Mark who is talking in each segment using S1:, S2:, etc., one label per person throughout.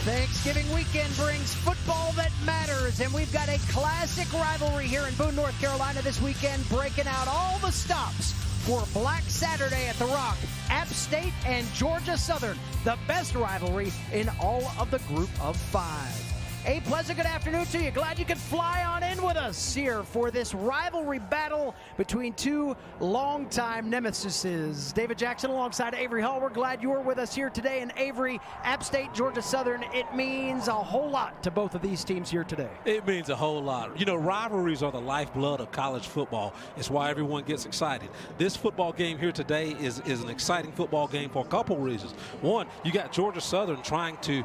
S1: Thanksgiving weekend brings football that matters, and we've got a classic rivalry here in Boone, North Carolina this weekend, breaking out all the stops for Black Saturday at the Rock. App State and Georgia Southern, the best rivalry in all of the group of five. A pleasant good afternoon to you. Glad you could fly on in with us here for this rivalry battle between two longtime nemesises. David Jackson alongside Avery Hall. We're glad you are with us here today. And Avery, App State, Georgia Southern, it means a whole lot to both of these teams here today.
S2: It means a whole lot. You know, rivalries are the lifeblood of college football. It's why everyone gets excited. This football game here today is an exciting football game for a couple reasons. One, you got Georgia Southern trying to,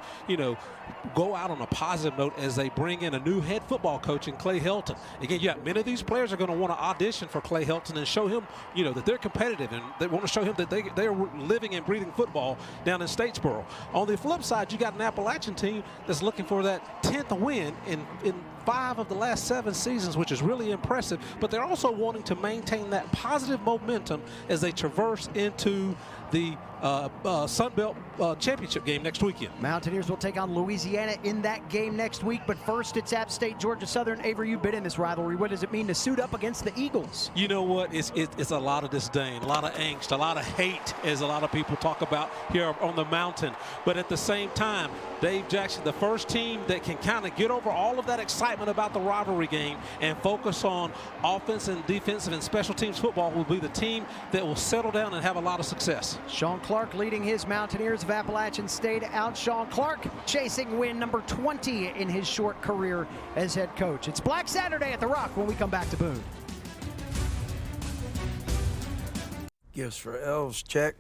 S2: go out on a positive note as they bring in a new head football coach in Clay Helton. Again, many of these players are going to want to audition for Clay Helton and show him, that they're competitive, and they want to show him that they are living and breathing football down in Statesboro. On the flip side, you got an Appalachian team that's looking for that 10th win in 5 of the last 7 seasons, which is really impressive, but they're also wanting to maintain that positive momentum as they traverse into the Sun Belt Championship game next weekend.
S1: Mountaineers will take on Louisiana in that game next week, but first it's App State, Georgia Southern. Avery, you've been in this rivalry. What does it mean to suit up against the Eagles?
S2: You know what? It's a lot of disdain, a lot of angst, a lot of hate, as a lot of people talk about here on the mountain. But at the same time, Dave Jackson, the first team that can kind of get over all of that excitement about the rivalry game and focus on offense and defensive and special teams football will be the team that will settle down and have a lot of success.
S1: Sean Clark leading his Mountaineers of Appalachian State out. Sean Clark chasing win number 20 in his short career as head coach. It's Black Saturday at the Rock when we come back to Boone.
S3: Gifts for elves, check.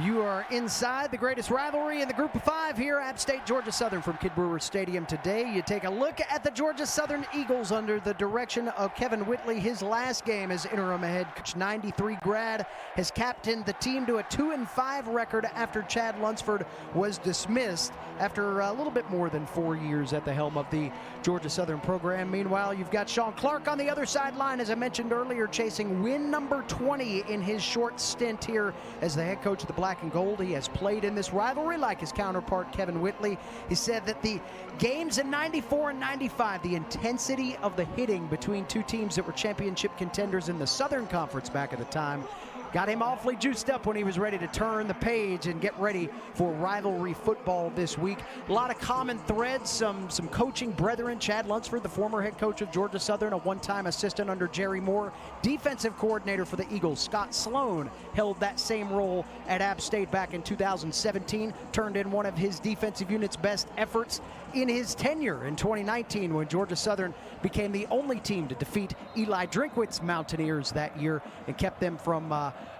S1: You are inside the greatest rivalry in the group of 5 here, App State, Georgia Southern from Kidd Brewer Stadium today. You take a look at the Georgia Southern Eagles under the direction of Kevin Whitley. His last game as interim head coach, 93 grad, has captained the team to a 2-5 record after Chad Lunsford was dismissed after a little bit more than 4 years at the helm of the Georgia Southern program. Meanwhile, you've got Sean Clark on the other sideline, as I mentioned earlier, chasing win number 20 in his short stint here as the head coach of the Black and Gold. He has played in this rivalry like his counterpart Kevin Whitley. He said that the games in 94 and 95, the intensity of the hitting between two teams that were championship contenders in the Southern Conference back at the time, got him awfully juiced up when he was ready to turn the page and get ready for rivalry football this week. A lot of common threads, some coaching brethren. Chad Lunsford, the former head coach of Georgia Southern, a one-time assistant under Jerry Moore. Defensive coordinator for the Eagles, Scott Sloan, held that same role at App State back in 2017. Turned in one of his defensive unit's best efforts in his tenure in 2019 when Georgia Southern became the only team to defeat Eli Drinkwitz's Mountaineers that year and kept them from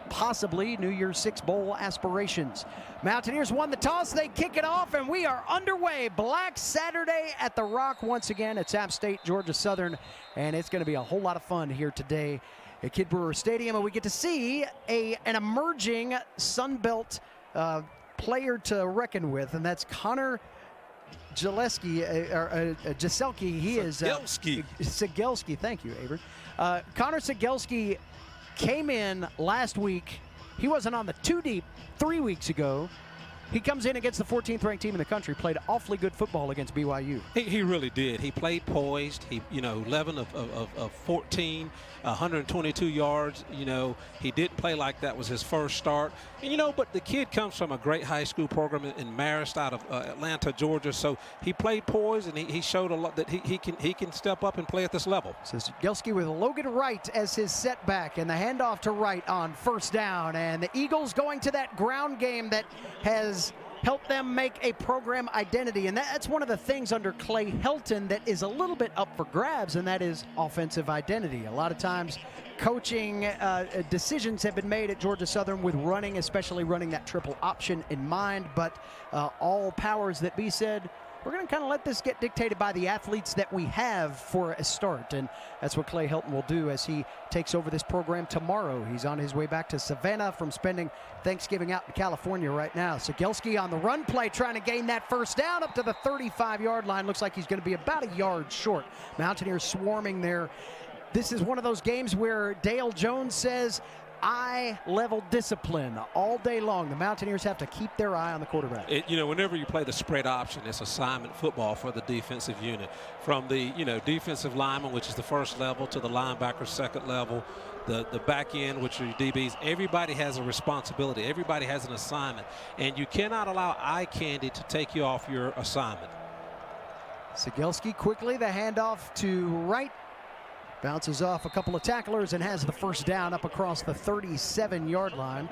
S1: possibly New Year's Six Bowl aspirations. Mountaineers won the toss, they kick it off, and we are underway. Black Saturday at the Rock once again. It's App State, Georgia Southern, and it's going to be a whole lot of fun here today at Kidd Brewer Stadium, and we get to see an emerging Sun Belt player to reckon with, and that's Connor Jaselski. He is Sigelski. Thank you, Avery. Connor Sigelski came in last week. He wasn't on the 2 deep 3 weeks ago. He comes in against the 14th ranked team in the country, played awfully good football against BYU.
S2: He really did. He played poised. He, 11 of 14, 122 yards. He didn't play like that was his first start. And, but the kid comes from a great high school program in Marist out of Atlanta, Georgia. So he played poised, and he showed a lot that he can step up and play at this level.
S1: So Gelski with Logan Wright as his setback, and the handoff to Wright on first down. And the Eagles going to that ground game that has help them make a program identity, and that's one of the things under Clay Helton that is a little bit up for grabs, and that is offensive identity. A lot of times coaching decisions have been made at Georgia Southern with running, especially running that triple option in mind, but all powers that be said, we're going to kind of let this get dictated by the athletes that we have for a start, and that's what Clay Helton will do as he takes over this program tomorrow. He's on his way back to Savannah from spending Thanksgiving out in California right now. Sigelski on the run play, trying to gain that first down up to the 35-yard line. Looks like he's going to be about a yard short. Mountaineers swarming there. This is one of those games where Dale Jones says, eye-level discipline all day long. The Mountaineers have to keep their eye on the quarterback.
S2: Whenever you play the spread option, it's assignment football for the defensive unit. From the, defensive lineman, which is the first level, to the linebacker, second level, the back end, which are your DBs. Everybody has a responsibility. Everybody has an assignment. And you cannot allow eye candy to take you off your assignment.
S1: Cegelski quickly, the handoff to Wright. Bounces off a couple of tacklers and has the first down up across the 37-yard line.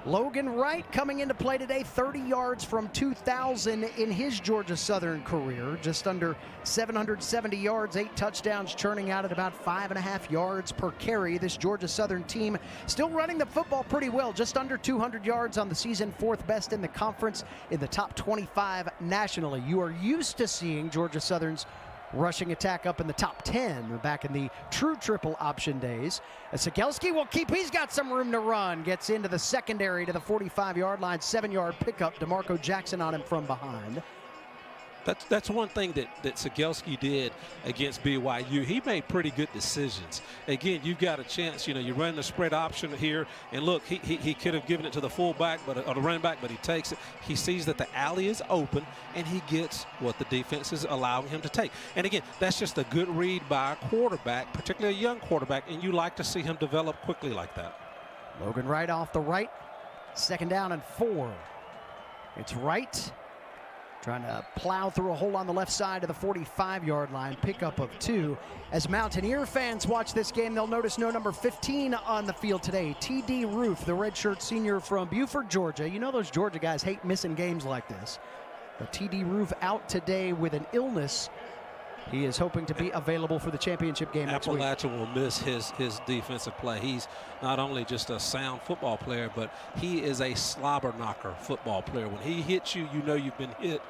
S1: Logan Wright coming into play today, 30 yards from 2,000 in his Georgia Southern career. Just under 770 yards, 8 touchdowns, churning out at about 5.5 yards per carry. This Georgia Southern team still running the football pretty well, just under 200 yards on the season, 4th best in the conference, in the top 25 nationally. You are used to seeing Georgia Southern's rushing attack up in the top 10 back in the true triple option days. Cegelski will keep, he's got some room to run, gets into the secondary to the 45-yard line, 7-yard pickup. DeMarco Jackson on him from behind.
S2: That's one thing that Cegelski did against BYU. He made pretty good decisions. Again, you've got a chance. You run the spread option here, and look, he could have given it to the fullback, or the running back, but he takes it. He sees that the alley is open, and he gets what the defense is allowing him to take. And again, that's just a good read by a quarterback, particularly a young quarterback, and you like to see him develop quickly like that.
S1: Logan Wright off the right, 2nd down and 4. It's Wright trying to plow through a hole on the left side of the 45-yard line, pickup of 2. As Mountaineer fans watch this game, they'll notice no number 15 on the field today. T.D. Roof, the redshirt senior from Buford, Georgia. You know those Georgia guys hate missing games like this. But T.D. Roof out today with an illness. He is hoping to be available for the championship game next week.
S2: Appalachian will miss his defensive play. He's not only just a sound football player, but he is a slobber knocker football player. When he hits you, you know you've been hit.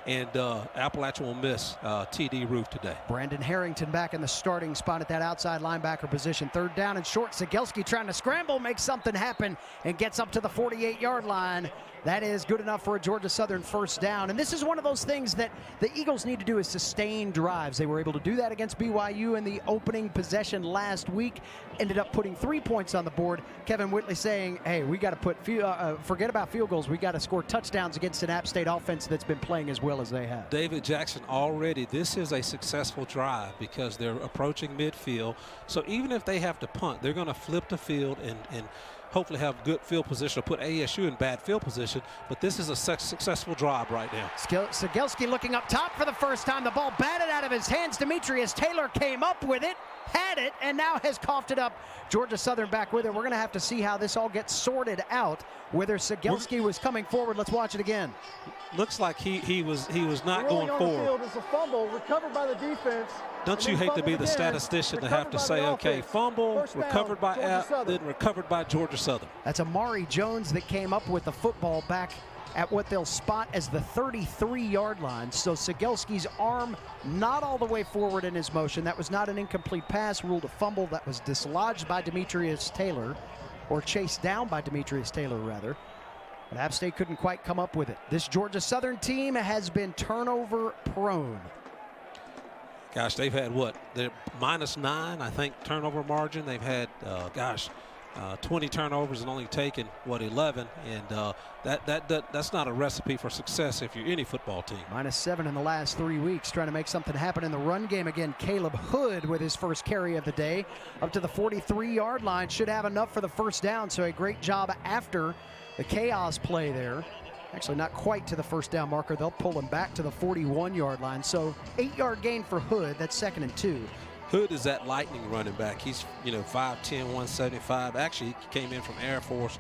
S2: And Appalachian will miss T.D. Roof today.
S1: Brandon Harrington back in the starting spot at that outside linebacker position. 3rd down and short. Cegelski trying to scramble, makes something happen, and gets up to the 48-yard line. That is good enough for a Georgia Southern first down. And this is one of those things that the Eagles need to do, is sustain drives. They were able to do that against BYU in the opening possession last week. Ended up putting 3 points on the board. Kevin Whitley saying, hey, we got to forget about field goals. We got to score touchdowns against an App State offense that's been playing as well as they have.
S2: David Jackson already, this is a successful drive because they're approaching midfield. So even if they have to punt, they're going to flip the field and hopefully have good field position, or put ASU in bad field position. But this is a successful drive right now.
S1: Cegelski looking up top for the first time. The ball batted out of his hands. Demetrius Taylor came up with it, had it, and now has coughed it up. Georgia Southern back with it. We're going to have to see how this all gets sorted out, whether Cegelski was coming forward. Let's watch it again.
S2: Looks like he was not going forward.
S4: Field is a fumble recovered by the defense.
S2: Don't you hate to be the statistician to have to say, okay, fumble, recovered by App, then recovered by Georgia Southern.
S1: That's Amari Jones that came up with the football back at what they'll spot as the 33-yard line. So Cegelski's arm not all the way forward in his motion. That was not an incomplete pass, ruled a fumble. That was dislodged by Demetrius Taylor, or chased down by Demetrius Taylor, rather. But App State couldn't quite come up with it. This Georgia Southern team has been turnover prone.
S2: Gosh, they've had what? They're -9, I think, turnover margin. They've had, 20 turnovers and only taken, 11? And that's not a recipe for success if you're any football team.
S1: -7 in the last 3 weeks, trying to make something happen in the run game again. Caleb Hood with his first carry of the day up to the 43-yard line. Should have enough for the first down, so a great job after the chaos play there. Actually, not quite to the first down marker. They'll pull him back to the 41-yard line. So 8-yard gain for Hood. That's 2nd and 2.
S2: Hood is that lightning running back. He's 5'10", 175. Actually, he came in from Air Force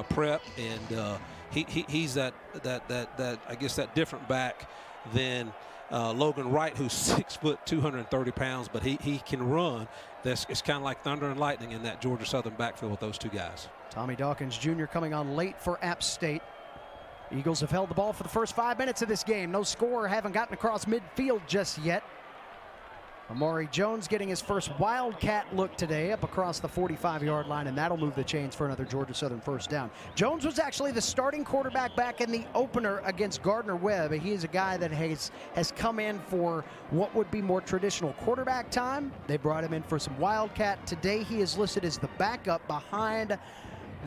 S2: prep, and he's that I guess that different back than Logan Wright, who's 6 foot, 230 pounds, but he can run. It's kind of like thunder and lightning in that Georgia Southern backfield with those two guys.
S1: Tommy Dawkins Jr. coming on late for App State. Eagles have held the ball for the first 5 minutes of this game. No score, haven't gotten across midfield just yet. Amari Jones getting his first Wildcat look today up across the 45-yard line, and that'll move the chains for another Georgia Southern first down. Jones was actually the starting quarterback back in the opener against Gardner Webb. He is a guy that has come in for what would be more traditional quarterback time. They brought him in for some Wildcat. Today he is listed as the backup behind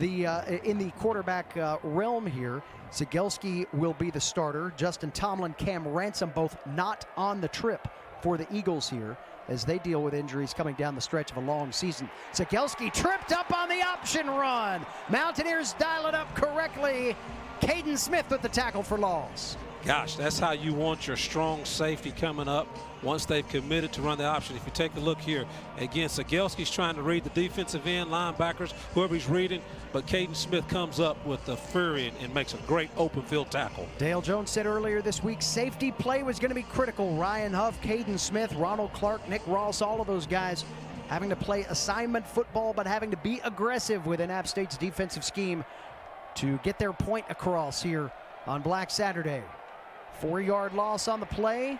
S1: in the quarterback realm here. Cegelski will be the starter. Justin Tomlin, Cam Ransom, both not on the trip for the Eagles here as they deal with injuries coming down the stretch of a long season. Cegelski tripped up on the option run. Mountaineers dial it up correctly. Caden Smith with the tackle for loss.
S2: Gosh, that's how you want your strong safety coming up once they've committed to run the option. If you take a look here, again, Cegelski's trying to read the defensive end, linebackers, whoever he's reading, but Caden Smith comes up with the fury and makes a great open field tackle.
S1: Dale Jones said earlier this week safety play was going to be critical. Ryan Huff, Caden Smith, Ronald Clark, Nick Ross, all of those guys having to play assignment football but having to be aggressive within App State's defensive scheme to get their point across here on Black Saturday. 4-yard loss on the play.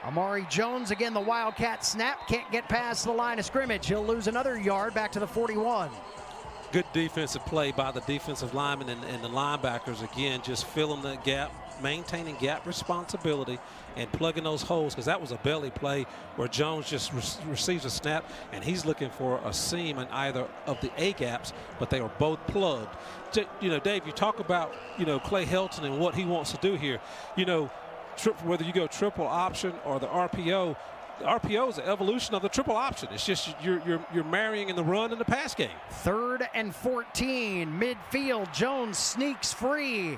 S1: Amari Jones, again, the Wildcat snap, can't get past the line of scrimmage. He'll lose another yard back to the 41.
S2: Good defensive play by the defensive linemen and the linebackers, again, just filling the gap, maintaining gap responsibility and plugging those holes, because that was a belly play where Jones just receives a snap and he's looking for a seam in either of the A gaps, but they were both plugged. You know, Dave, you talk about, you know, Clay Helton and what he wants to do here. You know, whether you go triple option or the RPO is the evolution of the triple option. It's just you're marrying in the run and the pass game.
S1: 3rd and 14, midfield. Jones sneaks free,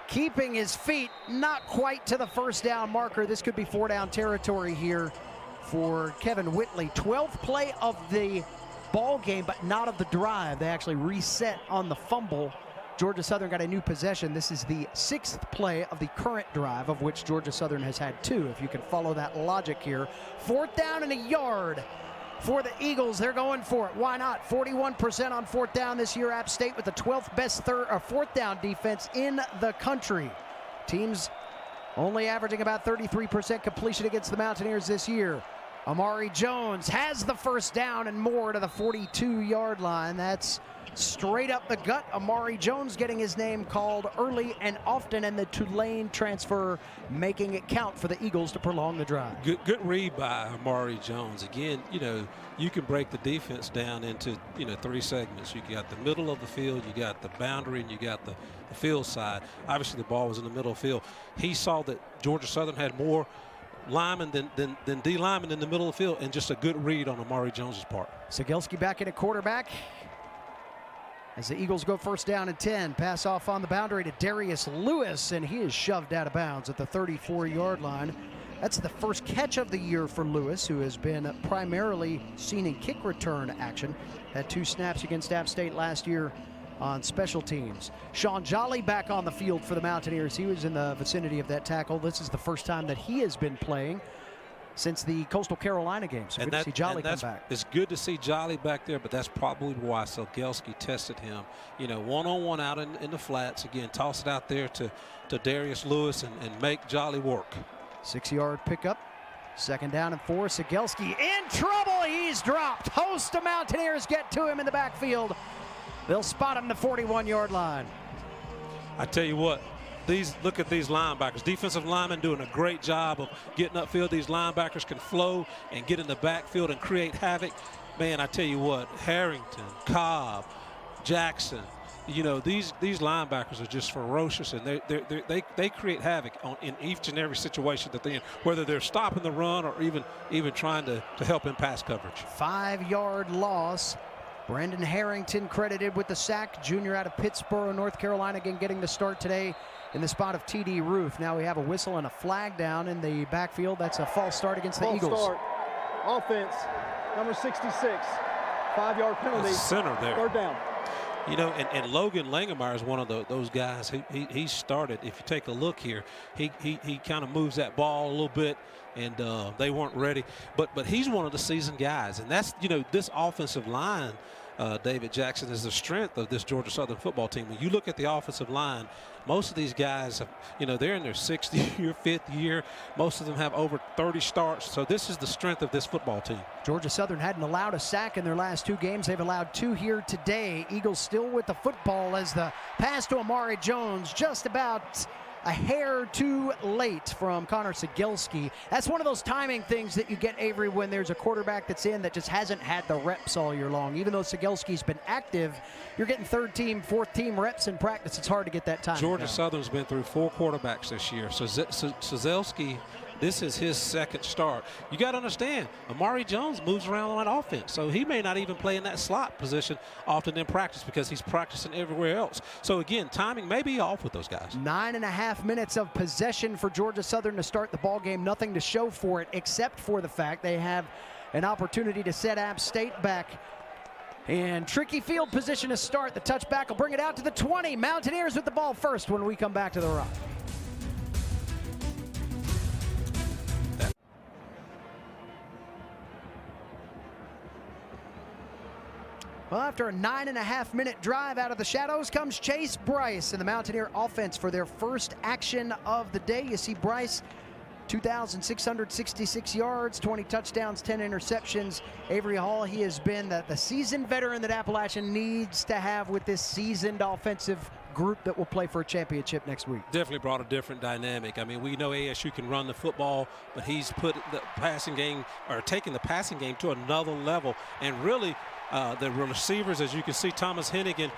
S1: keeping his feet not quite to the first down marker. This could be 4-down territory here for Kevin Whitley. 12th play of the ball game, but not of the drive. They actually reset on the fumble. Georgia Southern got a new possession. This is the 6th play of the current drive, of which Georgia Southern has had 2, if you can follow that logic here. 4th down and a yard for the Eagles. They're going for it. Why not? 41% on 4th down this year. App State with the 12th best 4th down defense in the country. Teams only averaging about 33% completion against the Mountaineers this year. Amari Jones has the first down and more to the 42-yard line. That's straight up the gut. Amari Jones getting his name called early and often, and the Tulane transfer making it count for the Eagles to prolong the drive.
S2: Good read by Amari Jones. Again, you know, you can break the defense down into, you know, 3 segments. You got the middle of the field, you got the boundary, and you got the field side. Obviously, the ball was in the middle of the field. He saw that Georgia Southern had more linemen than D linemen in the middle of the field, and just a good read on Amari Jones's part.
S1: Cegelski back in at quarterback as the Eagles go 1st down and 10. Pass off on the boundary to Darius Lewis, and he is shoved out of bounds at the 34-yard line. That's the first catch of the year for Lewis, who has been primarily seen in kick return action. Had 2 snaps against App State last year on special teams. Sean Jolly back on the field for the Mountaineers. He was in the vicinity of that tackle. This is the first time that he has been playing since the Coastal Carolina game. So good to see Jolly come back.
S2: It's good to see Jolly back there, but that's probably why Cegelski tested him. You know, one-on-one out in the flats. Again, toss it out there to Darius Lewis and make Jolly work.
S1: 6-yard pickup. 2nd down and 4. Cegelski in trouble. He's dropped. Host of Mountaineers get to him in the backfield. They'll spot him the 41-yard line.
S2: I tell you what, look at these linebackers. Defensive linemen doing a great job of getting upfield. These linebackers can flow and get in the backfield and create havoc. Man, I tell you what, Harrington, Cobb, Jackson, you know, these linebackers are just ferocious, and they create havoc in each and every situation that they're in, whether they're stopping the run or even trying to help in pass coverage.
S1: 5-yard loss. Brandon Harrington credited with the sack, junior out of Pittsboro, North Carolina, again getting the start today in the spot of T.D. Roof. Now we have a whistle and a flag down in the backfield. That's a false start against the Eagles.
S4: Start. Offense, number 66. 5-yard penalty.
S2: Center there.
S4: 3rd down.
S2: You know, and Logan Langemeyer is one of those guys. He started. If you take a look here, he kind of moves that ball a little bit, and they weren't ready. But he's one of the seasoned guys, and that's, you know, this offensive line. David Jackson is the strength of this Georgia Southern football team. When you look at the offensive line, most of these guys, you know, they're in their 6th year, 5th year. Most of them have over 30 starts. So this is the strength of this football team.
S1: Georgia Southern hadn't allowed a sack in their last 2 games. They've allowed 2 here today. Eagles still with the football as the pass to Amari Jones just about a hair too late from Connor Cegelski. That's one of those timing things that you get, Avery, when there's a quarterback that's in that just hasn't had the reps all year long. Even though Cegelski's been active, you're getting third team, fourth team reps in practice. It's hard to get that time.
S2: Georgia Southern's been through 4 quarterbacks this year. So Cegelski, this is his second start. You got to understand, Amari Jones moves around on offense, so he may not even play in that slot position often in practice because he's practicing everywhere else. So again, timing may be off with those guys.
S1: 9.5 minutes of possession for Georgia Southern to start the ball game. Nothing to show for it except for the fact they have an opportunity to set App State back in tricky field position to start. The touchback will bring it out to the 20. Mountaineers with the ball first when we come back to the Rock. Well, after a 9.5 minute drive out of the shadows comes Chase Bryce and the Mountaineer offense for their first action of the day. You see Bryce, 2,666 yards, 20 touchdowns, 10 interceptions. Avery Hall, he has been the seasoned veteran that Appalachian needs to have with this seasoned offensive group that will play for a championship next week.
S2: Definitely brought a different dynamic. I mean, we know ASU can run the football, but he's put the passing game, or taking the passing game to another level. And really, the receivers, as you can see, Thomas Hennigan,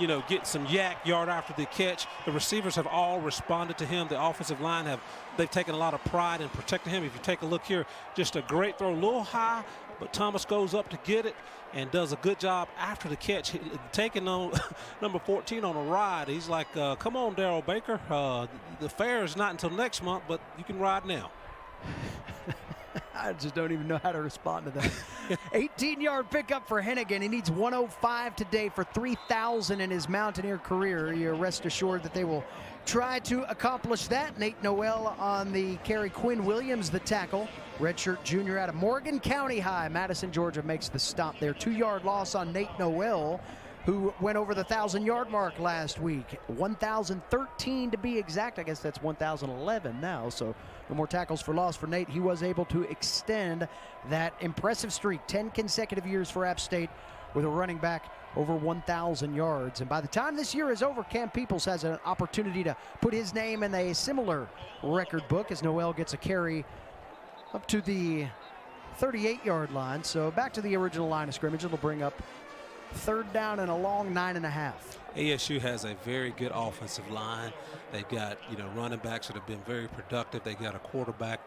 S2: you know, get some yard after the catch. The receivers have all responded to him. The offensive line they've taken a lot of pride in protecting him. If you take a look here, just a great throw, a little high, but Thomas goes up to get it and does a good job after the catch, taking on number 14 on a ride. He's like, come on, Darryl Baker. The fair is not until next month, but you can ride now.
S1: I just don't even know how to respond to that. 18-yard pickup for Hennigan. He needs 105 today for 3,000 in his Mountaineer career. You're rest assured that they will try to accomplish that. Nate Noel on the carry. Quinn Williams, the tackle, redshirt junior out of Morgan County High, Madison, Georgia, makes the stop there. 2-yard loss on Nate Noel, who went over the 1,000-yard mark last week. 1,013 to be exact. I guess that's 1,011 now. So no more tackles for loss for Nate. He was able to extend that impressive streak, 10 consecutive years for App State with a running back over 1,000 yards. And by the time this year is over, Cam Peoples has an opportunity to put his name in a similar record book as Noel gets a carry up to the 38-yard line. So back to the original line of scrimmage. It'll bring up third down and a long 9.5.
S2: ASU has a very good offensive line. They've got, you know, running backs that have been very productive. They got a quarterback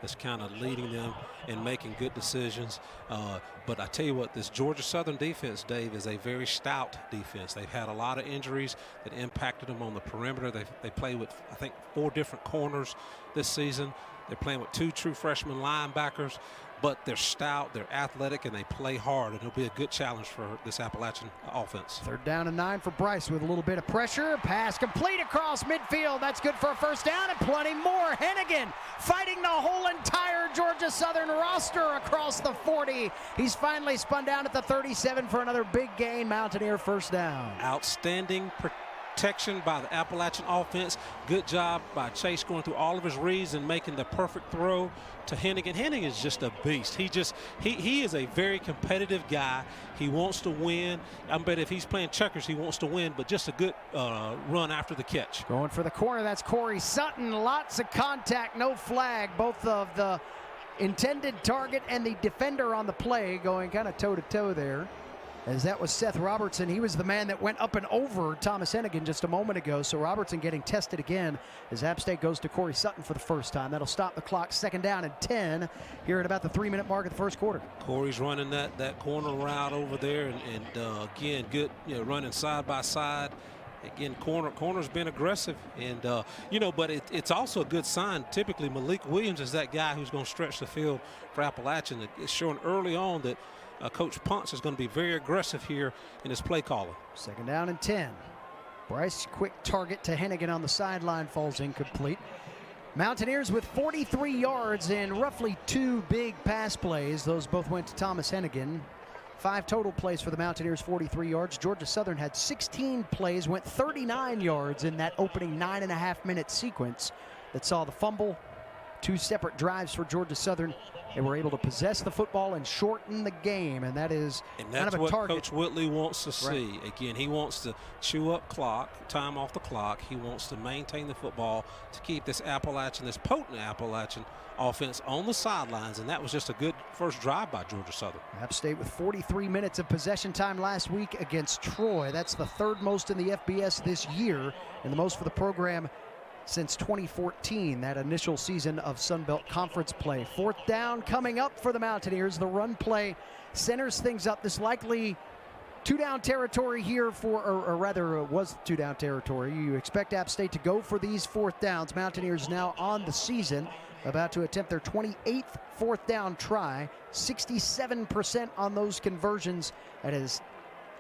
S2: that's kind of leading them and making good decisions. But I tell you what, this Georgia Southern defense, Dave, is a very stout defense. They've had a lot of injuries that impacted them on the perimeter. They play with, I think, 4 different corners this season. They're playing with 2 true freshman linebackers, but they're stout, they're athletic, and they play hard, and it'll be a good challenge for this Appalachian offense.
S1: Third down and 9 for Bryce with a little bit of pressure. Pass complete across midfield. That's good for a first down and plenty more. Hennigan fighting the whole entire Georgia Southern roster across the 40. He's finally spun down at the 37 for another big gain. Mountaineer first down.
S2: Outstanding protection by the Appalachian offense. Good job by Chase going through all of his reads and making the perfect throw to Hennigan. Hennigan is just a beast. He is a very competitive guy. He wants to win. I bet if he's playing checkers, he wants to win, but just a good run after the catch.
S1: Going for the corner, that's Corey Sutton. Lots of contact, no flag. Both of the intended target and the defender on the play going kind of toe-to-toe there. As that was Seth Robertson. He was the man that went up and over Thomas Hennigan just a moment ago. So Robertson getting tested again as App State goes to Corey Sutton for the first time. That'll stop the clock. Second down and 10 here at about the 3-minute mark of the first quarter.
S2: Corey's running that corner route over there, and again, good, you know, running side by side. Again, corner's been aggressive, and you know, but it's also a good sign. Typically, Malik Williams is that guy who's going to stretch the field for Appalachian. It's showing early on that Coach Ponce is going to be very aggressive here in his play calling.
S1: Second down and 10. Bryce, quick target to Hennigan on the sideline, falls incomplete. Mountaineers with 43 yards in roughly 2 big pass plays. Those both went to Thomas Hennigan. 5 total plays for the Mountaineers, 43 yards. Georgia Southern had 16 plays, went 39 yards in that opening 9.5-minute sequence that saw the fumble, 2 separate drives for Georgia Southern, They were able to possess the football and shorten the game, and that is kind of a
S2: what
S1: target.
S2: Coach Whitley wants to see.
S1: Right.
S2: Again, he wants to chew up time off the clock. He wants to maintain the football to keep this potent Appalachian offense on the sidelines, and that was just a good first drive by Georgia Southern.
S1: App State with 43 minutes of possession time last week against Troy. That's the third most in the FBS this year, and the most for the program since 2014, that initial season of Sun Belt Conference play. Fourth down coming up for the Mountaineers. The run play centers things up. This likely two-down territory here or rather it was two-down territory. You expect App State to go for these fourth downs. Mountaineers now on the season, about to attempt their 28th fourth down try. 67% on those conversions. That is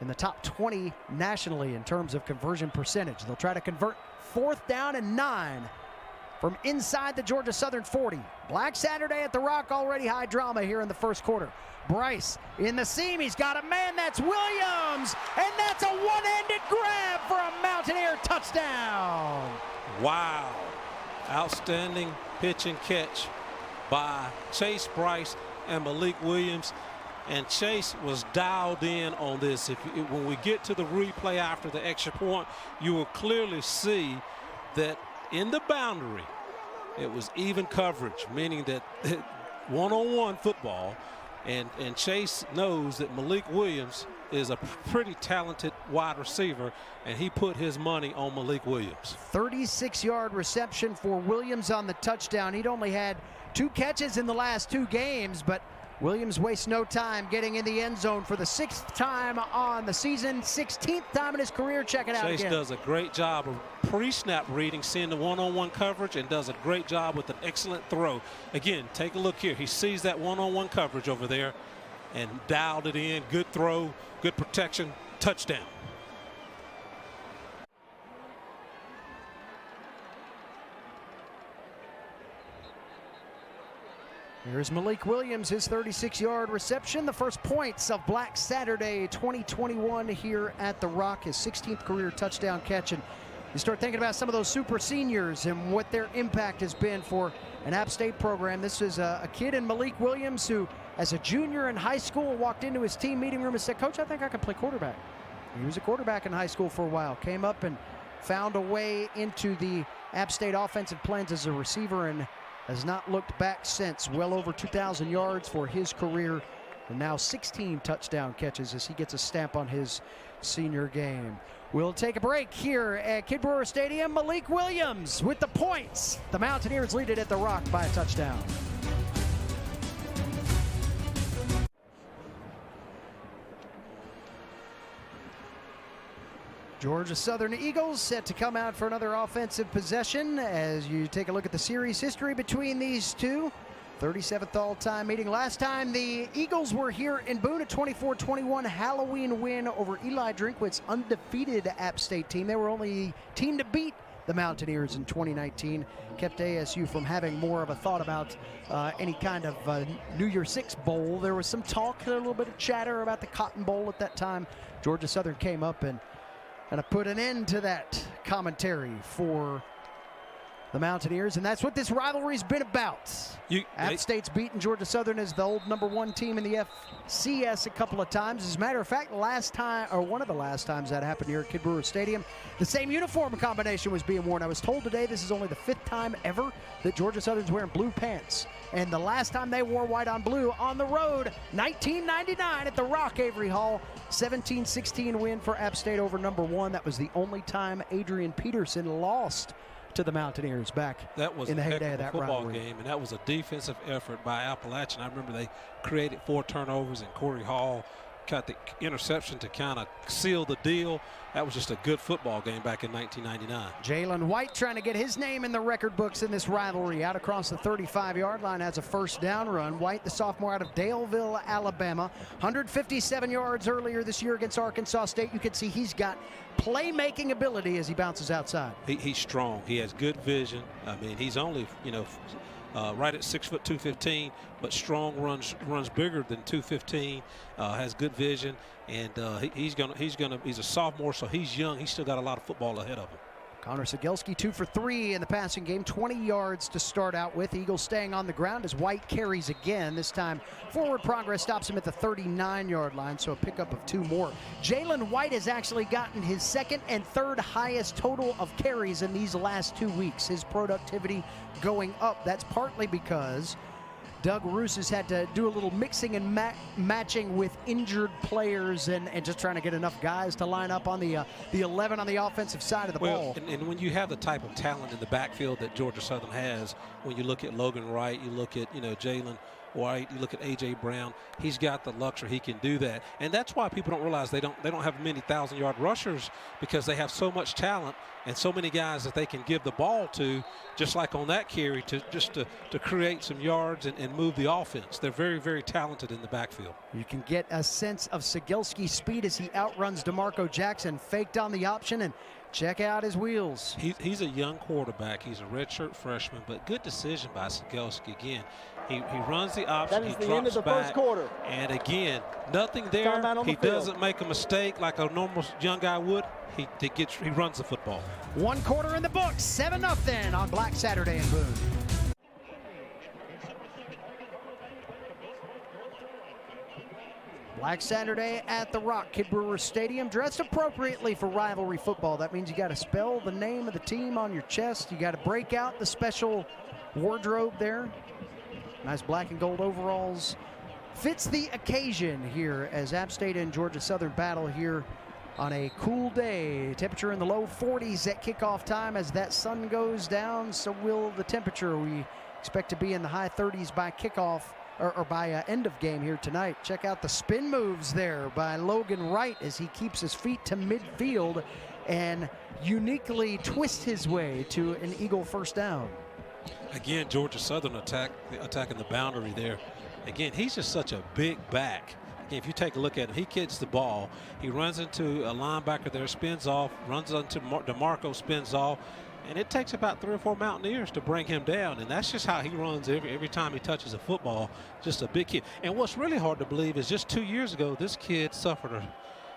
S1: in the top 20 nationally in terms of conversion percentage. They'll try to convert fourth down and 9 from inside the Georgia Southern 40. Black Saturday at the Rock, already high drama here in the first quarter. Bryce in the seam, he's got a man, that's Williams, and that's a one-handed grab for a Mountaineer touchdown.
S2: Wow. Outstanding pitch and catch by Chase Bryce and Malik Williams. And Chase was dialed in on this. When we get to the replay after the extra point, you will clearly see that in the boundary, it was even coverage, meaning that one-on-one football. And Chase knows that Malik Williams is a pretty talented wide receiver, and he put his money on Malik Williams.
S1: 36-yard reception for Williams on the touchdown. He'd only had 2 catches in the last 2 games, but Williams wastes no time getting in the end zone for the 6th time on the season, 16th time in his career. Check it out again.
S2: Chase does a great job of pre-snap reading, seeing the one-on-one coverage, and does a great job with an excellent throw. Again, take a look here. He sees that one-on-one coverage over there and dialed it in. Good throw, good protection, touchdown.
S1: Here's Malik Williams, his 36-yard reception. The first points of Black Saturday 2021 here at the Rock, his 16th career touchdown catch. And you start thinking about some of those super seniors and what their impact has been for an App State program. This is a kid in Malik Williams who, as a junior in high school, walked into his team meeting room and said, "Coach, I think I can play quarterback." He was a quarterback in high school for a while, came up and found a way into the App State offensive plans as a receiver, and has not looked back since. Well over 2,000 yards for his career, and now 16 touchdown catches as he gets a stamp on his senior game. We'll take a break here at Kid Brewer Stadium. Malik Williams with the points. The Mountaineers lead it at the Rock by a touchdown. Georgia Southern Eagles set to come out for another offensive possession as you take a look at the series history between these two. 37th all-time meeting. Last time the Eagles were here in Boone, a 24-21 Halloween win over Eli Drinkwitz's undefeated App State team. They were only team to beat the Mountaineers in 2019. Kept ASU from having more of a thought about any kind of New Year's Six bowl. There was some talk, a little bit of chatter about the Cotton Bowl at that time. Georgia Southern came up and put an end to that commentary for the Mountaineers, and that's what this rivalry's been about. App State's beaten Georgia Southern as the old #1 team in the FCS a couple of times. As a matter of fact, last time, or one of the last times that happened here at Kid Brewer Stadium, the same uniform combination was being worn. I was told today this is only the 5th time ever that Georgia Southern's wearing blue pants. And the last time they wore white on blue on the road, 1999 at the Rock Avery Hall, 17-16 win for App State over #1. That was the only time Adrian Peterson lost to the Mountaineers back in the heyday of that
S2: football
S1: rivalry.
S2: game, and that was a defensive effort by Appalachian. I remember they created 4 turnovers, and Corey Hall got the interception to kind of seal the deal. That was just a good football game back in 1999.
S1: Jalen White trying to get his name in the record books in this rivalry. Out across the 35-yard line, has a first down run. White, the sophomore out of Daleville, Alabama. 157 yards earlier this year against Arkansas State. You can see he's got playmaking ability as he bounces outside.
S2: He's strong. He has good vision. I mean, he's only, right at 6 foot 215, but strong, runs bigger than 215. Has good vision, and he's a sophomore, so he's young. He's still got a lot of football ahead of him.
S1: Connor Cegelski 2 for 3 in the passing game, 20 yards to start out with. Eagles staying on the ground as White carries again. This time forward progress stops him at the 39-yard line, so a pickup of 2 more. Jalen White has actually gotten his second and third highest total of carries in these last 2 weeks. His productivity going up. That's partly because Doug Roos has had to do a little mixing and matching with injured players and just trying to get enough guys to line up on the 11 on the offensive side of the ball.
S2: And when you have the type of talent in the backfield that Georgia Southern has, when you look at Logan Wright, you look at, Jalen White, you look at A.J. Brown, he's got the luxury, he can do that. And that's why people don't realize they don't have many 1,000-yard rushers, because they have so much talent and so many guys that they can give the ball to, just like on that carry, to create some yards and move the offense. They're very, very talented in the backfield.
S1: You can get a sense of Cegelski's speed as he outruns DeMarco Jackson, faked on the option, and check out his wheels.
S2: He's a young quarterback. He's a redshirt freshman, but good decision by Cegelski. Again, he runs the option.
S4: That is
S2: he
S4: the end of the
S2: back,
S4: first quarter.
S2: And again, nothing there. He doesn't make a mistake like a normal young guy would. He runs the football.
S1: 1 quarter in the books, 7-0 on Black Saturday in Boone. Black Saturday at the Rock, Kid Brewer Stadium, dressed appropriately for rivalry football. That means you got to spell the name of the team on your chest. You got to break out the special wardrobe there. Nice black and gold overalls. Fits the occasion here as App State and Georgia Southern battle here on a cool day. Temperature in the low 40s at kickoff time. As that sun goes down, so will the temperature. We expect to be in the high 30s by kickoff, or by end of game here tonight. Check out the spin moves there by Logan Wright as he keeps his feet to midfield and uniquely twists his way to an Eagle first down.
S2: Again, Georgia Southern attacking the boundary there. Again, he's just such a big back. Again, if you take a look at him, he gets the ball. He runs into a linebacker there, spins off, runs into DeMarco, spins off. And it takes about 3 or 4 Mountaineers to bring him down. And that's just how he runs every time he touches a football. Just a big kid. And what's really hard to believe is just 2 years ago, this kid suffered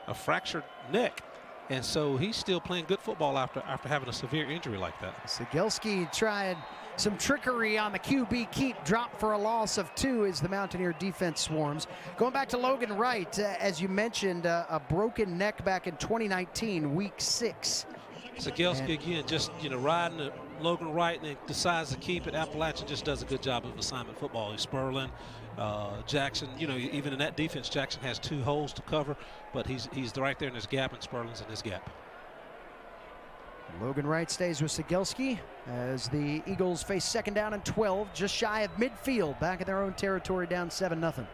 S2: a fractured neck. And so he's still playing good football after having a severe injury like that.
S1: Cegelski tried some trickery on the QB keep, drop for a loss of 2 as the Mountaineer defense swarms. Going back to Logan Wright, as you mentioned, a broken neck back in 2019, week 6.
S2: Cegelski again, just riding Logan Wright and decides to keep it. Appalachian just does a good job of assignment football. He's Sperling, Jackson. Even in that defense, Jackson has 2 holes to cover, but he's right there in his gap, and Sperling's in his gap.
S1: Logan Wright stays with Cegelski as the Eagles face 2nd down and 12, just shy of midfield, back in their own territory, down 7-0.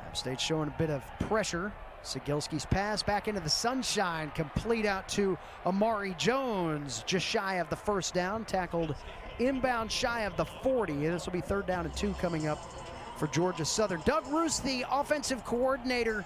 S1: App State showing a bit of pressure. Cegelski's pass back into the sunshine, complete out to Amari Jones, just shy of the first down, tackled inbound shy of the 40. This will be 3rd down and 2 coming up for Georgia Southern. Doug Roos, the offensive coordinator,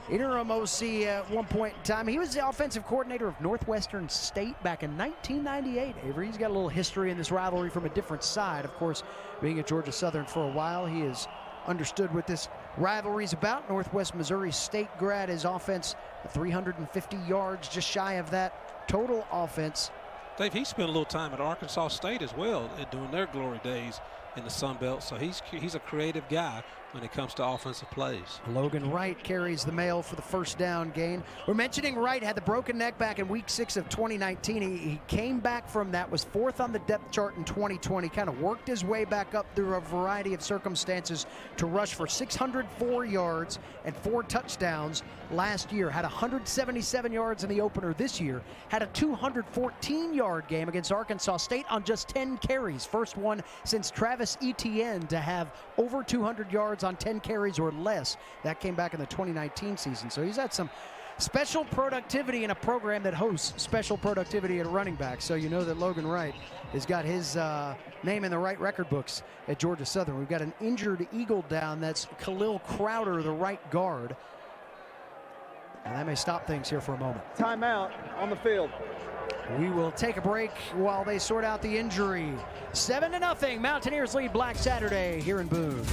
S1: interim OC at one point in time. He was the offensive coordinator of Northwestern State back in 1998. Avery, he's got a little history in this rivalry from a different side. Of course, being at Georgia Southern for a while, he is understood what this rivalry is about. Northwest Missouri State grad, his offense 350 yards, just shy of that total offense.
S2: Dave, he spent a little time at Arkansas State as well during their glory days in the Sun Belt, so he's a creative guy when it comes to offensive plays.
S1: Logan Wright carries the mail for the first down gain. We're mentioning Wright had the broken neck back in week 6 of 2019. He came back from that, was 4th on the depth chart in 2020, kind of worked his way back up through a variety of circumstances to rush for 604 yards and 4 touchdowns last year. Had 177 yards in the opener this year. Had a 214-yard game against Arkansas State on just 10 carries. First one since Travis Etienne to have over 200 yards on 10 carries or less. That came back in the 2019 season. So he's had some special productivity in a program that hosts special productivity at running back. So you know that Logan Wright has got his name in the right record books at Georgia Southern. We've got an injured Eagle down. That's Khalil Crowder, the right guard. And that may stop things here for a moment.
S4: Timeout on the field.
S1: We will take a break while they sort out the injury. 7-0, Mountaineers lead Black Saturday here in Boone.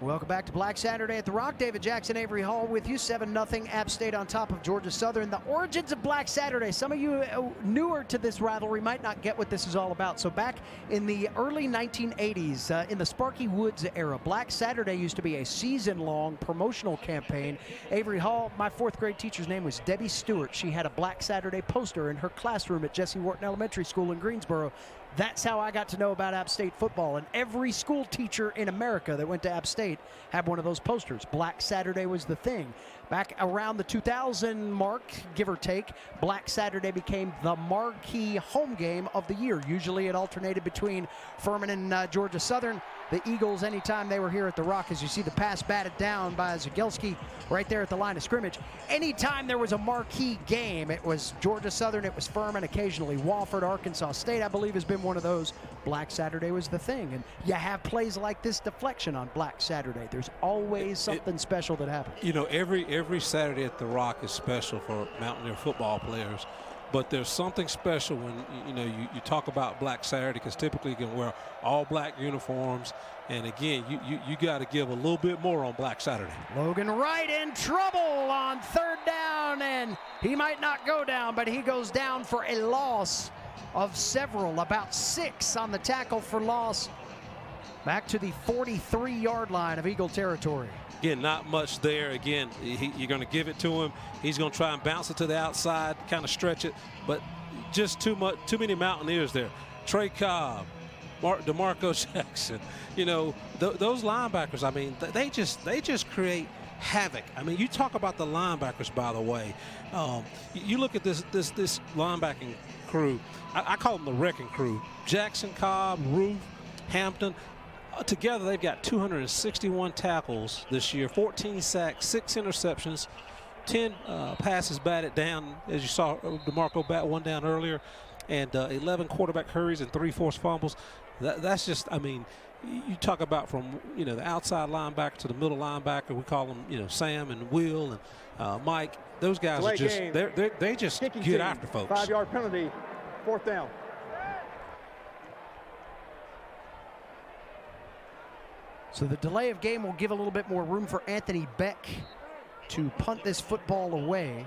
S1: Welcome back to Black Saturday at the Rock. David Jackson, Avery Hall with you. 7-0 App State on top of Georgia Southern. The origins of Black Saturday. Some of you newer to this rivalry might not get what this is all about. So back in the early 1980s, in the Sparky Woods era, Black Saturday used to be a season-long promotional campaign. Avery Hall, my fourth grade teacher's name was Debbie Stewart. She had a Black Saturday poster in her classroom at Jesse Wharton Elementary School in Greensboro. That's how I got to know about App State football. And every school teacher in America that went to App State had one of those posters. Black Saturday was the thing. Back around the 2000 mark, give or take, Black Saturday became the marquee home game of the year. Usually it alternated between Furman and Georgia Southern. The Eagles, anytime they were here at the Rock, as you see the pass batted down by Zagelski right there at the line of scrimmage. Anytime there was a marquee game, it was Georgia Southern, it was Furman, occasionally Wofford. Arkansas State, I believe, has been one of those. Black Saturday was the thing. And you have plays like this deflection on Black Saturday. There's always something special that happens.
S2: You know, every Saturday at the Rock is special for Mountaineer football players. But there's something special when you talk about Black Saturday, because typically you can wear all black uniforms, and again you got to give a little bit more on Black Saturday.
S1: Logan Wright in trouble on third down, and he might not go down, but he goes down for a loss of several, about 6 on the tackle for loss, back to the 43-yard line of Eagle territory.
S2: Again, not much there. Again, you're going to give it to him. He's going to try and bounce it to the outside, kind of stretch it, but just too many Mountaineers there. Trey Cobb, DeMarco Jackson, those linebackers, I mean, they just create havoc. I mean, you talk about the linebackers, by the way. You look at this linebacking crew. I call them the wrecking crew. Jackson, Cobb, Roof, Hampton. Together, they've got 261 tackles this year, 14 sacks, 6 interceptions, 10 passes batted down, as you saw DeMarco bat one down earlier, and 11 quarterback hurries and 3 forced fumbles. That's just, I mean, you talk about from the outside linebacker to the middle linebacker. We call them Sam and Will and Mike. Those guys are just they just get after folks.
S4: 5-yard penalty, 4th down.
S1: So the delay of game will give a little bit more room for Anthony Beck to punt this football away.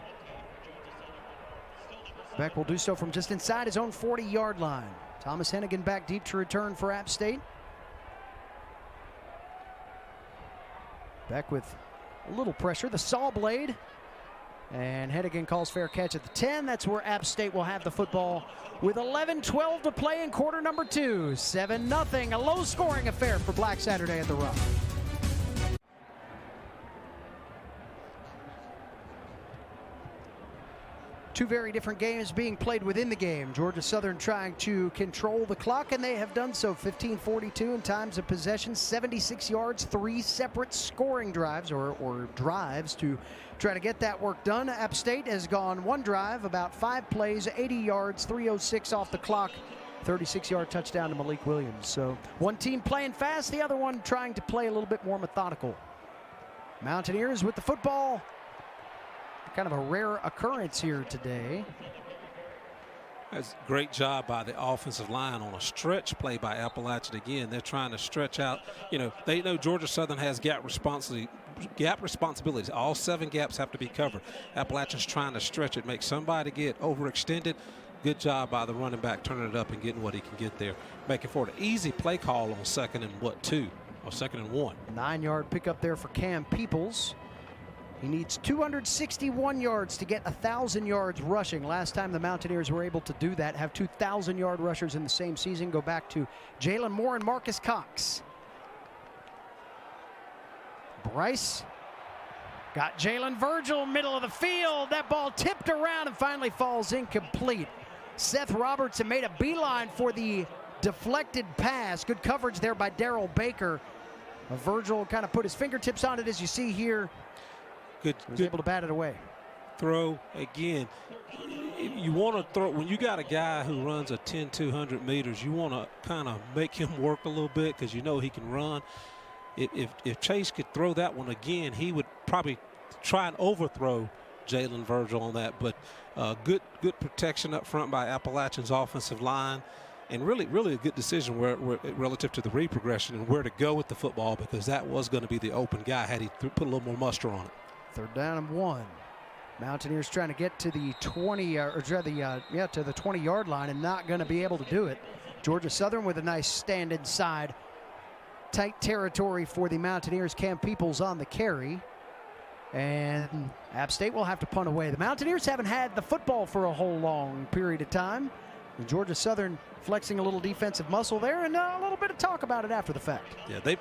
S1: Beck will do so from just inside his own 40-yard line. Thomas Hennigan back deep to return for App State. Beck with a little pressure, the saw blade. And Hennigan calls fair catch at the 10. That's where App State will have the football with 11-12 to play in quarter number 2. 7-0, a low-scoring affair for Black Saturday at the Rock. Two very different games being played within the game. Georgia Southern trying to control the clock, and they have done so. 15:42 in times of possession, 76 yards, 3 separate scoring drives or drives to try to get that work done. App State has gone one drive, about 5 plays, 80 yards, 3:06 off the clock, 36-yard touchdown to Malik Williams. So one team playing fast, the other one trying to play a little bit more methodical. Mountaineers with the football. Kind of a rare occurrence here today.
S2: That's a great job by the offensive line on a stretch play by Appalachian. Again, they're trying to stretch out. They know Georgia Southern has gap responsibilities. All 7 gaps have to be covered. Appalachian's trying to stretch it, make somebody get overextended. Good job by the running back turning it up and getting what he can get there. Making for an easy play call on 2nd and 2, or 2nd and 1.
S1: 9-yard pickup there for Cam Peoples. He needs 261 yards to get 1,000 yards rushing. Last time the Mountaineers were able to do that, have 2,000-yard rushers in the same season. Go back to Jalen Moore and Marcus Cox. Bryce got Jalen Virgil, middle of the field. That ball tipped around and finally falls incomplete. Seth Robertson made a beeline for the deflected pass. Good coverage there by Darrell Baker. Virgil kind of put his fingertips on it, as you see here.
S2: Good,
S1: was able to bat it away.
S2: Throw again. You want to throw when you got a guy who runs a 10-200 meters. You want to kind of make him work a little bit because he can run. If Chase could throw that one again, he would probably try and overthrow Jalen Virgil on that. But good protection up front by Appalachian's offensive line. and really a good decision relative to the read progression and where to go with the football, because that was going to be the open guy had he put a little more muster on it.
S1: 3rd down and 1. Mountaineers trying to get to the 20 to the 20-yard line and not going to be able to do it. Georgia Southern with a nice stand inside. Tight territory for the Mountaineers. Cam Peoples on the carry. And App State will have to punt away. The Mountaineers haven't had the football for a whole long period of time. And Georgia Southern flexing a little defensive muscle there, and a little bit of talk about it after the fact.
S2: Yeah,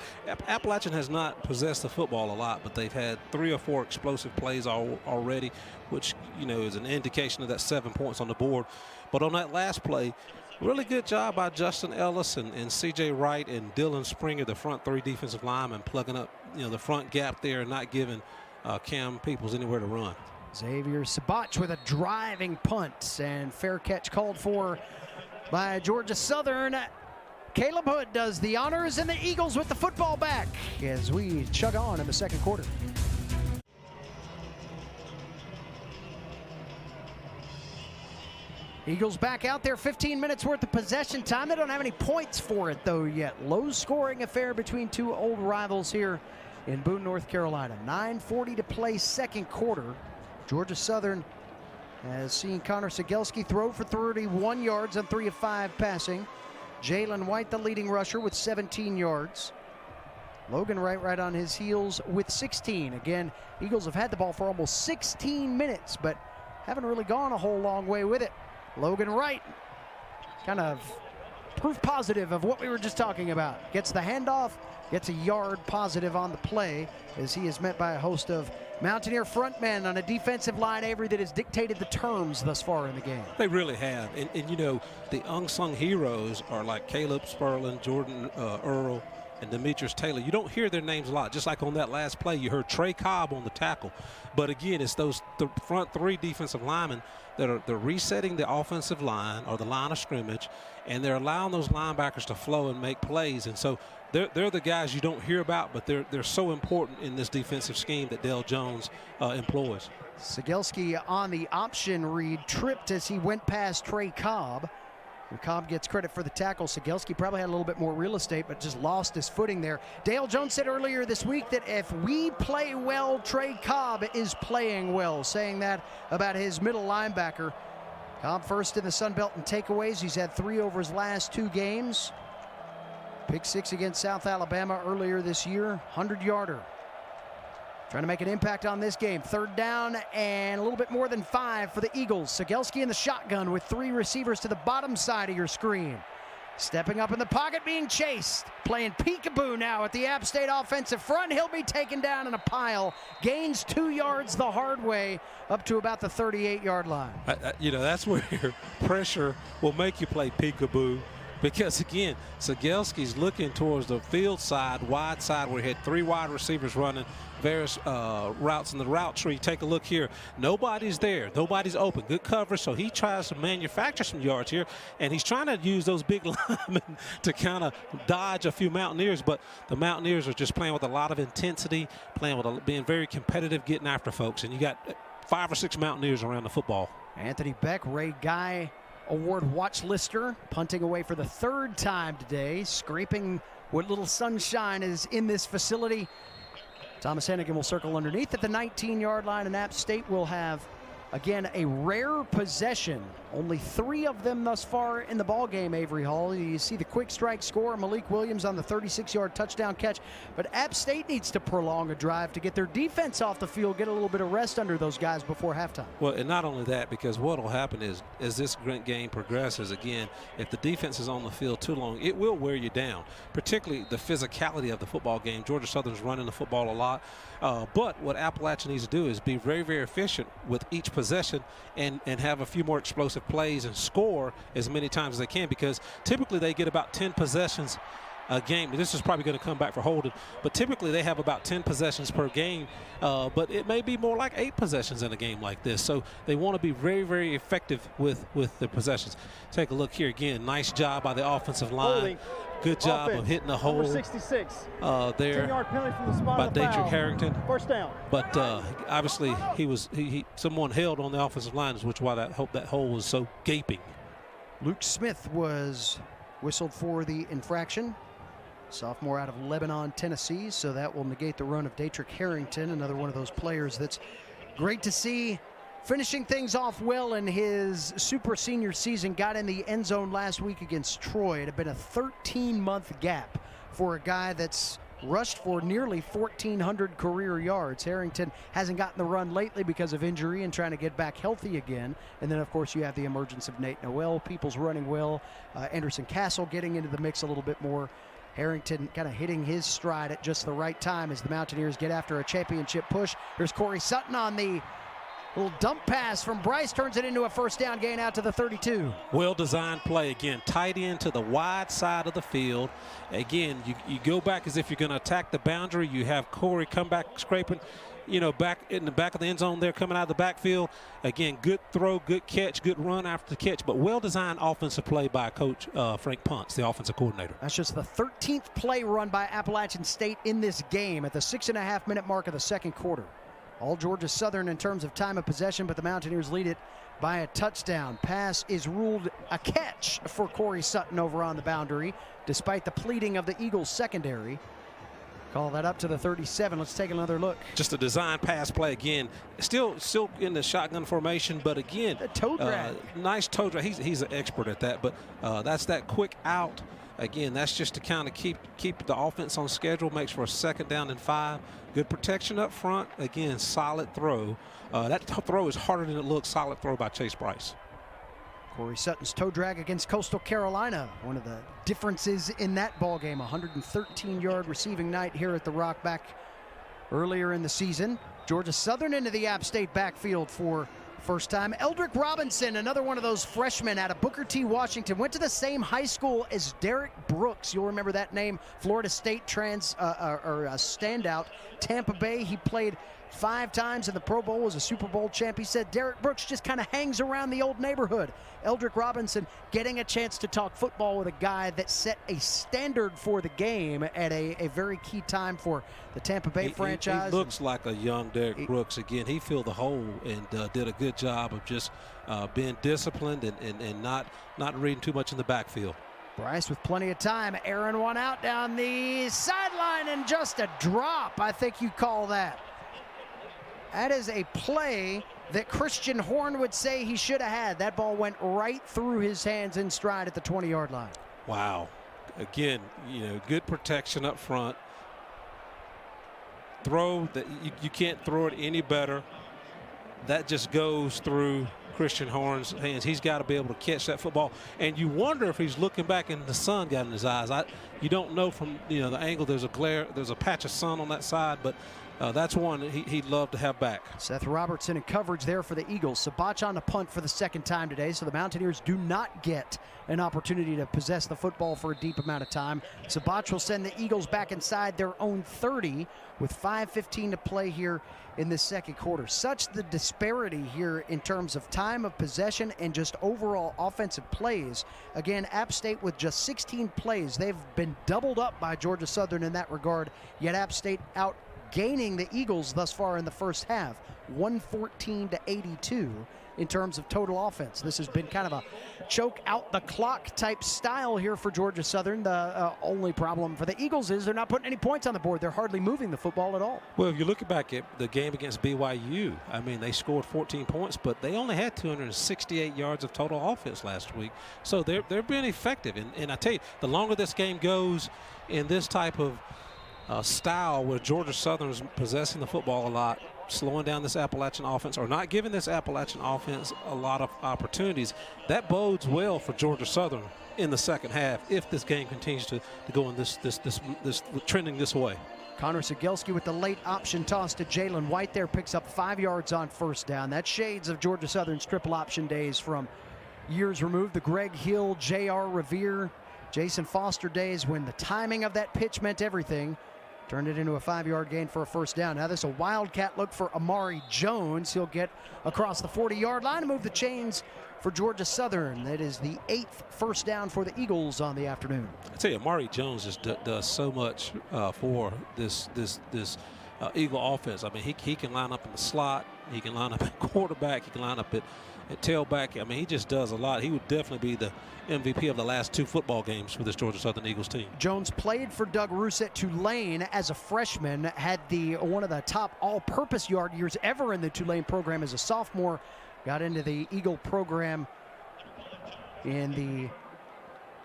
S2: Appalachian has not possessed the football a lot, but they've had 3 or 4 explosive plays already, which, you know, is an indication of that 7 points on the board. But on that last play, really good job by Justin Ellis and C.J. Wright and Dylan Springer, the front 3 defensive linemen, plugging up, you know, the front gap there and not giving Cam Peoples anywhere to run.
S1: Xavier Sabach with a driving punt, and fair catch called for by Georgia Southern. Caleb Hood does the honors, and the Eagles with the football back as we chug on in the 2nd quarter. Eagles back out there, 15 minutes worth of possession time. They don't have any points for it though yet. Low scoring affair between 2 old rivals here in Boone, North Carolina. 9:40 to play, 2nd quarter. Georgia Southern has seen Connor Sigelski throw for 31 yards on 3 of 5 passing. Jalen White, the leading rusher, with 17 yards. Logan Wright right on his heels with 16. Again, Eagles have had the ball for almost 16 minutes, but haven't really gone a whole long way with it. Logan Wright, kind of proof positive of what we were just talking about. Gets the handoff, gets a yard positive on the play, as he is met by a host of Mountaineer frontmen on a defensive line, Avery, that has dictated the terms thus far in the game.
S2: They really have. And you know, the unsung heroes are like Caleb Sperlin, Jordan Earl, and Demetrius Taylor. You don't hear their names a lot. Just like on that last play, you heard Trey Cobb on the tackle. But again, it's the front 3 defensive linemen that are resetting the offensive line or the line of scrimmage, and they're allowing those linebackers to flow and make plays. And so they're the guys you don't hear about, but they're so important in this defensive scheme that Dale Jones employs.
S1: Sigelski on the option read tripped as he went past Trey Cobb. And Cobb gets credit for the tackle. Sigelski probably had a little bit more real estate, but just lost his footing there. Dale Jones said earlier this week that if we play well, Trey Cobb is playing well, saying that about his middle linebacker. Cobb first in the Sun Belt in takeaways. He's had 3 over his last 2 games. Pick 6 against South Alabama earlier this year. 100-yarder. Trying to make an impact on this game. 3rd down and a little bit more than 5 for the Eagles. Sigelski in the shotgun with 3 receivers to the bottom side of your screen. Stepping up in the pocket, being chased. Playing peekaboo now at the App State offensive front. He'll be taken down in a pile. Gains 2 yards the hard way up to about the 38-yard line.
S2: You know, that's where pressure will make you play peekaboo. Because, again, Sigelski's looking towards the field side, wide side, where he had 3 wide receivers running various routes in the route tree. Take a look here. Nobody's there. Nobody's open. Good coverage, so he tries to manufacture some yards here, and he's trying to use those big linemen to kind of dodge a few Mountaineers, but the Mountaineers are just playing with a lot of intensity, being very competitive, getting after folks, and you got 5 or 6 Mountaineers around the football.
S1: Anthony Beck, Ray Guy Award watch lister, punting away for the 3rd time today, scraping what little sunshine is in this facility. Thomas Hennigan will circle underneath at the 19-yard line, and App State will have, again, a rare possession. Only 3 of them thus far in the ball game, Avery Hall. You see the quick strike score, Malik Williams on the 36-yard touchdown catch. But App State needs to prolong a drive to get their defense off the field, get a little bit of rest under those guys before halftime.
S2: Well, and not only that, because what will happen is, as this game progresses, again, if the defense is on the field too long, it will wear you down, particularly the physicality of the football game. Georgia Southern's running the football a lot. But what Appalachian needs to do is be very, very efficient with each possession and have a few more explosive plays and score as many times as they can, because typically they get about 10 possessions a game. This is probably going to come back for Holden, but typically they have about 10 possessions per game, but it may be more like 8 possessions in a game like this. So they want to be very, very effective with the possessions. Take a look here again. Nice job by the offensive line.
S4: Holding.
S2: Good job of hitting the hole
S4: Number 66.
S2: There
S4: 10-yard penalty from the spot
S2: by
S4: of the foul.
S2: Daedric Harrington.
S4: 1st down.
S2: But obviously someone held on the offensive line, which is why that hole was so gaping.
S1: Luke Smith was whistled for the infraction. Sophomore out of Lebanon, Tennessee, so that will negate the run of Datrick Harrington, another one of those players that's great to see finishing things off well in his super senior season. Got in the end zone last week against Troy. It had been a 13-month gap for a guy that's rushed for nearly 1,400 career yards. Harrington hasn't gotten the run lately because of injury and trying to get back healthy again. And then, of course, you have the emergence of Nate Noel. People's running well. Anderson Castle getting into the mix a little bit more. Harrington kind of hitting his stride at just the right time as the Mountaineers get after a championship push. Here's Corey Sutton on the little dump pass from Bryce, turns it into a first down gain out to the 32.
S2: Well-designed play. Again, tight end to the wide side of the field. Again, you go back as if you're going to attack the boundary. You have Corey come back scraping, back in the back of the end zone there, coming out of the backfield. Again, good throw, good catch, good run after the catch, but well-designed offensive play by Coach Frank Punts, the offensive coordinator.
S1: That's just the 13th play run by Appalachian State in this game at the 6.5-minute mark of the second quarter. All Georgia Southern in terms of time of possession, but the Mountaineers lead it by a touchdown. Pass is ruled a catch for Corey Sutton over on the boundary, despite the pleading of the Eagles secondary. Call that up to the 37. Let's take another look.
S2: Just a design pass play again. Still in the shotgun formation, but again,
S1: the toe drag.
S2: Nice toe drag. He's an expert at that, but that's that quick out. Again, that's just to kind of keep the offense on schedule. Makes for a 2nd down and 5. Good protection up front. Again, solid throw. That throw is harder than it looks. Solid throw by Chase Bryce.
S1: Corey Sutton's toe drag against Coastal Carolina. One of the differences in that ball game. 113-yard receiving night here at the Rock back earlier in the season. Georgia Southern into the App State backfield for first time. Eldrick Robinson, another one of those freshmen out of Booker T. Washington, went to the same high school as Derek Brooks. You'll remember that name. Florida State standout. Tampa Bay, he played 5 times in the Pro Bowl, was a Super Bowl champ. He said Derek Brooks just kind of hangs around the old neighborhood. Eldrick Robinson getting a chance to talk football with a guy that set a standard for the game at a very key time for the Tampa Bay franchise.
S2: He looks like a young Derek Brooks. Again, he filled the hole and did a good job of just being disciplined and not reading too much in the backfield.
S1: Bryce with plenty of time, airing one out down the sideline and just a drop, I think you call that. That is a play that Christian Horn would say he should have had. That ball went right through his hands in stride at the 20-yard line.
S2: Wow. Again, good protection up front. Throw that you can't throw it any better. That just goes through Christian Horn's hands. He's got to be able to catch that football. And you wonder if he's looking back and the sun got in his eyes. You don't know from the angle. There's a glare. There's a patch of sun on that side, but that's one that he'd love to have back.
S1: Seth Robertson in coverage there for the Eagles. Sabach on the punt for the 2nd time today, so the Mountaineers do not get an opportunity to possess the football for a deep amount of time. Sabach will send the Eagles back inside their own 30 with 5:15 to play here in the second quarter. Such the disparity here in terms of time of possession and just overall offensive plays. Again, App State with just 16 plays. They've been doubled up by Georgia Southern in that regard, yet App State out gaining the Eagles thus far in the first half, 114-82 in terms of total offense. This has been kind of a choke out the clock type style here for Georgia Southern. The only problem for the Eagles is they're not putting any points on the board. They're hardly moving the football at all.
S2: Well, if you look back at the game against BYU, I mean, they scored 14 points, but they only had 268 yards of total offense last week. So they're being effective. And I tell you, the longer this game goes in this type of style where Georgia Southern's possessing the football a lot, slowing down this Appalachian offense, or not giving this Appalachian offense a lot of opportunities, that bodes well for Georgia Southern in the second half if this game continues to go in this trending this way.
S1: Connor Sigelski with the late option toss to Jalen White there, picks up 5 yards on first down. That shades of Georgia Southern's triple option days from years removed. The Greg Hill, J.R. Revere, Jason Foster days when the timing of that pitch meant everything. Turned it into a 5-yard gain for a first down. Now this is a wildcat look for Amari Jones. He'll get across the 40-yard line and move the chains for Georgia Southern. That is the 8th first down for the Eagles on the afternoon.
S2: I tell you, Amari Jones just does so much for this Eagle offense. I mean, he can line up in the slot. He can line up at quarterback. He can line up at tailback. I mean, he just does a lot. He would definitely be the MVP of the last 2 football games for this Georgia Southern Eagles team.
S1: Jones played for Doug Roos at Tulane as a freshman, had one of the top all-purpose yard years ever in the Tulane program as a sophomore, got into the Eagle program in the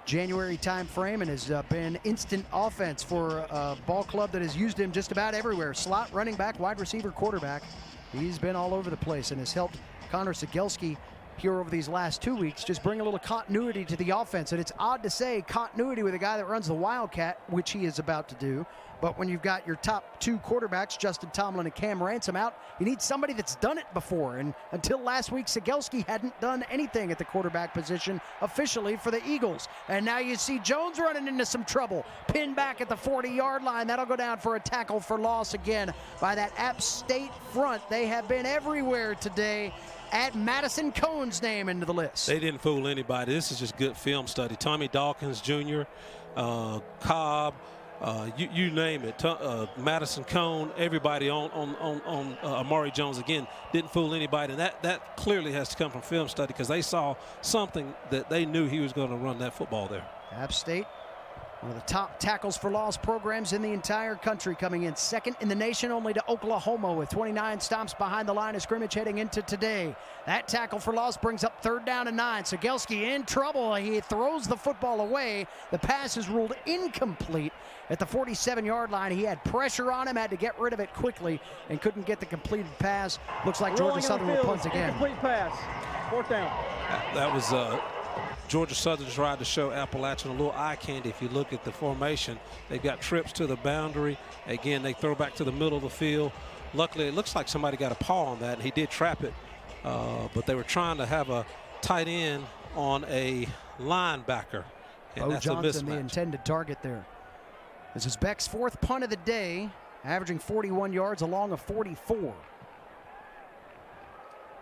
S1: January time frame and has been instant offense for a ball club that has used him just about everywhere. Slot, running back, wide receiver, quarterback. He's been all over the place and has helped Connor Cegelski here over these last 2 weeks just bring a little continuity to the offense. And it's odd to say continuity with a guy that runs the Wildcat, which he is about to do. But when you've got your top 2 quarterbacks, Justin Tomlin and Cam Ransom, out, you need somebody that's done it before. And until last week, Cegelski hadn't done anything at the quarterback position officially for the Eagles. And now you see Jones running into some trouble. Pinned back at the 40-yard line. That'll go down for a tackle for loss again by that App State front. They have been everywhere today. Add Madison Cohn's name into the list.
S2: They didn't fool anybody. This is just good film study. Tommy Dawkins Jr., Cobb, you name it. Madison Cohn, everybody on Amari Jones again didn't fool anybody, and that clearly has to come from film study because they saw something that they knew he was going to run that football there.
S1: App State, one of the top tackles for loss programs in the entire country, coming in second in the nation only to Oklahoma with 29 stops behind the line of scrimmage heading into today. That tackle for loss brings up 3rd down and 9. Cegelski in trouble. He throws the football away. The pass is ruled incomplete at the 47-yard line. He had pressure on him, had to get rid of it quickly, and couldn't get the completed pass. Looks like Georgia Southern will punt again.
S4: Incomplete pass. 4th down.
S2: That was Georgia Southern tried to show Appalachian a little eye candy. If you look at the formation, they've got trips to the boundary. Again, they throw back to the middle of the field. Luckily, it looks like somebody got a paw on that, and he did trap it. But they were trying to have a tight end on a linebacker. And that's
S1: Johnson,
S2: a mismatch.
S1: the intended target there. This is Beck's 4th punt of the day, averaging 41 yards along a 44.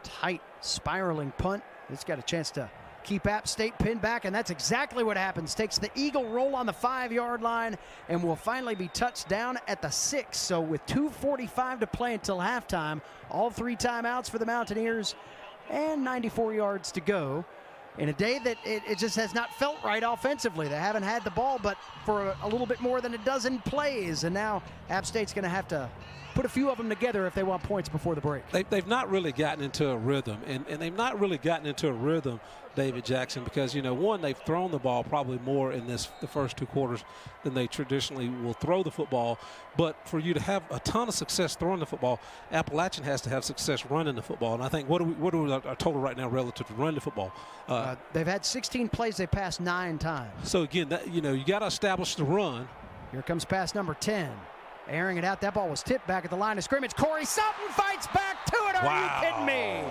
S1: Tight, spiraling punt. It's got a chance to keep App State pinned back, and that's exactly what happens. Takes the Eagle roll on the 5-yard line and will finally be touched down at the 6. So with 2:45 to play until halftime, all 3 timeouts for the Mountaineers and 94 yards to go. In a day that it just has not felt right offensively. They haven't had the ball but for a little bit more than a dozen plays, and now App State's going to have to put a few of them together if they want points before the break.
S2: They've not really gotten into a rhythm, and they've not really gotten into a rhythm, David Jackson, because, you know, one, they've thrown the ball probably more in the first 2 quarters than they traditionally will throw the football. But for you to have a ton of success throwing the football, Appalachian has to have success running the football. And I think what are our total right now relative to running the football?
S1: They've had 16 plays. They passed 9 times.
S2: So again, you got to establish the run.
S1: Here comes pass number 10. Airing it out. That ball was tipped back at the line of scrimmage. Corey Sutton fights back to it. Are you kidding me?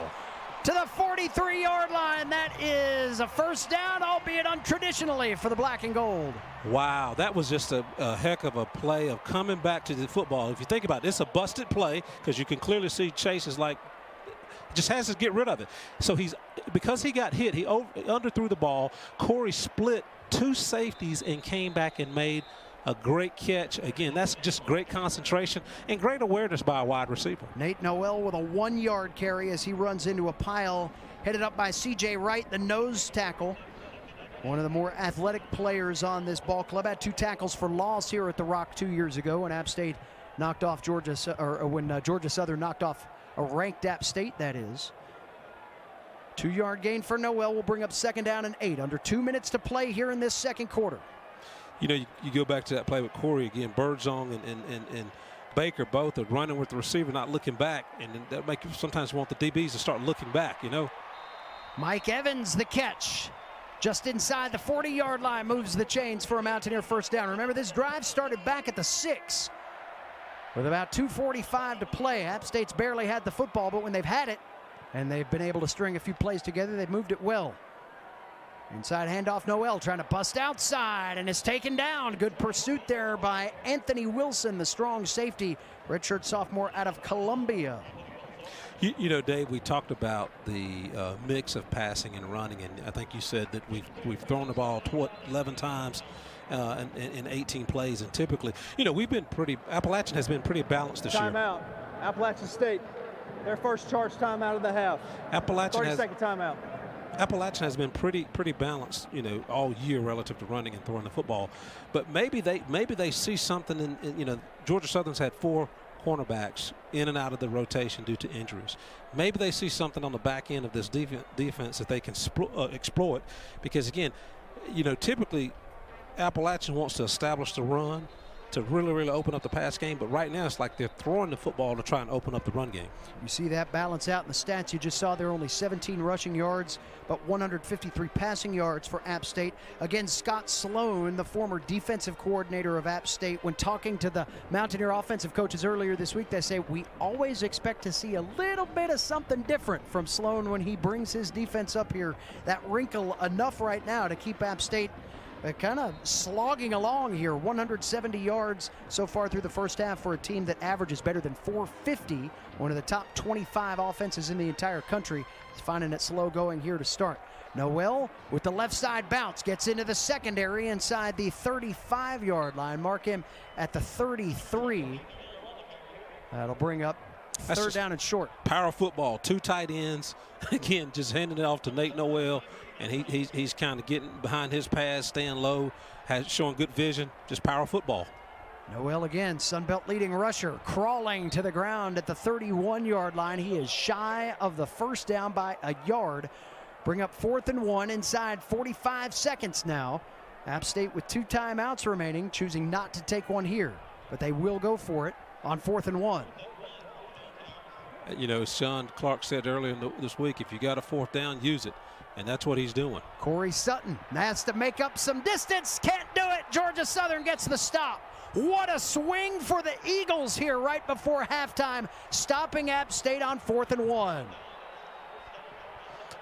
S1: To the 43-yard line. That is a 1st down, albeit untraditionally for the black and gold.
S2: Wow, that was just a heck of a play of coming back to the football. If you think about it, it's a busted play because you can clearly see Chase is like, just has to get rid of it. So because he got hit, he underthrew the ball. Corey split 2 safeties and came back and made a great catch. Again, that's just great concentration and great awareness by a wide receiver.
S1: Nate Noel with a 1-yard carry as he runs into a pile headed up by C.J. Wright, the nose tackle. One of the more athletic players on this ball club. Had 2 tackles for loss here at the Rock 2 years ago when App State knocked off Georgia Southern knocked off a ranked App State, that is. 2-yard gain for Noel will bring up 2nd down and 8. Under 2 minutes to play here in this 2nd quarter.
S2: You know, you go back to that play with Corey again. Birdsong and Baker both are running with the receiver, not looking back, and that make you sometimes want the DBs to start looking back, you know.
S1: Mike Evans, the catch. Just inside the 40-yard line, moves the chains for a Mountaineer 1st down. Remember, this drive started back at the 6 with about 2:45 to play. App State's barely had the football, but when they've had it and they've been able to string a few plays together, they've moved it well. Inside handoff, Noel trying to bust outside and is taken down. Good pursuit there by Anthony Wilson, the strong safety, redshirt sophomore out of Columbia.
S2: You know, Dave, we talked about the mix of passing and running, and I think you said that we've thrown the ball 11 times in 18 plays, and typically, you know, Appalachian has been pretty balanced this year.
S4: Timeout. Appalachian State. Their first charge timeout of the half.
S2: Appalachian
S4: 30-second timeout.
S2: Appalachian has been pretty balanced, all year relative to running and throwing the football. But maybe they see something in Georgia Southern's had 4 cornerbacks in and out of the rotation due to injuries. Maybe they see something on the back end of this defense that they can exploit, because again, typically Appalachian wants to establish the run to really open up the pass game, but right now it's like they're throwing the football to try and open up the run game.
S1: You see that balance out in the stats you just saw there. Only 17 rushing yards, but 153 passing yards for App State. Again, Scott Sloan, the former defensive coordinator of App State, when talking to the Mountaineer offensive coaches earlier this week, they say we always expect to see a little bit of something different from Sloan when he brings his defense up here. That wrinkle enough right now to keep App State kind of slogging along here. 170 yards so far through the first half for a team that averages better than 450. One of the top 25 offenses in the entire country. Is finding it slow going here to start. Noel with the left side bounce gets into the secondary inside the 35-yard line. Mark him at the 33. That'll bring up third down and short.
S2: Power football, 2 tight ends. Again, just handing it off to Nate Noel, and he's kind of getting behind his pass, staying low, showing good vision. Just power football.
S1: Noel again, Sunbelt leading rusher, crawling to the ground at the 31-yard line. He is shy of the first down by a yard. Bring up 4th and 1 inside 45 seconds now. App State with 2 timeouts remaining, choosing not to take one here, but they will go for it on 4th and 1.
S2: As Sean Clark said earlier this week, if you got a 4th down, use it. And that's what he's doing.
S1: Corey Sutton has to make up some distance. Can't do it. Georgia Southern gets the stop. What a swing for the Eagles here right before halftime, stopping App State on 4th and 1.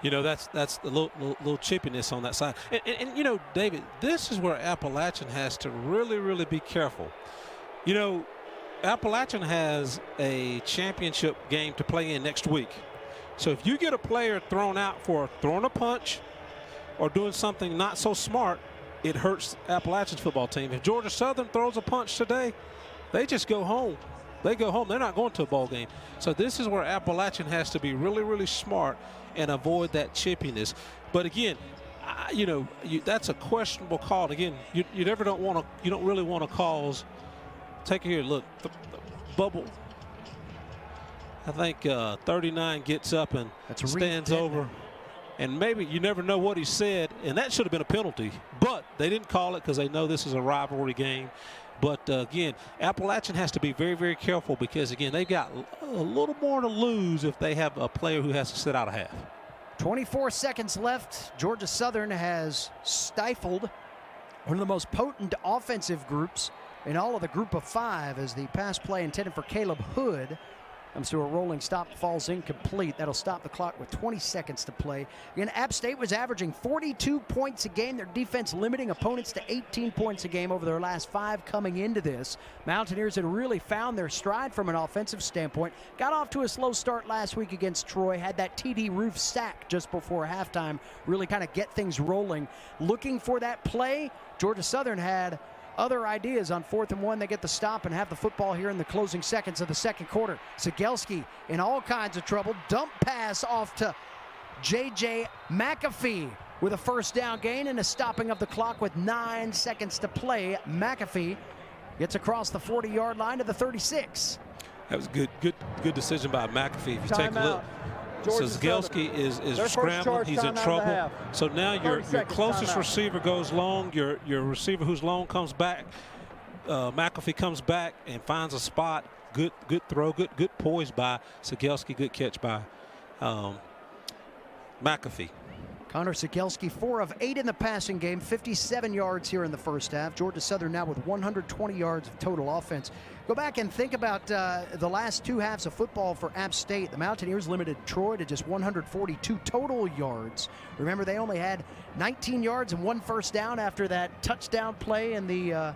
S2: That's a little chippiness on that side. And David, this is where Appalachian has to really be careful. Appalachian has a championship game to play in next week. So if you get a player thrown out for throwing a punch or doing something not so smart, it hurts Appalachian's football team. If Georgia Southern throws a punch today, they just go home. They go home. They're not going to a bowl game. So this is where Appalachian has to be really smart and avoid that chippiness. But again, that's a questionable call. Again, you don't really want to cause. Take it here. Look, the bubble. I think 39 gets up and stands over. And maybe you never know what he said, and that should have been a penalty. But they didn't call it because they know this is a rivalry game. But, again, Appalachian has to be very careful because, again, they've got a little more to lose if they have a player who has to sit out a half.
S1: 24 seconds left. Georgia Southern has stifled one of the most potent offensive groups in all of the group of 5 as the pass play intended for Caleb Hood comes to a rolling stop, falls incomplete. That'll stop the clock with 20 seconds to play. Again, App State was averaging 42 points a game. Their defense limiting opponents to 18 points a game over their last 5 coming into this. Mountaineers had really found their stride from an offensive standpoint. Got off to a slow start last week against Troy. Had that TD Roof sack just before halftime. Really kind of get things rolling. Looking for that play, Georgia Southern had other ideas on 4th and 1. They get the stop and have the football here in the closing seconds of the second quarter. Sigelski in all kinds of trouble. Dump pass off to J.J. McAfee with a first down gain and a stopping of the clock with 9 seconds to play. McAfee gets across the 40-yard line to the 36.
S2: That was a good decision by McAfee. If you take a look, Sigelski is scrambling. He's in trouble. So now your closest receiver goes long. Your receiver who's long comes back. McAfee comes back and finds a spot. Good throw. Good poise by Sigelski. Good catch by McAfee.
S1: Connor Sigelski, 4 of 8 in the passing game, 57 yards here in the first half. Georgia Southern now with 120 yards of total offense. Go back and think about the last 2 halves of football for App State. The Mountaineers limited Troy to just 142 total yards. Remember, they only had 19 yards and 1 first down after that touchdown play in the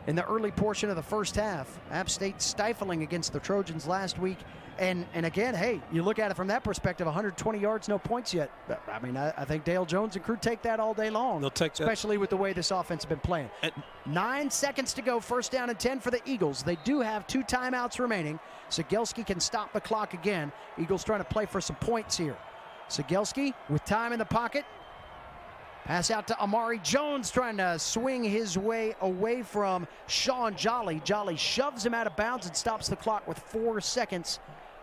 S1: in the early portion of the first half. App State stifling against the Trojans last week. And again, hey, you look at it from that perspective, 120 yards, no points yet. I mean, I think Dale Jones and crew take that all day long.
S2: They'll take that.
S1: Especially with the way this offense has been playing. 9 seconds to go, first down and 10 for the Eagles. They do have 2 timeouts remaining. Sigelski can stop the clock again. Eagles trying to play for some points here. Sigelski with time in the pocket. Pass out to Amari Jones, trying to swing his way away from Sean Jolly. Jolly shoves him out of bounds and stops the clock with 4 seconds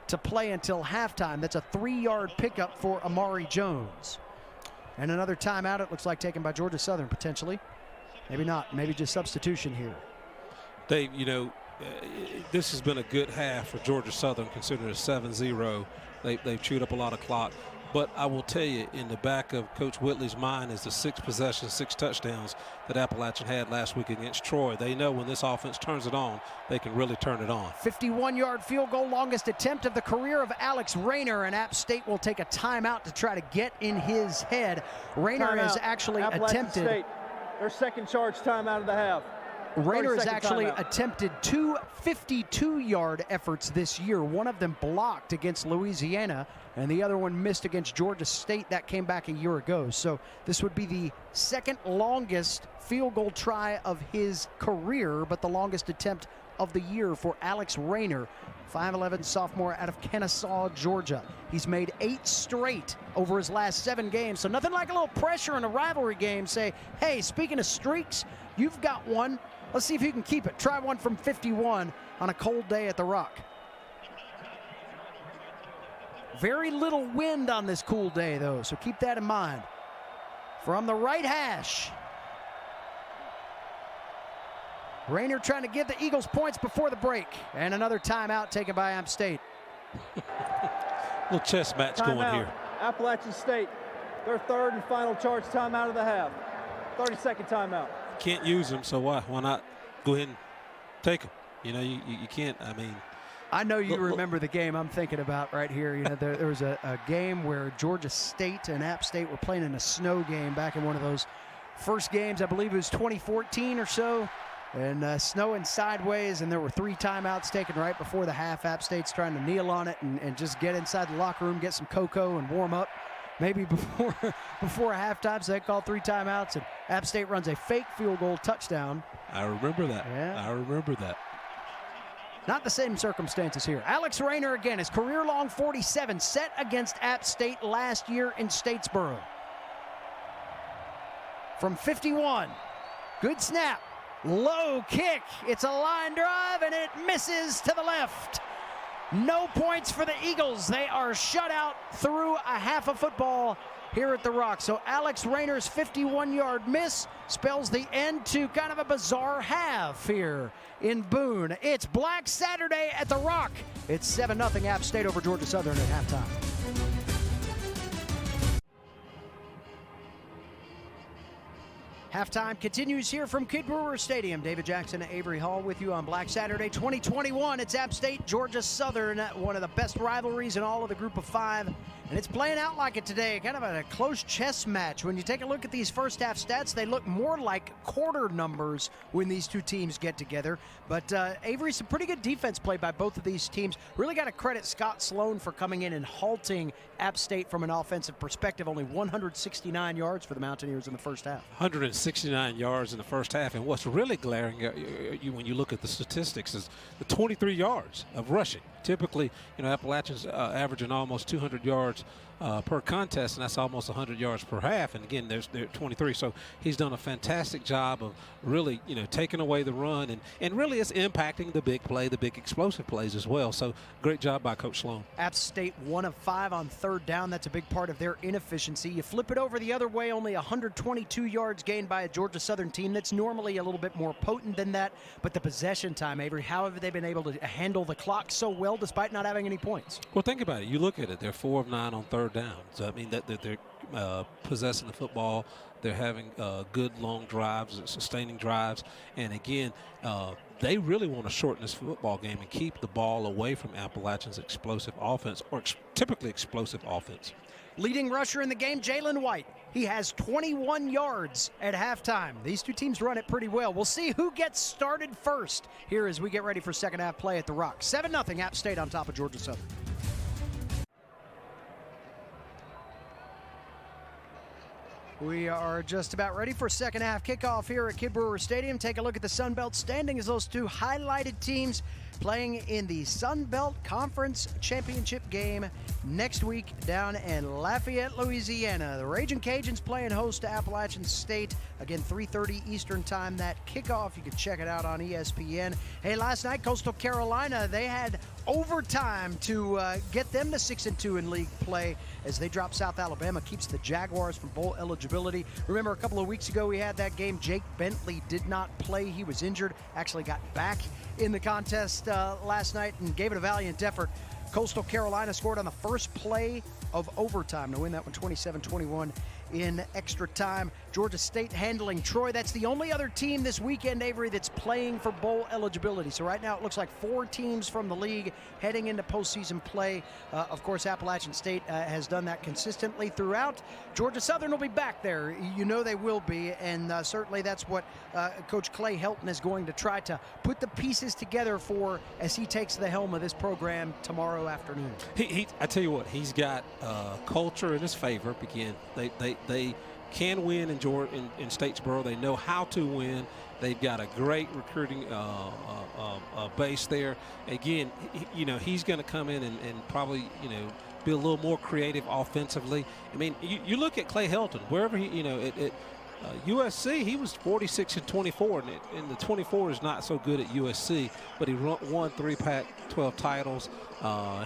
S1: to play until halftime. That's a 3-yard pickup for Amari Jones. And another timeout, it looks like, taken by Georgia Southern potentially. Maybe not, maybe just substitution here.
S2: Dave, you know, this has been a good half for Georgia Southern considering it's 7-0. They've chewed up a lot of clock. But I will tell you, in the back of Coach Whitley's mind is the 6 possessions, 6 touchdowns that Appalachian had last week against Troy. They know when this offense turns it on, they can really turn it on.
S1: 51-yard field goal, longest attempt of the career of Alex Rayner, and App State will take a timeout to try to get in his head. Rayner has actually attempted.
S4: State, their second charge timeout of the half.
S1: Rayner has actually attempted 2 52-yard efforts this year. One of them blocked against Louisiana, and the other one missed against Georgia State. That came back a year ago. So this would be the second longest field goal try of his career, but the longest attempt of the year for Alex Rayner, 5'11" sophomore out of Kennesaw, Georgia. He's made 8 straight over his last 7 games. So nothing like a little pressure in a rivalry game. Say, hey, speaking of streaks, you've got one. Let's see if you can keep it. Try one from 51 on a cold day at the Rock. Very little wind on this cool day, though, so keep that in mind. From the right hash, Rayner trying to give the Eagles points before the break. And another timeout taken by App State.
S2: Little chess match going here.
S4: Appalachian State, their third and final charge timeout of the half. 30-second timeout.
S2: Can't use them, so why not go ahead and take them? You know, you can't. I mean,
S1: I know you remember the game I'm thinking about right here. You know, there was a game where Georgia State and App State were playing in a snow game back in one of those first games. I believe it was 2014 or so, and snowing sideways, and there were 3 timeouts taken right before the half. App State's trying to kneel on it and just get inside the locker room, get some cocoa and warm up. Maybe before halftime, so they called 3 timeouts, and App State runs a fake field goal touchdown.
S2: I remember that.
S1: Yeah.
S2: I remember that.
S1: Not the same circumstances here. Alex Rayner again, his career-long 47 set against App State last year in Statesboro. From 51, good snap, low kick. It's a line drive, and it misses to the left. No points for the Eagles. They are shut out through a half of football here at the Rock. So Alex Rayner's 51-yard miss spells the end to kind of a bizarre half here in Boone. It's Black Saturday at the Rock. It's 7-0 App State over Georgia Southern at halftime. Halftime continues here from Kidd Brewer Stadium. David Jackson and Avery Hall with you on Black Saturday 2021. It's App State, Georgia Southern, one of the best rivalries in all of the Group of 5. And it's playing out like it today, kind of a close chess match. When you take a look at these first half stats, they look more like quarter numbers when these two teams get together. But Avery, some pretty good defense play by both of these teams. Really got to credit Scott Sloan for coming in and halting App State from an offensive perspective. Only 169 yards for the Mountaineers in the first half.
S2: 169 yards in the first half. And what's really glaring when you look at the statistics is the 23 yards of rushing. Typically, you know, Appalachian's averaging almost 200 yards per contest, and that's almost 100 yards per half. And again, they're 23. So he's done a fantastic job of really, you know, taking away the run, and really it's impacting the big play, the big explosive plays as well. So great job by Coach Sloan.
S1: App State 1 of 5 on third down. That's a big part of their inefficiency. You flip it over the other way, only 122 yards gained by a Georgia Southern team that's normally a little bit more potent than that. But the possession time, Avery, how have they been able to handle the clock so well despite not having any points?
S2: Well, think about it. You look at it. They're 4 of 9 on third down. So, I mean, that they're possessing the football. They're having good long drives, sustaining drives. And, again, they really want to shorten this football game and keep the ball away from Appalachian's explosive offense, or typically explosive offense.
S1: Leading rusher in the game, Jalen White. He has 21 yards at halftime. These two teams run it pretty well. We'll see who gets started first here as we get ready for second half play at the Rock. 7-0 App State on top of Georgia Southern. We are just about ready for second half kickoff here at Kidd Brewer Stadium. Take a look at the Sun Belt standings. Those two highlighted teams playing in the Sun Belt Conference Championship game next week down in Lafayette, Louisiana. The Ragin' Cajuns playing host to Appalachian State. Again, 3:30 Eastern time, that kickoff. You can check it out on ESPN. Hey, last night, Coastal Carolina, they had overtime to get them to 6-2 in league play as they drop South Alabama, keeps the Jaguars from bowl eligibility. Remember, a couple of weeks ago, we had that game. Jake Bentley did not play. He was injured, actually got back in the contest last night and gave it a valiant effort. Coastal Carolina scored on the first play of overtime to win that one 27-21 in extra time. Georgia State handling Troy. That's the only other team this weekend, Avery, that's playing for bowl eligibility. So right now it looks like 4 teams from the league heading into postseason play. Of course, Appalachian State has done that consistently throughout. Georgia Southern will be back there. You know they will be, and certainly that's what Coach Clay Helton is going to try to put the pieces together for as he takes the helm of this program tomorrow afternoon.
S2: I tell you what, he's got culture in his favor. Again, they can win in Statesboro. They know how to win. They've got a great recruiting base there. Again, he's going to come in and probably, be a little more creative offensively. I mean, you look at Clay Helton, wherever he, at USC, he was 46-24, and the 24 is not so good at USC, but he won 3 Pac-12 titles.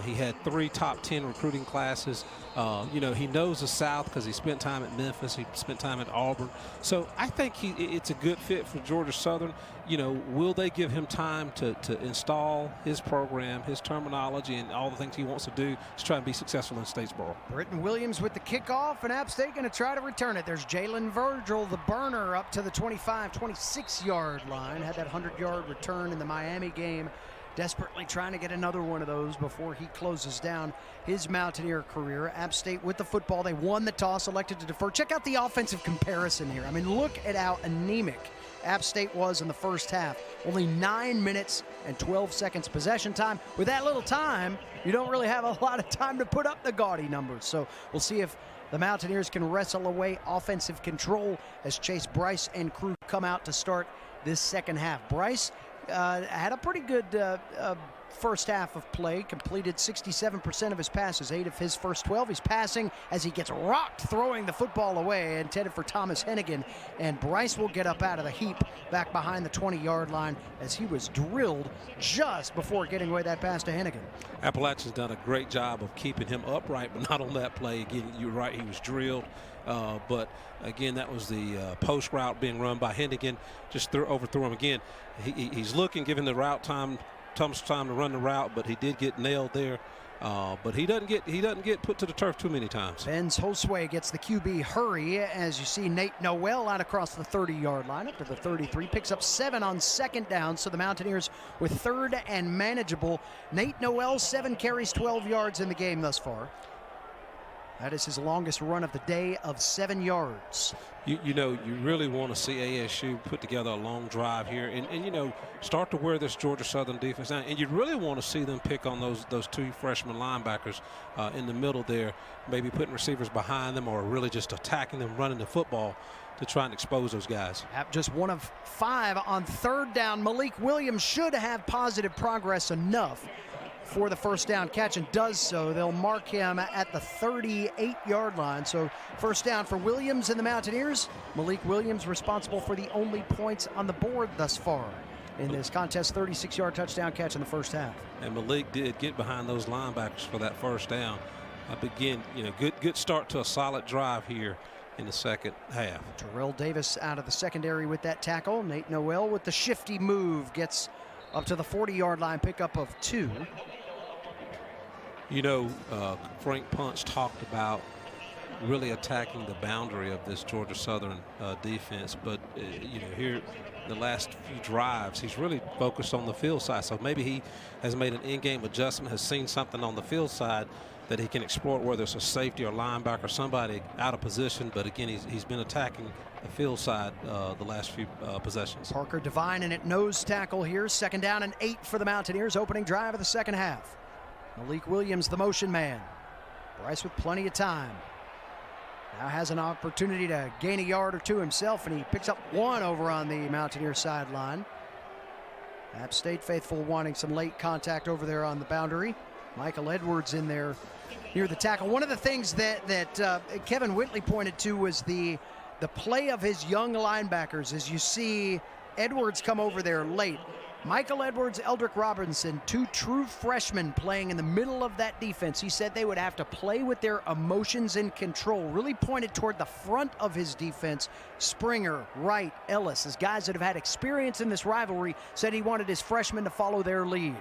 S2: He had 3 top 10 recruiting classes. He knows the South because he spent time at Memphis. He spent time at Auburn. So I think it's a good fit for Georgia Southern. Will they give him time to install his program, his terminology, and all the things he wants to do to try and be successful in Statesboro?
S1: Britton Williams with the kickoff, and App State going to try to return it. There's Jalen Virgil, the burner, up to the 25, 26-yard line. Had that 100-yard return in the Miami game. Desperately trying to get another one of those before he closes down his Mountaineer career. App State with the football. They won the toss, elected to defer. Check out the offensive comparison here. I mean, look at how anemic App State was in the first half. Only 9 minutes and 12 seconds possession time. With that little time, you don't really have a lot of time to put up the gaudy numbers. So we'll see if the Mountaineers can wrestle away offensive control as Chase Bryce and crew come out to start this second half. Bryce had a pretty good first half of play, completed 67% of his passes, 8 of his first 12. He's passing as he gets rocked, throwing the football away, intended for Thomas Hennigan. And Bryce will get up out of the heap back behind the 20-yard line as he was drilled just before getting away that pass to Hennigan.
S2: Appalachian's done a great job of keeping him upright, but not on that play. Again, you're right, he was drilled. But again, that was the post route being run by Hennigan. Just overthrew him again. He's looking, giving the route time to run the route, but he did get nailed there. But he doesn't get put to the turf too many times.
S1: Benz Josue gets the QB hurry as you see Nate Noel out across the 30-yard line up to the 33, picks up 7 on second down. So the Mountaineers with third and manageable. Nate Noel, 7 carries, 12 yards in the game thus far. That is his longest run of the day of 7 yards.
S2: You really want to see ASU put together a long drive here and start to wear this Georgia Southern defense down. And you really want to see them pick on those 2 freshman linebackers in the middle there, maybe putting receivers behind them or really just attacking them, running the football to try and expose those guys.
S1: Just 1 of 5 on third down. Malik Williams should have positive progress enough for the first down catch, and does so. They'll mark him at the 38-yard line. So first down for Williams and the Mountaineers. Malik Williams responsible for the only points on the board thus far in this contest. 36-yard touchdown catch in the first half.
S2: And Malik did get behind those linebackers for that first down. Again, good start to a solid drive here in the second half.
S1: Terrell Davis out of the secondary with that tackle. Nate Noel with the shifty move gets up to the 40-yard line, pickup of 2.
S2: Frank Punch talked about really attacking the boundary of this Georgia Southern defense, but here the last few drives, he's really focused on the field side. So maybe he has made an in-game adjustment, has seen something on the field side that he can exploit, whether it's a safety or linebacker, somebody out of position. But again, he's been attacking the field side the last few possessions.
S1: Parker Devine in at nose tackle here. 2nd down and 8 for the Mountaineers. Opening drive of the second half. Malik Williams, the motion man. Bryce with plenty of time. Now has an opportunity to gain a yard or two himself, and he picks up 1 over on the Mountaineer sideline. App State faithful wanting some late contact over there on the boundary. Michael Edwards in there near the tackle. One of the things that Kevin Whitley pointed to was the play of his young linebackers. As you see Edwards come over there late. Michael Edwards, Eldrick Robinson, 2 true freshmen playing in the middle of that defense. He said they would have to play with their emotions in control. Really pointed toward the front of his defense. Springer, Wright, Ellis, as guys that have had experience in this rivalry, said he wanted his freshmen to follow their lead.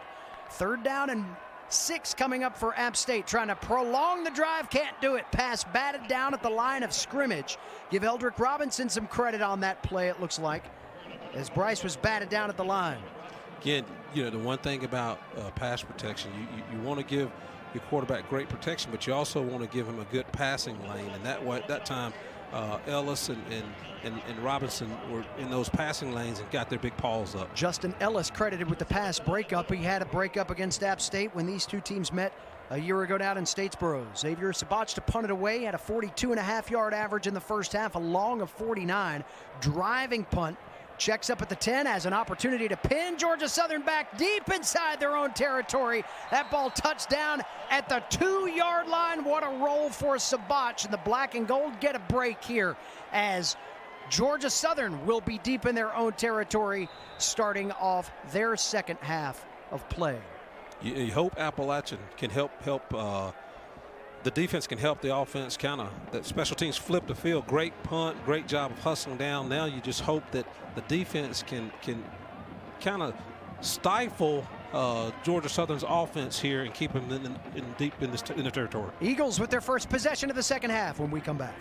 S1: 3rd down and 6 coming up for App State, trying to prolong the drive, can't do it. Pass batted down at the line of scrimmage. Give Eldrick Robinson some credit on that play, it looks like, as Bryce was batted down at the line.
S2: Again, you know, the one thing about pass protection, you want to give your quarterback great protection, but you also want to give him a good passing lane. And that time, Ellis and Robinson were in those passing lanes and got their big paws up.
S1: Justin Ellis credited with the pass breakup. He had a breakup against App State when these two teams met a year ago down in Statesboro. Xavier Sabac to punt it away, had a 42.5-yard average in the first half, a long of 49. Driving punt. Checks up at the 10, has an opportunity to pin Georgia Southern back deep inside their own territory. That ball touched down at the 2-yard line. What a roll for Sabac, and the black and gold get a break here as Georgia Southern will be deep in their own territory starting off their second half of play.
S2: You hope Appalachian can help the defense can help the offense that special teams flip the field. Great punt, great job of hustling down. Now you just hope that the defense can kind of stifle Georgia Southern's offense here and keep them deep in the territory.
S1: Eagles with their first possession of the second half when we come back.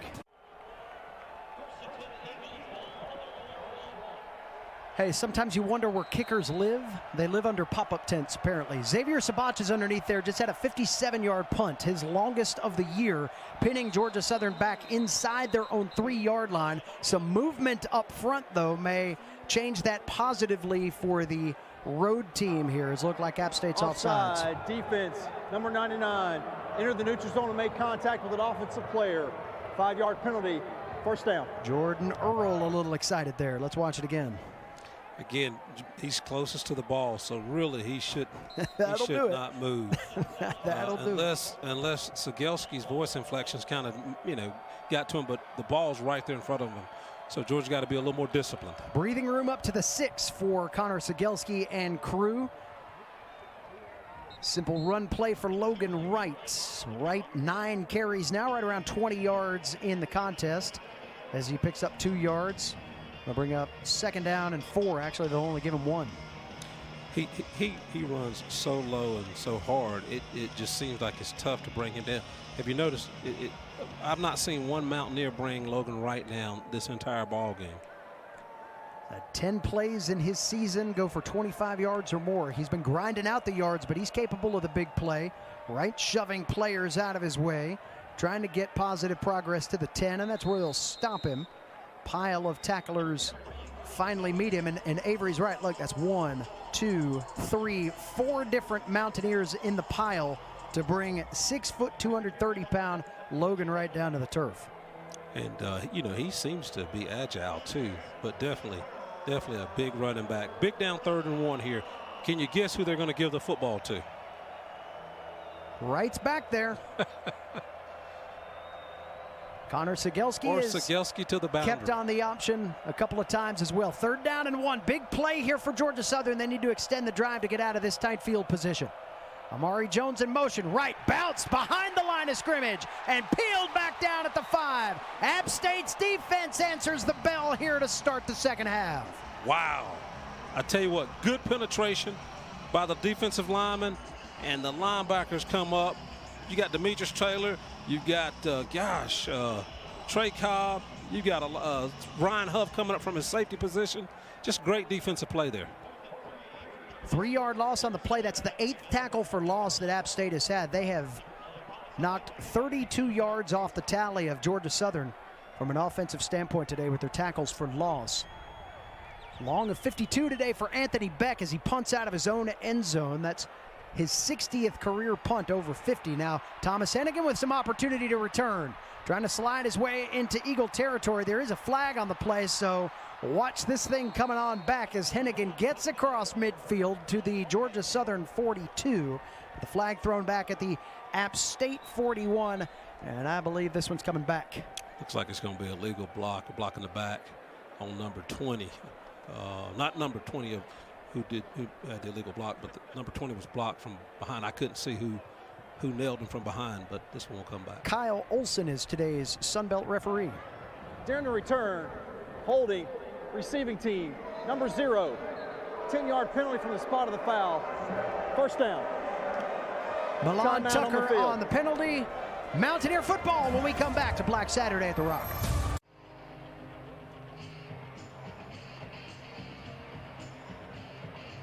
S1: Hey, sometimes you wonder where kickers live. They live under pop-up tents, apparently. Xavier Sabac is underneath there, just had a 57-yard punt, his longest of the year, pinning Georgia Southern back inside their own 3-yard line. Some movement up front, though, may change that positively for the road team here. It's looked like App State's offsides.
S4: Offside, defense, number 99, entered the neutral zone and made contact with an offensive player. 5-yard penalty, 1st down.
S1: Jordan Earl a little excited there. Let's watch it again.
S2: Again, he's closest to the ball, so really he should not move.
S1: That'll do it.
S2: Unless Cegelski's voice inflections kind of, got to him, but the ball's right there in front of him. So Georgia got to be a little more disciplined.
S1: Breathing room up to the 6 for Connor Cegelski and crew. Simple run play for Logan Wright. Wright 9 carries now, right around 20 yards in the contest as he picks up 2 yards. They'll bring up 2nd down and 4. Actually, they'll only give him 1.
S2: He runs so low and so hard. It just seems like it's tough to bring him down. Have you noticed? I've not seen one Mountaineer bring Logan Wright down this entire ball game.
S1: 10 plays in his season go for 25 yards or more. He's been grinding out the yards, but he's capable of the big play. Wright shoving players out of his way, trying to get positive progress to the 10, and that's where they'll stop him. Pile of tacklers finally meet him, and Avery's right. Look, that's 1, 2, 3, 4 different Mountaineers in the pile to bring 6 foot, 230-pound Logan Wright down to the turf.
S2: And he seems to be agile too, but definitely a big running back. Big down 3rd and 1 here. Can you guess who they're going to give the football to?
S1: Wright's back there. Connor Cegelski is
S2: Cegelski to the boundary.
S1: Kept on the option a couple of times as well. 3rd down and 1. Big play here for Georgia Southern. They need to extend the drive to get out of this tight field position. Amari Jones in motion. Wright bounced behind the line of scrimmage and peeled back down at the 5. App State's defense answers the bell here to start the second half.
S2: Wow. I tell you what, good penetration by the defensive lineman, and the linebackers come up. You got Demetrius Taylor. You got, Trey Cobb. You got Ryan Huff coming up from his safety position. just great defensive play there.
S1: 3-yard loss on the play. That's the 8th tackle for loss that App State has had. They have knocked 32 yards off the tally of Georgia Southern from an offensive standpoint today with their tackles for loss. Long of 52 today for Anthony Beck as he punts out of his own end zone. That's his 60th career punt over 50. Now Thomas Hennigan with some opportunity to return, trying to slide his way into Eagle territory. There is a flag on the play, so watch this thing coming on back as Hennigan gets across midfield to the Georgia Southern 42. The flag thrown back at the App State 41, and I believe this one's coming back.
S2: Looks like it's going to be a legal block, a block in the back on number 20. Not number 20 of who had the illegal block, but the number 20 was blocked from behind. I couldn't see who nailed him from behind, but this one will come back.
S1: Kyle Olson is today's Sunbelt referee.
S4: During the return, holding, receiving team, number 0. 10-yard penalty from the spot of the foul. First down.
S1: Milan Tucker on the penalty. Mountaineer football when we come back to Black Saturday at the Rock.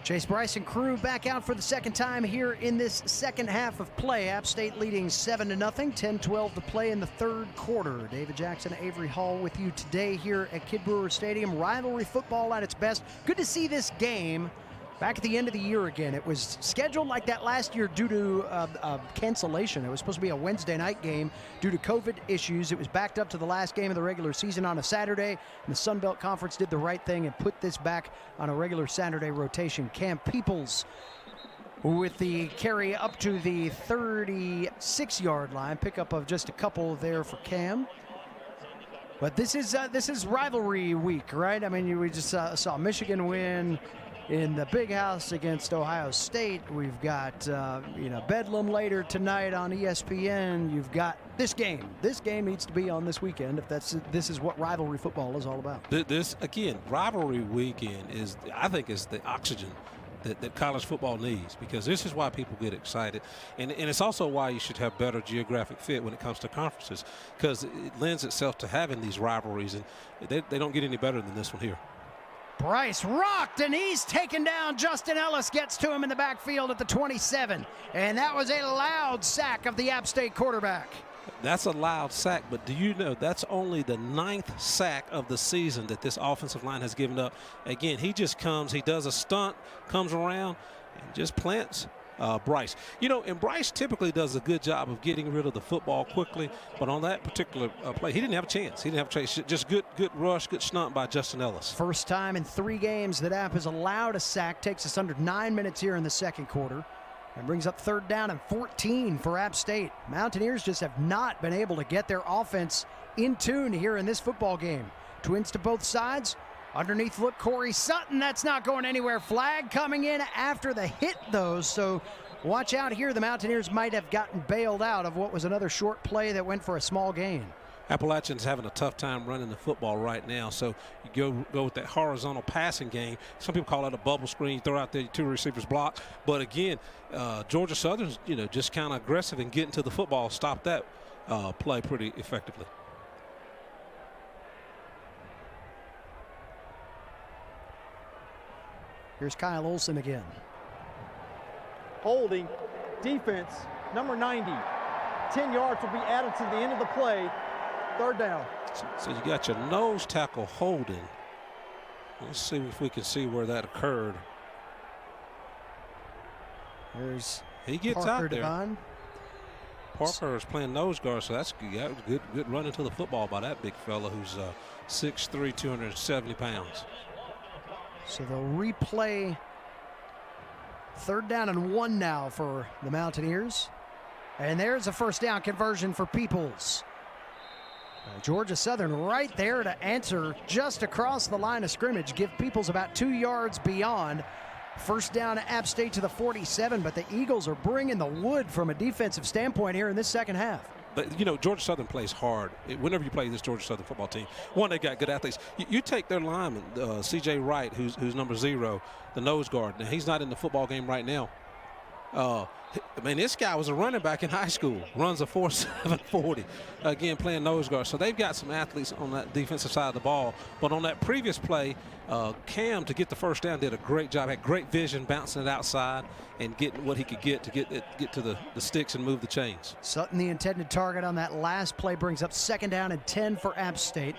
S1: Chase Bryce and crew back out for the second time here in this second half of play. App State leading 7-0, 10-12 to play in the third quarter. David Jackson, Avery Hall with you today here at Kidd Brewer Stadium. Rivalry football at its best. Good to see this game back at the end of the year again. It was scheduled like that last year due to cancellation. It was supposed to be a Wednesday night game due to COVID issues. It was backed up to the last game of the regular season on a Saturday, and the Sun Belt Conference did the right thing and put this back on a regular Saturday rotation. Cam Peoples with the carry up to the 36-yard line. Pickup of just a couple there for Cam. But this is rivalry week, right? I mean, we just saw Michigan win in the Big House against Ohio State. We've got Bedlam later tonight on ESPN. You've got this game. This game needs to be on this weekend if this is what rivalry football is all about.
S2: This again, rivalry weekend is, I think, is the oxygen that college football needs, because this is why people get excited, and it's also why you should have better geographic fit when it comes to conferences, because it lends itself to having these rivalries, and they don't get any better than this one here.
S1: Bryce rocked, and he's taken down. Justin Ellis gets to him in the backfield at the 27. And that was a loud sack of the App State quarterback.
S2: That's a loud sack, but do you know that's only the 9th sack of the season that this offensive line has given up? Again, he just comes, he does a stunt, comes around, and just plants Bryce. And Bryce typically does a good job of getting rid of the football quickly, but on that particular play, he didn't have a chance. He didn't have a chance. Just good rush, good stunt by Justin Ellis.
S1: First time in 3 games that App has allowed a sack. Takes us under 9 minutes here in the second quarter, and brings up 3rd down and 14 for App State. Mountaineers just have not been able to get their offense in tune here in this football game. Twins to both sides. Underneath, look, Corey Sutton. That's not going anywhere. Flag coming in after the hit, though. So watch out here. The Mountaineers might have gotten bailed out of what was another short play that went for a small gain.
S2: Appalachian's having a tough time running the football right now, so you go with that horizontal passing game. Some people call it a bubble screen. You throw out there, 2 receivers block. But again, Georgia Southern's just kind of aggressive and getting to the football. Stop that play pretty effectively.
S1: Here's Kyle Olson again.
S4: Holding, defense, number 90. 10 yards will be added to the end of the play. 3rd down.
S2: So you got your nose tackle holding. Let's see if we can see where that occurred.
S1: There's
S2: he gets
S1: Parker
S2: out there.
S1: Devine.
S2: Parker is playing nose guard, so that's good run into the football by that big fella who's 6'3", 270 pounds.
S1: So they'll replay 3rd down and 1 now for the Mountaineers. And there's a 1st down conversion for Peoples. Georgia Southern right there to answer just across the line of scrimmage. Give Peoples about 2 yards beyond. 1st down to App State to the 47, but the Eagles are bringing the wood from a defensive standpoint here in this second half.
S2: But, Georgia Southern plays hard. Whenever you play this Georgia Southern football team, one, they got good athletes. You take their lineman, C.J. Wright, who's number 0, the nose guard. Now, he's not in the football game right now. I mean, this guy was a running back in high school, runs a 4.7 40, again, playing nose guard. So they've got some athletes on that defensive side of the ball. But on that previous play, Cam, to get the first down, did a great job, had great vision, bouncing it outside and getting what he could get to the sticks and move the chains.
S1: Sutton, the intended target on that last play, brings up 2nd down and 10 for App State.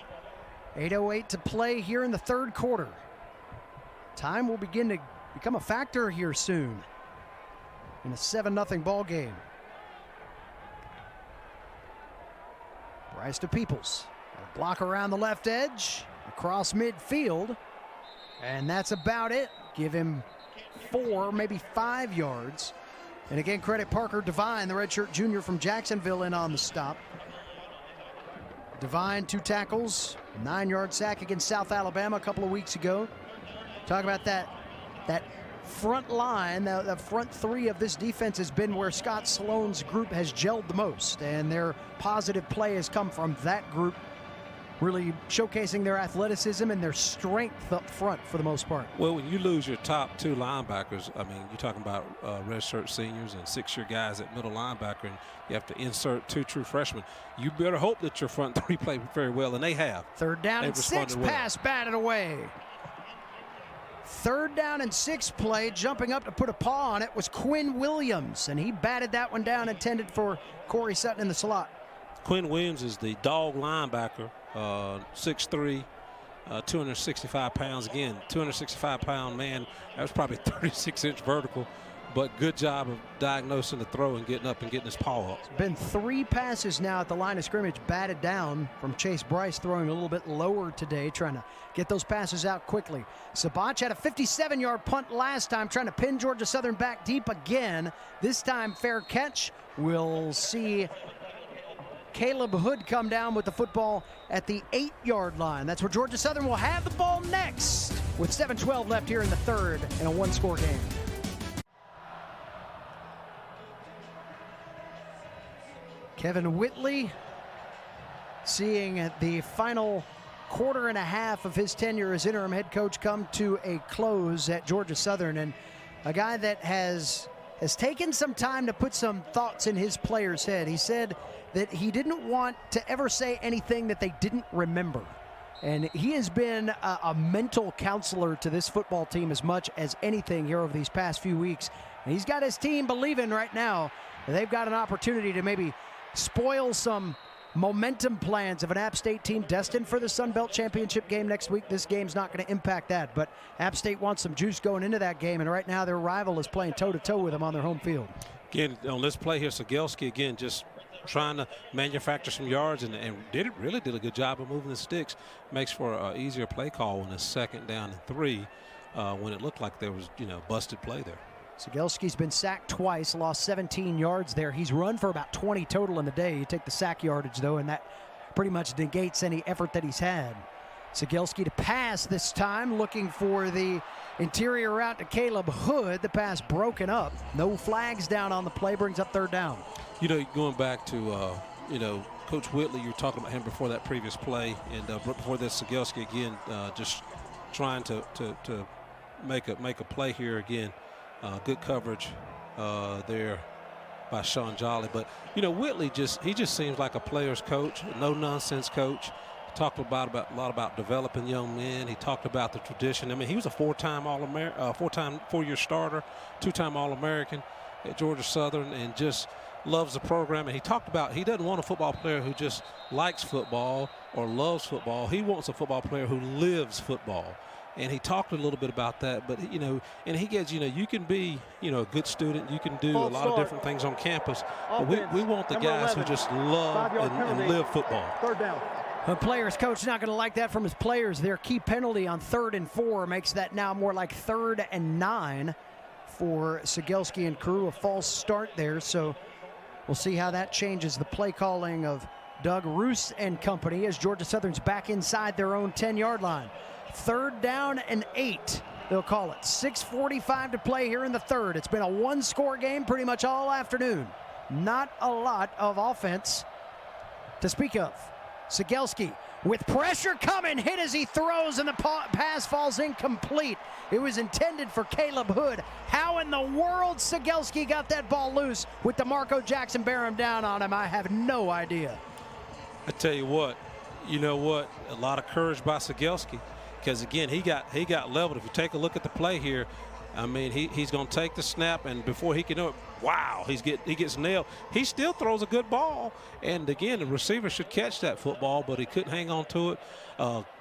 S1: 8:08 to play here in the 3rd quarter. Time will begin to become a factor here soon in a 7-0 ball game. Bryce to Peoples. A block around the left edge, across midfield, and that's about it. Give him 4, maybe 5 yards. And again, credit Parker Devine, the redshirt junior from Jacksonville, in on the stop. Devine, 2 tackles, 9-yard sack against South Alabama a couple of weeks ago. Talk about that front line, the front 3 of this defense has been where Scott Sloan's group has gelled the most, and their positive play has come from that group, really showcasing their athleticism and their strength up front for the most part.
S2: Well, when you lose your top 2 linebackers, I mean, you're talking about redshirt seniors and 6-year guys at middle linebacker, and you have to insert 2 true freshmen. You better hope that your front 3 play very well, and they have.
S1: 3rd down and 6, pass batted away. 3rd down and 6 play, jumping up to put a paw on it was Quinn Williams, and he batted that one down, intended for Corey Sutton in the slot.
S2: Quinn Williams is the dog linebacker, 6'3", 265 pounds. Again, 265-pound man. That was probably 36-inch vertical, but good job of diagnosing the throw and getting up and getting his paw up.
S1: It's been 3 passes now at the line of scrimmage batted down from Chase Bryce, throwing a little bit lower today, trying to get those passes out quickly. Sabach had a 57-yard punt last time, trying to pin Georgia Southern back deep again. This time fair catch. We'll see Caleb Hood come down with the football at the 8-yard line. That's where Georgia Southern will have the ball next, with 7:12 left here in the 3rd in a 1-score game. Kevin Whitley seeing the final quarter and a half of his tenure as interim head coach come to a close at Georgia Southern, and a guy that has taken some time to put some thoughts in his players' head. He said that he didn't want to ever say anything that they didn't remember. And he has been a mental counselor to this football team as much as anything here over these past few weeks. And he's got his team believing right now that they've got an opportunity to maybe spoil some momentum plans of an App State team destined for the Sun Belt Championship game next week. This game's not going to impact that, but App State wants some juice going into that game, and right now their rival is playing toe-to-toe with them on their home field.
S2: Again, on this play here, Cegelski, again, just trying to manufacture some yards and really did a good job of moving the sticks. Makes for an easier play call on a 2nd down and 3 when it looked like there was, busted play there.
S1: Cegelski's been sacked twice, lost 17 yards there. He's run for about 20 total in the day. You take the sack yardage, though, and that pretty much negates any effort that he's had. Cegelski to pass this time, looking for the interior route to Caleb Hood. The pass broken up. No flags down on the play, brings up 3rd down.
S2: Going back to, Coach Whitley, you were talking about him before that previous play, and before this, Cegelski again just trying to make a play here again. Good coverage there by Sean Jolly. But, Whitley he just seems like a player's coach, no-nonsense coach. He talked a lot about developing young men. He talked about the tradition. I mean, he was a 4-time All-American, 4-year starter, 2-time All-American at Georgia Southern, and just loves the program. And he talked about he doesn't want a football player who just likes football or loves football. He wants a football player who lives football. And he talked a little bit about that, but and he gets, you can be, a good student, you can do a lot of different things on campus, but we want the guys who just love and live football.
S4: 3rd down.
S1: The players' coach not going to like that from his players. Their key penalty on 3rd and 4 makes that now more like 3rd and 9 for Cegelski and crew. A false start there, so we'll see how that changes the play calling of Doug Roos and company as Georgia Southern's back inside their own 10-yard line. 3rd down and 8, they'll call it. 6:45 to play here in the 3rd. It's been a 1-score game pretty much all afternoon. Not a lot of offense to speak of. Cegelski with pressure coming, hit as he throws, and the pass falls incomplete. It was intended for Caleb Hood. How in the world Cegelski got that ball loose with DeMarco Jackson bearing down on him, I have no idea.
S2: I tell you what, a lot of courage by Cegelski, because again, he got leveled. If you take a look at the play here, I mean, he's going to take the snap, and before he can know it, wow, he gets nailed. He still throws a good ball, and again, the receiver should catch that football, but he couldn't hang on to it.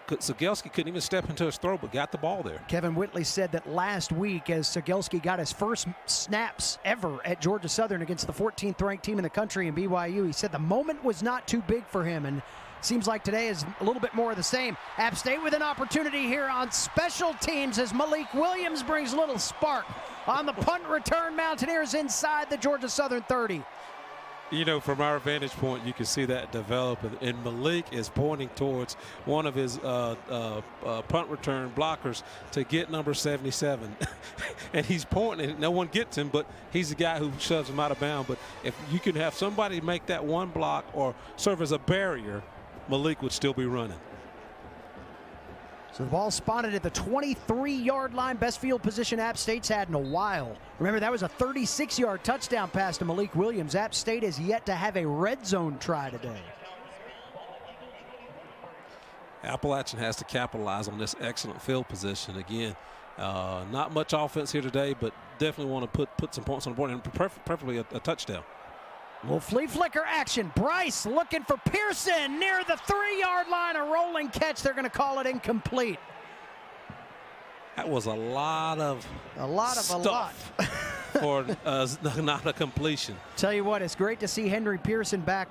S2: Cegelski couldn't even step into his throw, but got the ball there.
S1: Kevin Whitley said that last week, as Cegelski got his first snaps ever at Georgia Southern against the 14th ranked team in the country in BYU, he said the moment was not too big for him, and seems like today is a little bit more of the same. App State with an opportunity here on special teams as Malik Williams brings a little spark on the punt return. Mountaineers inside the Georgia Southern 30.
S2: From our vantage point, you can see that develop, and Malik is pointing towards one of his punt return blockers to get number 77. And he's pointing, and no one gets him, but he's the guy who shoves him out of bounds. But if you can have somebody make that one block or serve as a barrier, Malik would still be running.
S1: So the ball spotted at the 23-yard line, best field position App State's had in a while. Remember, that was a 36-yard touchdown pass to Malik Williams. App State has yet to have a red zone try today.
S2: Appalachian has to capitalize on this excellent field position. Again, not much offense here today, but definitely want to put some points on the board, and preferably a touchdown.
S1: Little flea flicker action. Bryce looking for Pearson near the 3-yard line. A rolling catch. They're going to call it incomplete.
S2: That was a lot of stuff for not a completion.
S1: Tell you what, it's great to see Henry Pearson back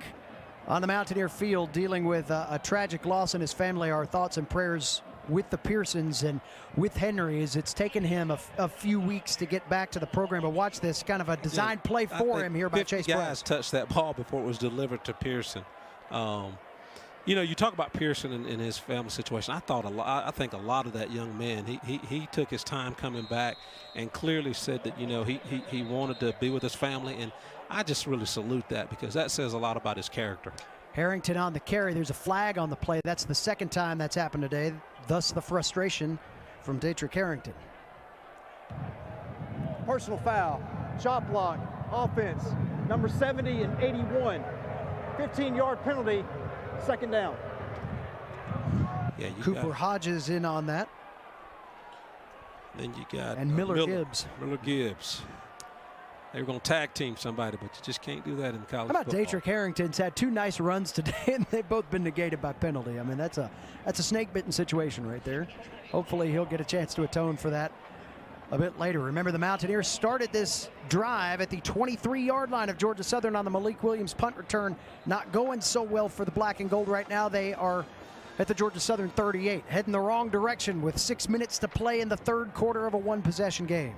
S1: on the Mountaineer field dealing with a tragic loss in his family. Our thoughts and prayers with the Pearsons and with Henry, as it's taken him a few weeks to get back to the program. But watch this, kind of a design play for him here by Chase Bryce.
S2: Guys touched that ball before it was delivered to Pearson. You talk about Pearson and his family situation. I think a lot of that young man, he took his time coming back and clearly said that he wanted to be with his family, and I just really salute that, because that says a lot about his character.
S1: Harrington on the carry. There's a flag on the play. That's the second time that's happened today. Thus the frustration from Datrick Harrington.
S4: Personal foul, chop block, offense, number 70 and 81. 15-yard penalty, second down.
S2: Yeah,
S1: Cooper Hodges in on that.
S2: Then you got
S1: Miller Gibbs.
S2: Miller Gibbs. They were going to tag team somebody, but you just can't do that in college
S1: football. How about
S2: football.
S1: Datrick Harrington's had 2 nice runs today, and they've both been negated by penalty. I mean, that's a snake-bitten situation right there. Hopefully he'll get a chance to atone for that a bit later. Remember, the Mountaineers started this drive at the 23-yard line of Georgia Southern on the Malik Williams punt return. Not going so well for the black and gold right now. They are at the Georgia Southern 38, heading the wrong direction with 6 minutes to play in the third quarter of a one-possession game.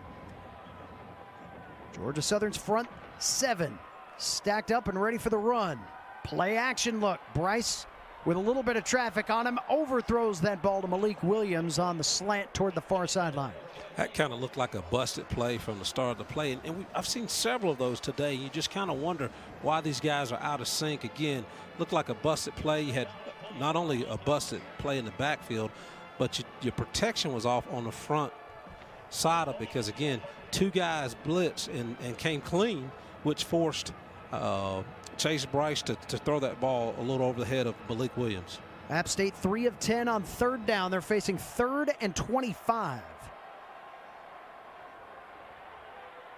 S1: Georgia Southern's front 7 stacked up and ready for the run. Play action look. Bryce with a little bit of traffic on him overthrows that ball to Malik Williams on the slant toward the far sideline.
S2: That kind of looked like a busted play from the start of the play, and I've seen several of those today. You just kind of wonder why these guys are out of sync. Again, looked like a busted play. You had not only a busted play in the backfield, but your protection was off on the front side of it, because again, 2 guys blitzed and came clean, which forced Chase Bryce to throw that ball a little over the head of Malik Williams.
S1: App State 3 of 10 on third down. They're facing 3rd and 25.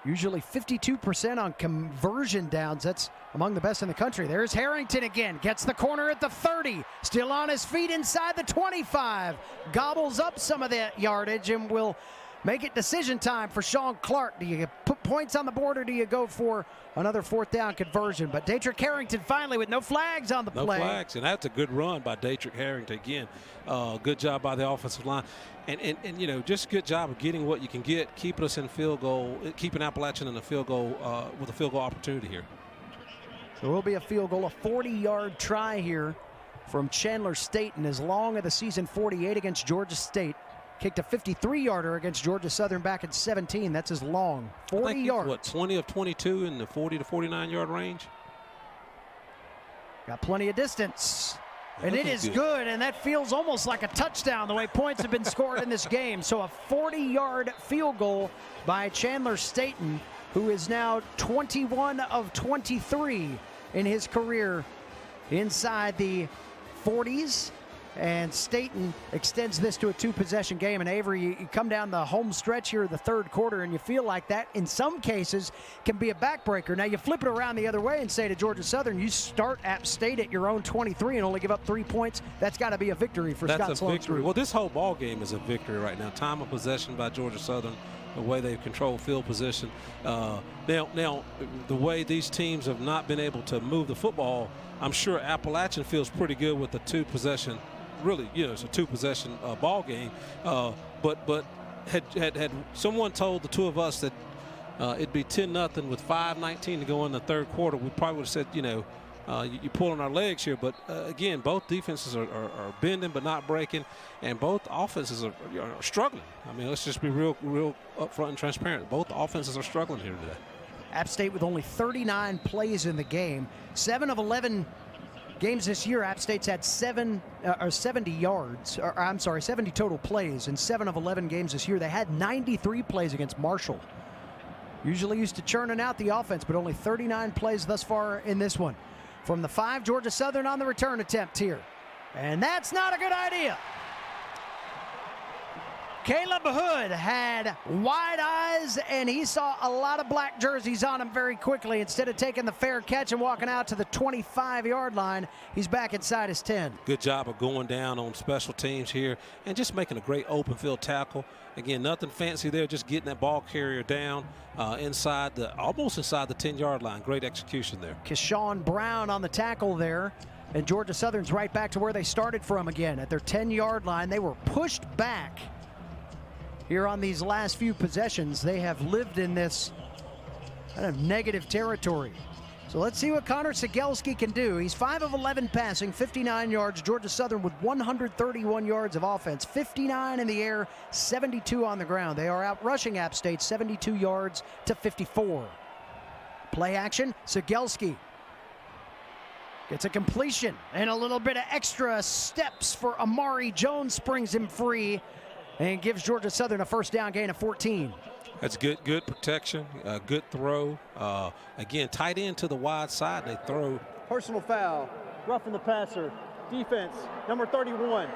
S1: Usually 52% on conversion downs. That's among the best in the country. There's Harrington again. Gets the corner at the 30. Still on his feet inside the 25. Gobbles up some of that yardage and will make it decision time for Sean Clark. Do you put points on the board, or do you go for another 4th down conversion? But Datrick Harrington finally with no flags on the play.
S2: No flags, and that's a good run by Datrick Harrington. Again, good job by the offensive line. And just good job of getting what you can get, keeping us in field goal, keeping Appalachian in the field goal with a field goal opportunity here.
S1: So it will be a field goal, a 40-yard try here from Chandler Staten, as long of the season 48 against Georgia State. Kicked a 53-yarder against Georgia Southern back in 17. That's his long 40 yards.
S2: What, 20 of 22 in the 40 to 49-yard range?
S1: Got plenty of distance. And it is good, and that feels almost like a touchdown the way points have been scored in this game. So a 40-yard field goal by Chandler Staten, who is now 21 of 23 in his career inside the 40s. And Staten extends this to a two-possession game. And Avery, you come down the home stretch here of the third quarter, and you feel like that, in some cases, can be a backbreaker. Now, you flip it around the other way and say to Georgia Southern, you start App State at your own 23 and only give up 3 points. That's got to be a victory for Scott Sloan's
S2: victory.
S1: group.
S2: Well, this whole ball game is a victory right now. Time of possession by Georgia Southern, the way they've controlled field position. Now, the way these teams have not been able to move the football, I'm sure Appalachian feels pretty good with the two-possession. Really, it's a two-possession ball game. But had someone told the two of us that it'd be 10-0 with 5:19 to go in the third quarter, we probably would have said, you're pulling our legs here. But again, both defenses are bending but not breaking, and both offenses are struggling. I mean, let's just be real upfront and transparent. Both offenses are struggling here today.
S1: App State with only 39 plays in the game. 7 of 11 games this year, App State's had 70 total plays. In 7 of 11 games this year, they had 93 plays against Marshall. Usually used to churning out the offense, but only 39 plays thus far in this one. From the 5, Georgia Southern on the return attempt here. And that's not a good idea. Caleb Hood had wide eyes, and he saw a lot of black jerseys on him very quickly. Instead of taking the fair catch and walking out to the 25-yard line, he's back inside his 10.
S2: Good job of going down on special teams here and just making a great open field tackle. Again, nothing fancy there, just getting that ball carrier down almost inside the 10-yard line. Great execution there.
S1: Keshawn Brown on the tackle there. And Georgia Southern's right back to where they started from again at their 10-yard line. They were pushed back. Here on these last few possessions, they have lived in this kind of negative territory. So let's see what Connor Cegelski can do. He's 5 of 11 passing, 59 yards. Georgia Southern with 131 yards of offense, 59 in the air, 72 on the ground. They are out rushing App State 72 yards to 54. Play action, Cegelski gets a completion and a little bit of extra steps for Amari Jones, springs him free and gives Georgia Southern a first down gain of 14.
S2: That's good protection, good throw. Again, tight end to the wide side. They throw.
S4: Personal foul, roughing the passer. Defense, number 31.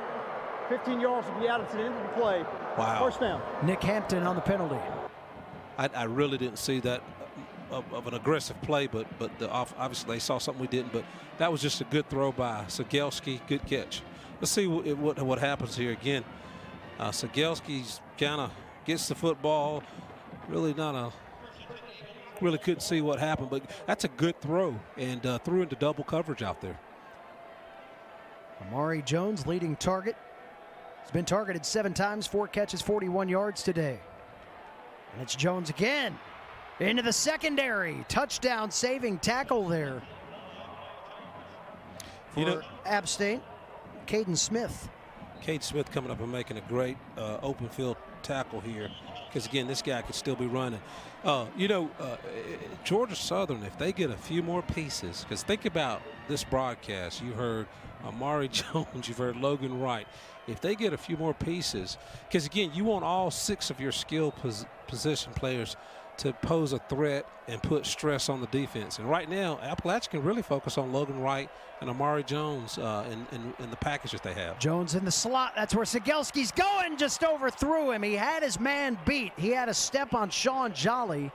S4: 15 yards will be out until the end of the play.
S2: Wow.
S4: First down.
S1: Nick Hampton on the penalty.
S2: I really didn't see that of an aggressive play, but obviously they saw something we didn't. But that was just a good throw by Cegelski. Good catch. Let's see what happens here again. Cegelski's kind of gets the football. Really couldn't see what happened, but that's a good throw and threw into double coverage out there.
S1: Amari Jones, leading target. He's been targeted 7 times, 4 catches, 41 yards today. And it's Jones again. Into the secondary. Touchdown saving tackle there for App State. Caden Smith.
S2: Cade Smith coming up and making a great open field tackle here, because again, this guy could still be running. Georgia Southern, if they get a few more pieces, because think about this broadcast, you heard Amari Jones, you've heard Logan Wright. If they get a few more pieces, because again, you want all 6 of your skill position players to pose a threat and put stress on the defense. And right now, Appalachian can really focus on Logan Wright and Amari Jones in the package that they have.
S1: Jones in the slot. That's where Cegelski's going. Just overthrew him. He had his man beat. He had a step on Sean Jolly.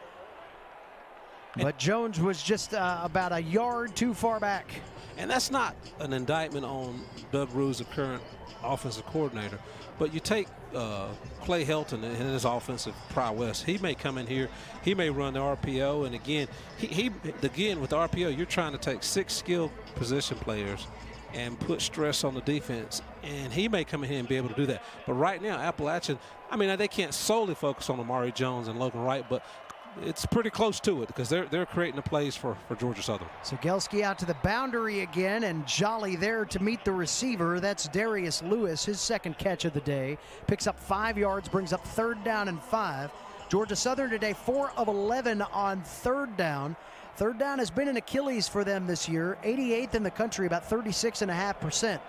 S1: But Jones was just about a yard too far back.
S2: And that's not an indictment on Doug Ruse, the current offensive coordinator. But you take Clay Helton and his offensive prowess. He may come in here. He may run the RPO. And again, again with the RPO, you're trying to take 6 skilled position players and put stress on the defense. And he may come in here and be able to do that. But right now, Appalachian, I mean, they can't solely focus on Amari Jones and Logan Wright, but it's pretty close to it because they're creating the plays for Georgia Southern.
S1: Cegelski out to the boundary again, and Jolly there to meet the receiver. That's Darius Lewis, his second catch of the day. Picks up 5 yards, brings up 3rd down and 5. Georgia Southern today 4 of 11 on 3rd down. 3rd down has been an Achilles for them this year. 88th in the country, about 36.5%.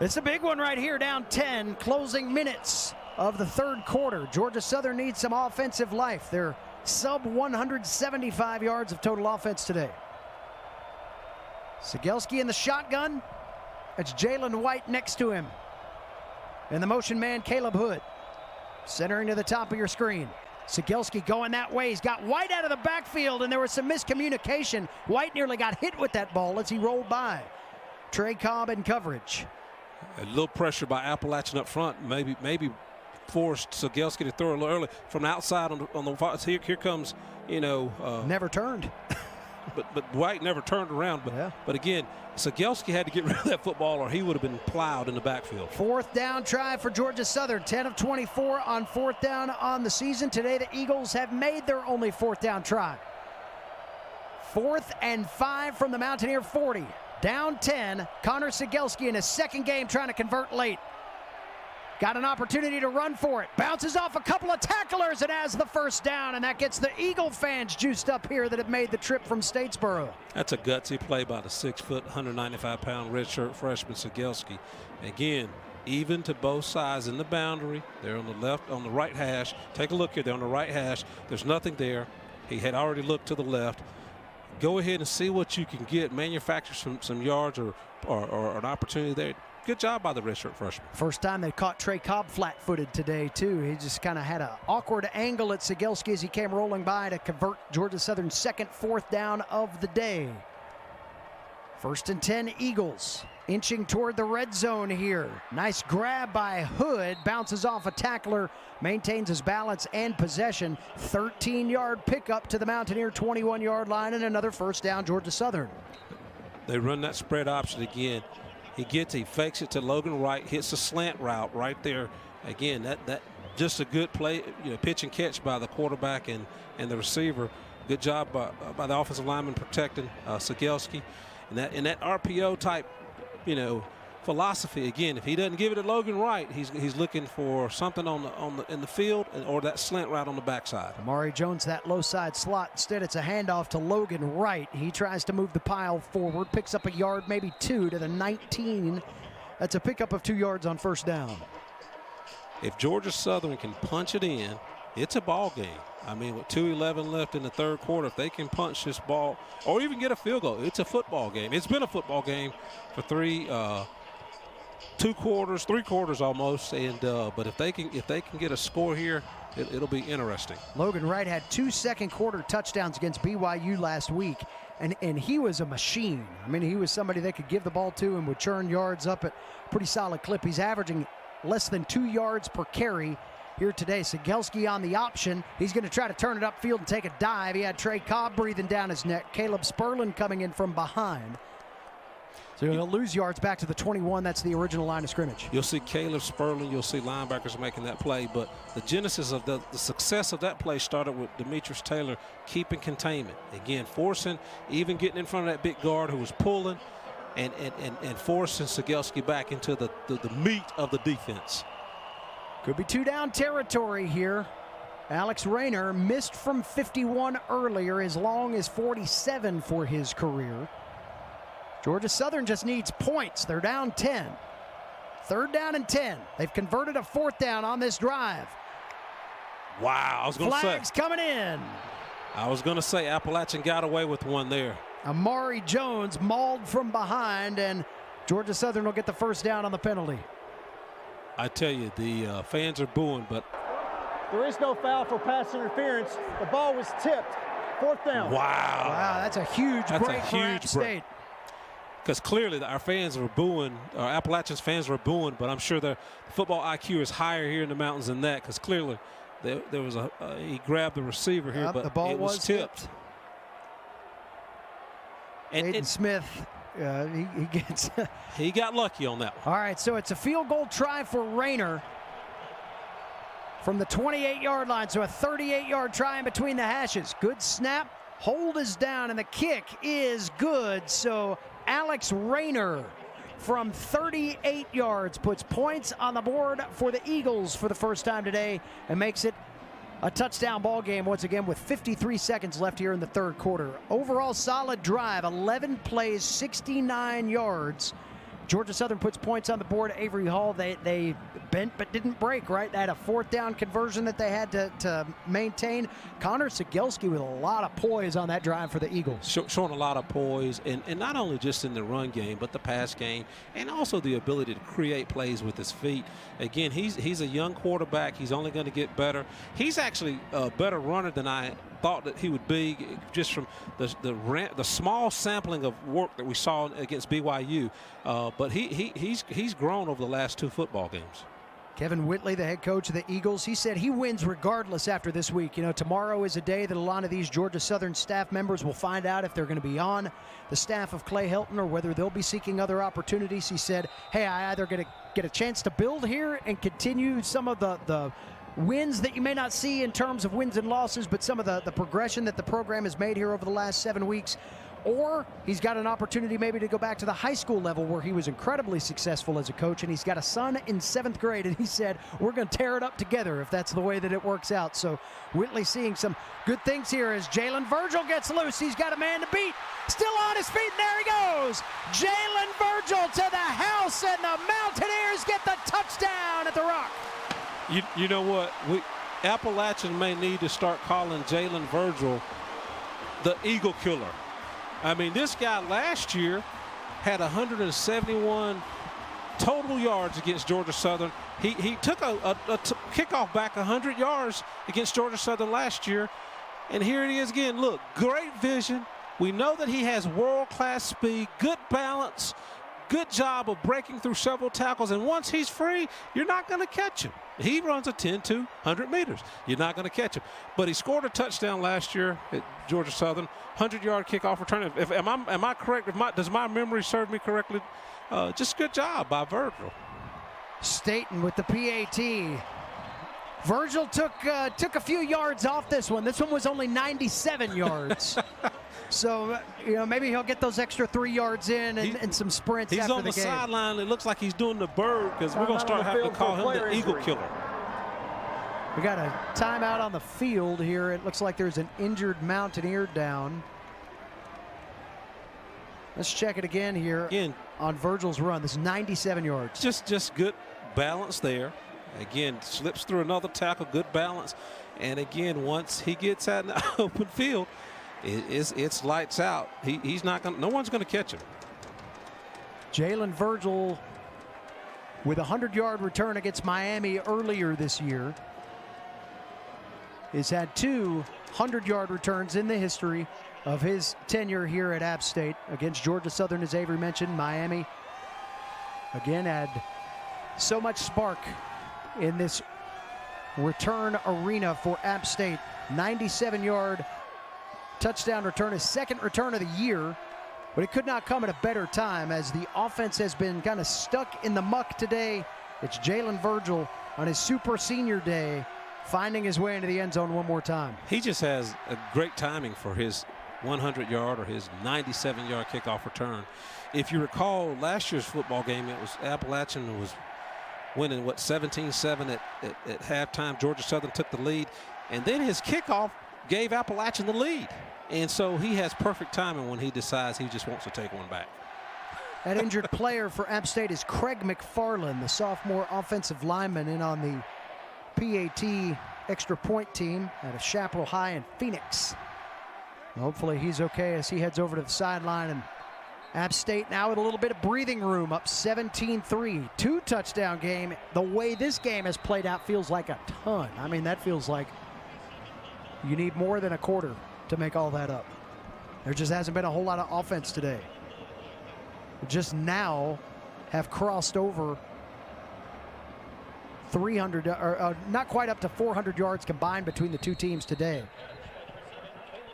S1: It's a big one right here, down 10, closing minutes of the third quarter. Georgia Southern needs some offensive life. They're sub 175 yards of total offense today. Cegelski in the shotgun. It's Jalen White next to him. And the motion man, Caleb Hood. Centering to the top of your screen. Cegelski going that way. He's got White out of the backfield, and there was some miscommunication. White nearly got hit with that ball as he rolled by. Trey Cobb in coverage.
S2: A little pressure by Appalachian up front. Maybe forced Cegelski to throw a little early from the outside on the here comes,
S1: never turned.
S2: but White never turned around. But again, Cegelski had to get rid of that football, or he would have been plowed in the backfield.
S1: Fourth down try for Georgia Southern. 10 of 24 on fourth down on the season. Today the Eagles have made their only fourth down try. 4th and 5 from the Mountaineer 40. Down 10. Connor Cegelski in his second game trying to convert late. Got an opportunity to run for it. Bounces off a couple of tacklers and has the first down, and that gets the Eagle fans juiced up here that have made the trip from Statesboro.
S2: That's a gutsy play by the 6-foot, 195-pound redshirt freshman Cegelski. Again, even to both sides in the boundary. They're on the left, on the right hash. Take a look here. They're on the right hash. There's nothing there. He had already looked to the left. Go ahead and see what you can get. Manufacture some yards or an opportunity there. Good job by the redshirt freshman.
S1: First time they caught Trey Cobb flat-footed today, too. He just kind of had an awkward angle at Cegelski as he came rolling by to convert Georgia Southern's second fourth down of the day. 1st and 10 Eagles inching toward the red zone here. Nice grab by Hood. Bounces off a tackler. Maintains his balance and possession. 13-yard pickup to the Mountaineer 21-yard line, and another first down Georgia Southern.
S2: They run that spread option again. He fakes it to Logan Wright, hits the slant route right there. Again, that just a good play, pitch and catch by the quarterback and the receiver. Good job by the offensive lineman protecting Cegelski. And that RPO type, philosophy. Again, if he doesn't give it to Logan Wright, he's looking for something in the field or that slant route on the backside.
S1: Amari Jones, that low side slot. Instead, it's a handoff to Logan Wright. He tries to move the pile forward, picks up a yard, maybe 2 to the 19. That's a pickup of 2 yards on first down.
S2: If Georgia Southern can punch it in, it's a ball game. I mean, with 2:11 left in the third quarter, if they can punch this ball or even get a field goal, it's a football game. It's been a football game for 3 quarters almost, and but if they can get a score here, it'll be interesting.
S1: Logan Wright had 2 second-quarter touchdowns against BYU last week, and he was a machine. I mean, he was somebody they could give the ball to and would churn yards up at a pretty solid clip. He's averaging less than 2 yards per carry here today. Cegelski on the option. He's going to try to turn it upfield and take a dive. He had Trey Cobb breathing down his neck. Caleb Sperlin coming in from behind. So he'll lose yards back to the 21. That's the original line of scrimmage.
S2: You'll see Caleb Sperlin. You'll see linebackers making that play. But the genesis of the success of that play started with Demetrius Taylor keeping containment. Again, forcing, even getting in front of that big guard who was pulling and forcing Cegelski back into the meat of the defense.
S1: Could be 2-down territory here. Alex Rayner missed from 51 earlier, as long as 47 for his career. Georgia Southern just needs points. They're down 10. 3rd down and 10. They've converted a 4th down on this drive.
S2: Wow, I was going to say.
S1: Flags coming in.
S2: I was going to say Appalachian got away with one there.
S1: Amari Jones mauled from behind, and Georgia Southern will get the first down on the penalty.
S2: I tell you, the fans are booing, but
S4: there is no foul for pass interference. The ball was tipped. 4th down.
S2: Wow,
S1: that's a huge break for App State.
S2: Because clearly our fans were booing, or Appalachian's fans were booing, but I'm sure the football IQ is higher here in the mountains than that, because clearly there was he grabbed the receiver here, but
S1: the ball
S2: it was tipped.
S1: Aiden Smith, he gets
S2: he got lucky on that one.
S1: All right, so it's a field goal try for Rayner from the 28-yard line, so a 38-yard try in between the hashes. Good snap, hold is down, and the kick is good. So Alex Rayner from 38 yards puts points on the board for the Eagles for the first time today and makes it a touchdown ball game once again with 53 seconds left here in the third quarter. Overall solid drive, 11 plays, 69 yards. Georgia Southern puts points on the board. Avery Hall, they bent but didn't break, right? They had a 4th down conversion that they had to maintain. Connor Sigelski with a lot of poise on that drive for the Eagles.
S2: Showing a lot of poise, and not only just in the run game, but the pass game, and also the ability to create plays with his feet. Again, he's a young quarterback. He's only going to get better. He's actually a better runner than I thought that he would be, just from the small sampling of work that we saw against BYU. But he's grown over the last 2 football games.
S1: Kevin Whitley, the head coach of the Eagles, he said he wins regardless after this week. You know, tomorrow is a day that a lot of these Georgia Southern staff members will find out if they're going to be on the staff of Clay Helton or whether they'll be seeking other opportunities. He said, hey, I either get a chance to build here and continue some of the wins that you may not see in terms of wins and losses, but some of the progression that the program has made here over the last 7 weeks, or he's got an opportunity maybe to go back to the high school level where he was incredibly successful as a coach, and he's got a son in 7th grade, and he said, we're going to tear it up together if that's the way that it works out. So Whitley seeing some good things here as Jalen Virgil gets loose. He's got a man to beat. Still on his feet, and there he goes. Jalen Virgil to the house, and the Mountaineers get the touchdown at the Rock.
S2: You know what? Appalachian may need to start calling Jalen Virgil the Eagle Killer. I mean, this guy last year had 171 total yards against Georgia Southern. He took a kickoff back 100 yards against Georgia Southern last year. And here it is again. Look, great vision. We know that he has world-class speed, good balance, good job of breaking through several tackles. And once he's free, you're not going to catch him. He runs a 10 to 100 meters. You're not going to catch him. But he scored a touchdown last year at Georgia Southern, 100-yard kickoff return. Am I correct? Does my memory serve me correctly? Just good job by Virgil.
S1: Staten with the PAT. Virgil took a few yards off this one. This one was only 97 yards. So, you know, maybe he'll get those extra 3 yards in and some sprints after the game.
S2: He's on the sideline. It looks like he's doing the bird because we're going to start having to call him the Eagle Killer.
S1: We got a timeout on the field here. It looks like there's an injured Mountaineer down. Let's check it again here on Virgil's run. This is 97 yards.
S2: Just good balance there. Again, slips through another tackle, good balance. And again, once he gets out in the open field, it's lights out. He's not going. No one's going to catch him.
S1: Jalen Virgil with a 100-yard return against Miami earlier this year. Has had 2 100-yard returns in the history of his tenure here at App State. Against Georgia Southern, as Avery mentioned, Miami again had so much spark in this return arena for App State. 97-yard touchdown return, his 2nd return of the year, but it could not come at a better time as the offense has been kind of stuck in the muck today. It's Jalen Virgil on his super senior day finding his way into the end zone one more time.
S2: He just has a great timing for his 100-yard or his 97-yard kickoff return. If you recall last year's football game, it was Appalachian was winning, 17-7 at halftime. Georgia Southern took the lead, and then his kickoff gave Appalachian the lead. And so he has perfect timing when he decides he just wants to take one back.
S1: That injured player for App State is Craig McFarland, the sophomore offensive lineman in on the PAT extra point team at a Chaparral High in Phoenix. Hopefully he's okay as he heads over to the sideline. And App State now with a little bit of breathing room, up 17-3, 2-touchdown game. The way this game has played out feels like a ton. I mean, that feels like you need more than a quarter to make all that up. There just hasn't been a whole lot of offense today. Just now have crossed over 300, or not quite up to 400 yards combined between the two teams today.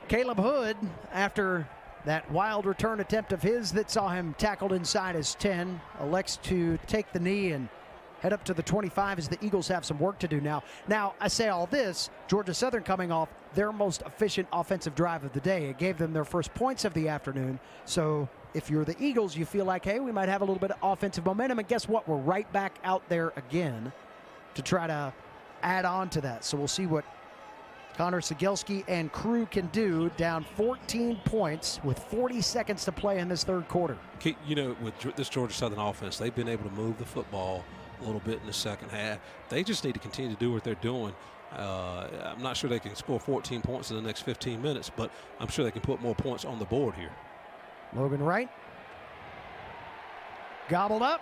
S1: Caleb Hood, after that wild return attempt of his that saw him tackled inside his 10, elects to take the knee and head up to the 25 as the Eagles have some work to do now. Now, I say all this, Georgia Southern coming off their most efficient offensive drive of the day. It gave them their first points of the afternoon. So if you're the Eagles, you feel like, hey, we might have a little bit of offensive momentum. And guess what? We're right back out there again to try to add on to that. So we'll see what Connor Cegelski and crew can do, down 14 points with 40 seconds to play in this third quarter.
S2: You know, with this Georgia Southern offense, they've been able to move the football a little bit in the second half. They just need to continue to do what they're doing. I'm not sure they can score 14 points in the next 15 minutes, but I'm sure they can put more points on the board here.
S1: Logan Wright. Gobbled up,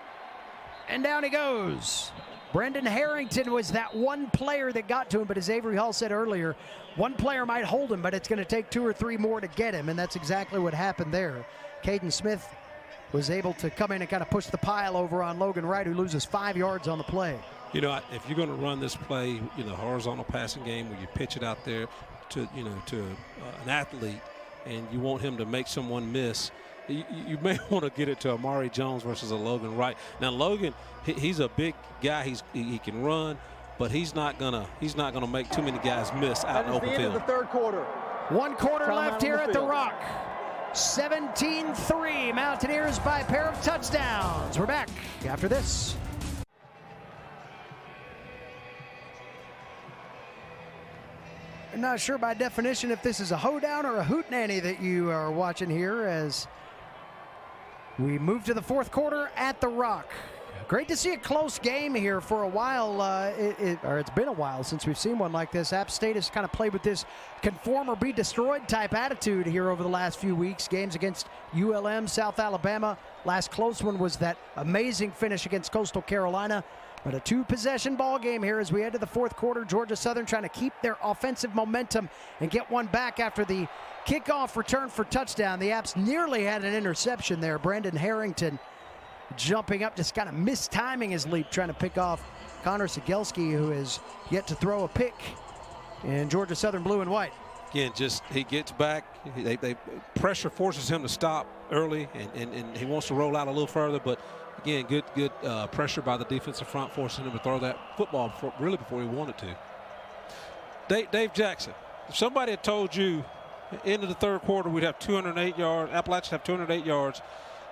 S1: and down he goes. Brendan Harrington was that one player that got to him, but as Avery Hall said earlier, one player might hold him, but it's going to take 2 or 3 more to get him, and that's exactly what happened there. Caden Smith was able to come in and kind of push the pile over on Logan Wright, who loses 5 yards on the play.
S2: You know, if you're going to run this play, you know, horizontal passing game where you pitch it out there to, you know, to an athlete, and you want him to make someone miss, you may want to get it to Amari Jones versus a Logan Wright. Now Logan, he's a big guy. He can run, but he's not gonna make too many guys miss out in open field.
S4: That is the end of the third quarter.
S1: 1 quarter left here at the Rock. 17-3, Mountaineers by a pair of touchdowns. We're back after this. I'm not sure by definition if this is a hoedown or a hootenanny that you are watching here as we move to the fourth quarter at the Rock. Great to see a close game here for a while. It's been a while since we've seen one like this. App State has kind of played with this conform or be destroyed type attitude here over the last few weeks. Games against ULM, South Alabama. Last close one was that amazing finish against Coastal Carolina. But a 2-possession ball game here as we head to the fourth quarter. Georgia Southern trying to keep their offensive momentum and get one back after the kickoff return for touchdown. The Apps nearly had an interception there. Brendan Harrington jumping up, just kind of mistiming his leap, trying to pick off Connor Cegelski, who has yet to throw a pick in Georgia Southern blue and white.
S2: Again, just he gets back. They pressure forces him to stop early, and he wants to roll out a little further, but again, good pressure by the defensive front, forcing him to throw that football really before he wanted to. Dave Jackson, if somebody had told you into the third quarter we'd have 208 yards, Appalachian have 208 yards,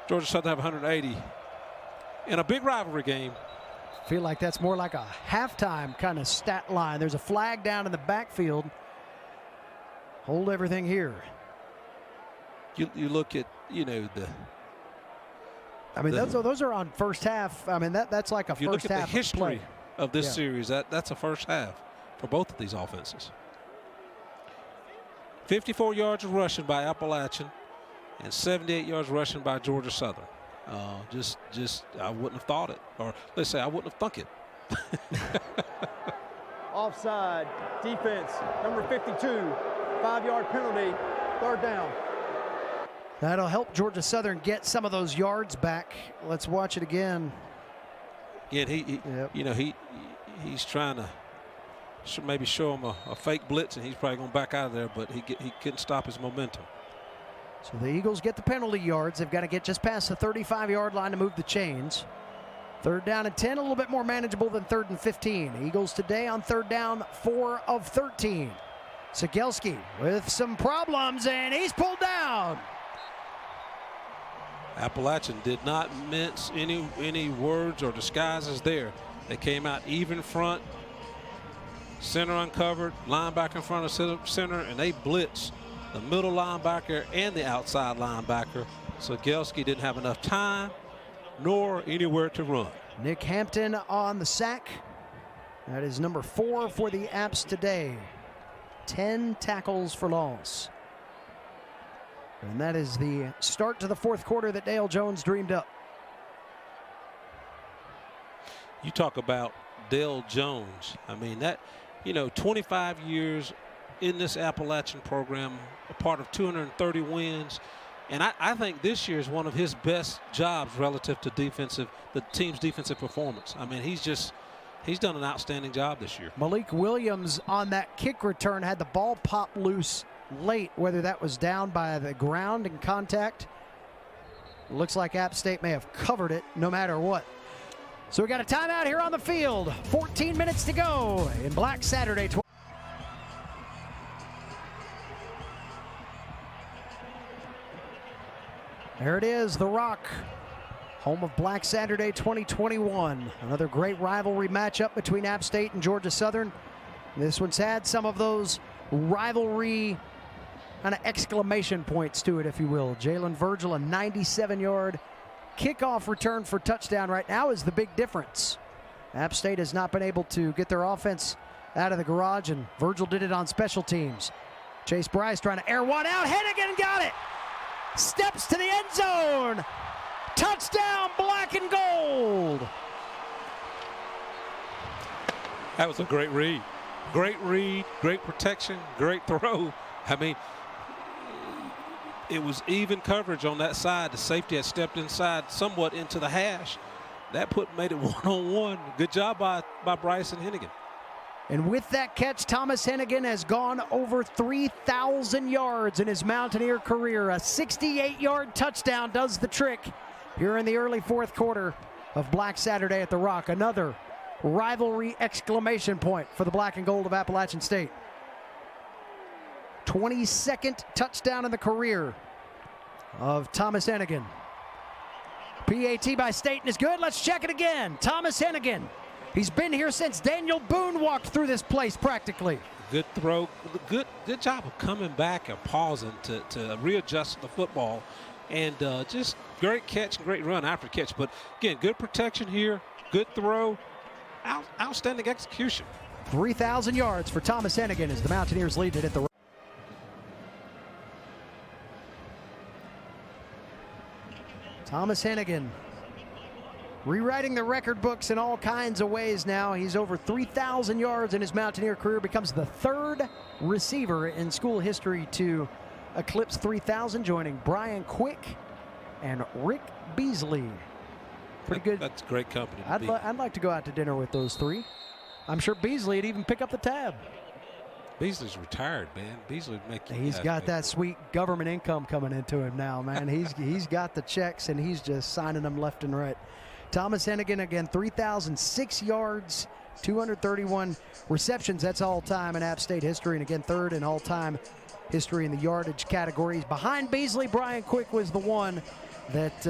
S2: Georgia Southern have 180 in a big rivalry game.
S1: I feel like that's more like a halftime kind of stat line. There's a flag down in the backfield. Hold everything here.
S2: You look at, you know,
S1: I mean, those are on first half. I mean, that's like a first half.
S2: You look at the history of this
S1: Yeah.
S2: series. That's a first half for both of these offenses. 54 yards of rushing by Appalachian and 78 yards rushing by Georgia Southern. Just I wouldn't have thought it, or let's say I wouldn't have thunk it.
S4: Offside, defense, number 52, 5-yard penalty, third down.
S1: That'll help Georgia Southern get some of those yards back. Let's watch it again.
S2: Again, you know, he's trying to maybe show him a fake blitz, and he's probably going to back out of there, but he couldn't stop his momentum.
S1: So the Eagles get the penalty yards. They've got to get just past the 35-yard line to move the chains. Third down and 10, a little bit more manageable than 3rd and 15. Eagles today on third down, 4 of 13. Cegelski with some problems, and he's pulled down.
S2: Appalachian did not mince any words or disguises there. They came out even front, center uncovered, linebacker in front of center, and they blitzed the middle linebacker and the outside linebacker. So Cegelski didn't have enough time nor anywhere to run.
S1: Nick Hampton on the sack. That is number 4 for the Apps today. 10 tackles for loss. And that is the start to the fourth quarter that Dale Jones dreamed up.
S2: You talk about Dale Jones. I mean, that, you know, 25 years in this Appalachian program, a part of 230 wins. And I think this year is one of his best jobs relative to the team's defensive performance. I mean, he's done an outstanding job this year.
S1: Malik Williams on that kick return had the ball pop loose late, whether that was down by the ground in contact. Looks like App State may have covered it no matter what. So we got a timeout here on the field. 14 minutes to go in Black Saturday. There it is, the Rock, home of Black Saturday 2021. Another great rivalry matchup between App State and Georgia Southern. This one's had some of those rivalry kind of exclamation points to it, if you will. Jalen Virgil, a 97-yard kickoff return for touchdown right now is the big difference. App State has not been able to get their offense out of the garage, and Virgil did it on special teams. Chase Bryce trying to air one out. Hennigan got it. Steps to the end zone. Touchdown, black and gold.
S2: That was a great read. Great read, great protection, great throw. I mean, it was even coverage on that side. The safety had stepped inside somewhat into the hash. That made it one-on-one. Good job by Bryce and Hennigan.
S1: And with that catch, Thomas Hennigan has gone over 3,000 yards in his Mountaineer career. A 68-yard touchdown does the trick here in the early fourth quarter of Black Saturday at the Rock. Another rivalry exclamation point for the black and gold of Appalachian State. 22nd touchdown in the career of Thomas Hennigan. PAT by Staten is good. Let's check it again. Thomas Hennigan. He's been here since Daniel Boone walked through this place practically.
S2: Good throw. Good job of coming back and pausing to readjust the football. And just great catch and great run after catch. But again, good protection here. Good throw. Outstanding execution.
S1: 3,000 yards for Thomas Hennigan as the Mountaineers lead it at the Thomas Hennigan rewriting the record books in all kinds of ways now. He's over 3,000 yards in his Mountaineer career, becomes the third receiver in school history to eclipse 3,000, joining Brian Quick and Rick Beasley. Pretty good.
S2: That's great company.
S1: I'd like to go out to dinner with those three. I'm sure Beasley would even pick up the tab.
S2: Beasley's retired, man. Beasley would make you.
S1: He's got that sweet government income coming into him now, man. He's got the checks, and he's just signing them left and right. Thomas Hennigan, again, 3,006 yards, 231 receptions. That's all-time in App State history, and again, third in all-time history in the yardage categories. Behind Beasley, Brian Quick was the one that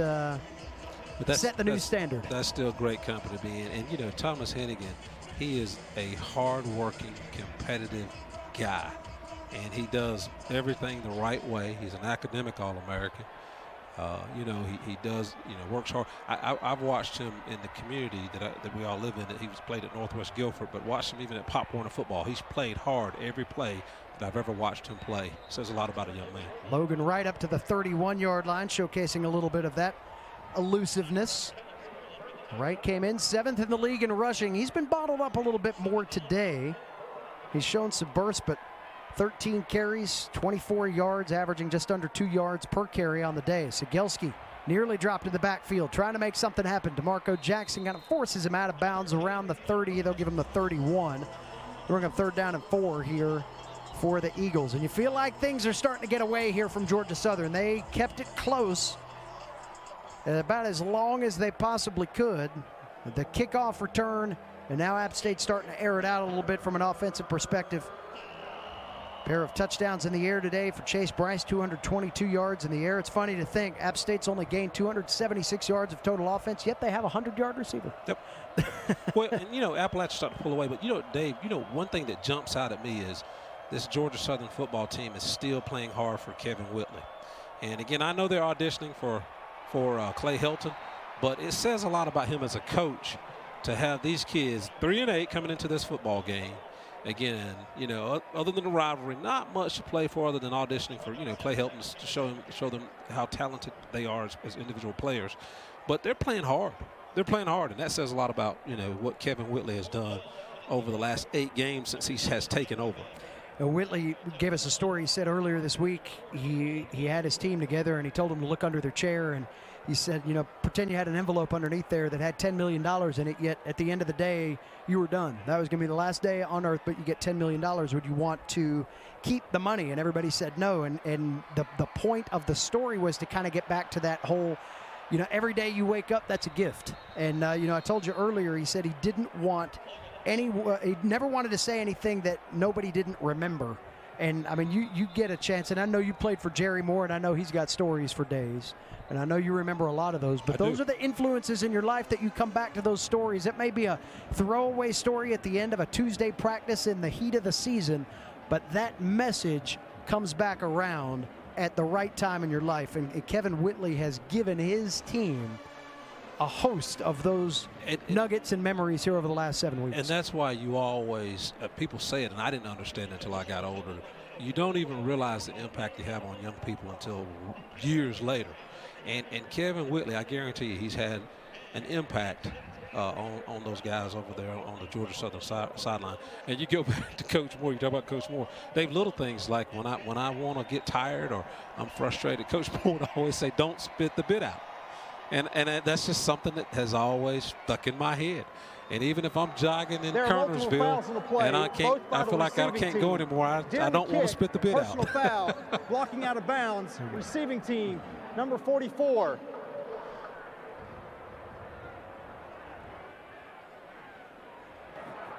S1: set the new standard.
S2: That's still great company to be in. And, you know, Thomas Hennigan, he is a hard-working, competitive guy, and he does everything the right way. He's an academic All-American. You know, he does, you know, works hard. I've watched him in the community that we all live in. He was played at Northwest Guilford, but watched him even at Pop Warner football. He's played hard every play that I've ever watched him play. Says a lot about a young man.
S1: Logan Wright up to the 31-yard line, showcasing a little bit of that elusiveness. Wright came in 7th in the league in rushing. He's been bottled up a little bit more today. He's shown some bursts, but 13 carries, 24 yards, averaging just under 2 yards per carry on the day. Sigelski nearly dropped in the backfield, trying to make something happen. DeMarco Jackson kind of forces him out of bounds around the 30. They'll give him the 31. Bring up 3rd down and 4 here for the Eagles. And you feel like things are starting to get away here from Georgia Southern. They kept it close about as long as they possibly could. The kickoff return, and now App State's starting to air it out a little bit from an offensive perspective. Pair of touchdowns in the air today for Chase Bryce, 222 yards in the air. It's funny to think App State's only gained 276 yards of total offense, yet they have a 100-yard receiver.
S2: Yep. Well, and, you know, Appalachia's starting to pull away. But, you know, Dave, you know, one thing that jumps out at me is this Georgia Southern football team is still playing hard for Kevin Whitley. And, again, I know they're auditioning for Clay Hilton, but it says a lot about him as a coach to have these kids 3-8 coming into this football game. Again, you know, other than the rivalry, not much to play for other than auditioning for, you know, Clay Helton to show them how talented they are as individual players. But they're playing hard. They're playing hard, and that says a lot about, you know, what Kevin Whitley has done over the last 8 games since he has taken over.
S1: And Whitley gave us a story. He said earlier this week he had his team together, and he told them to look under their chair, and he said, you know, pretend you had an envelope underneath there that had $10 million in it, yet at the end of the day, you were done. That was going to be the last day on earth, but you get $10 million. Would you want to keep the money? And everybody said no. And the point of the story was to kind of get back to that whole, you know, every day you wake up, that's a gift. And, you know, I told you earlier, he said he didn't want he never wanted to say anything that nobody didn't remember. And, I mean, you get a chance, and I know you played for Jerry Moore, and I know he's got stories for days. And I know you remember a lot of those, but those are the influences in your life that you come back to those stories. It may be a throwaway story at the end of a Tuesday practice in the heat of the season, but that message comes back around at the right time in your life. And Kevin Whitley has given his team a host of those nuggets and memories here over the last 7 weeks.
S2: And that's why you always, people say it, and I didn't understand it until I got older. You don't even realize the impact you have on young people until years later. And Kevin Whitley, I guarantee you, he's had an impact on those guys over there on the Georgia Southern sideline. And you go back to Coach Moore, you talk about Coach Moore. They've little things like when I want to get tired or I'm frustrated, Coach Moore would always say, don't spit the bit out. And that's just something that has always stuck in my head. And even if I'm jogging in Kernersville and I feel like I can't go anymore, I don't want to spit the bit out.
S4: Personal foul, blocking out of bounds, receiving team, number 44.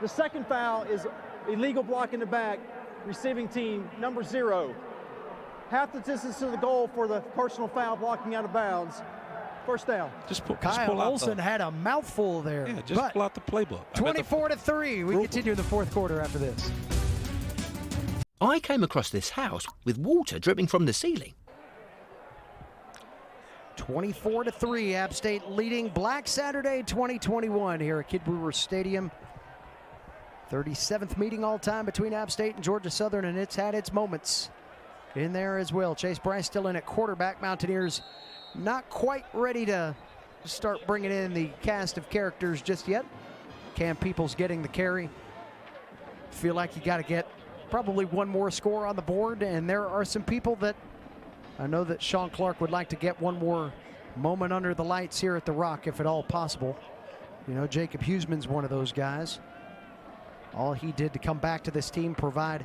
S4: The second foul is illegal block in the back, receiving team, number 0. Half the distance to the goal for the personal foul, blocking out of bounds. First down.
S1: Kyle Olson had a mouthful there.
S2: Yeah, just pull out the playbook.
S1: 24-3. We continue the fourth quarter after this.
S5: I came across this house with water dripping from the ceiling.
S1: 24-3. App State leading Black Saturday 2021 here at Kidd Brewer Stadium. 37th meeting all time between App State and Georgia Southern, and it's had its moments in there as well. Chase Bryce still in at quarterback. Mountaineers not quite ready to start bringing in the cast of characters just yet. Cam Peoples getting the carry. Feel like you got to get probably one more score on the board, and there are some people that I know that Sean Clark would like to get one more moment under the lights here at the Rock, if at all possible. You know, Jacob Huseman's one of those guys. All he did to come back to this team, provide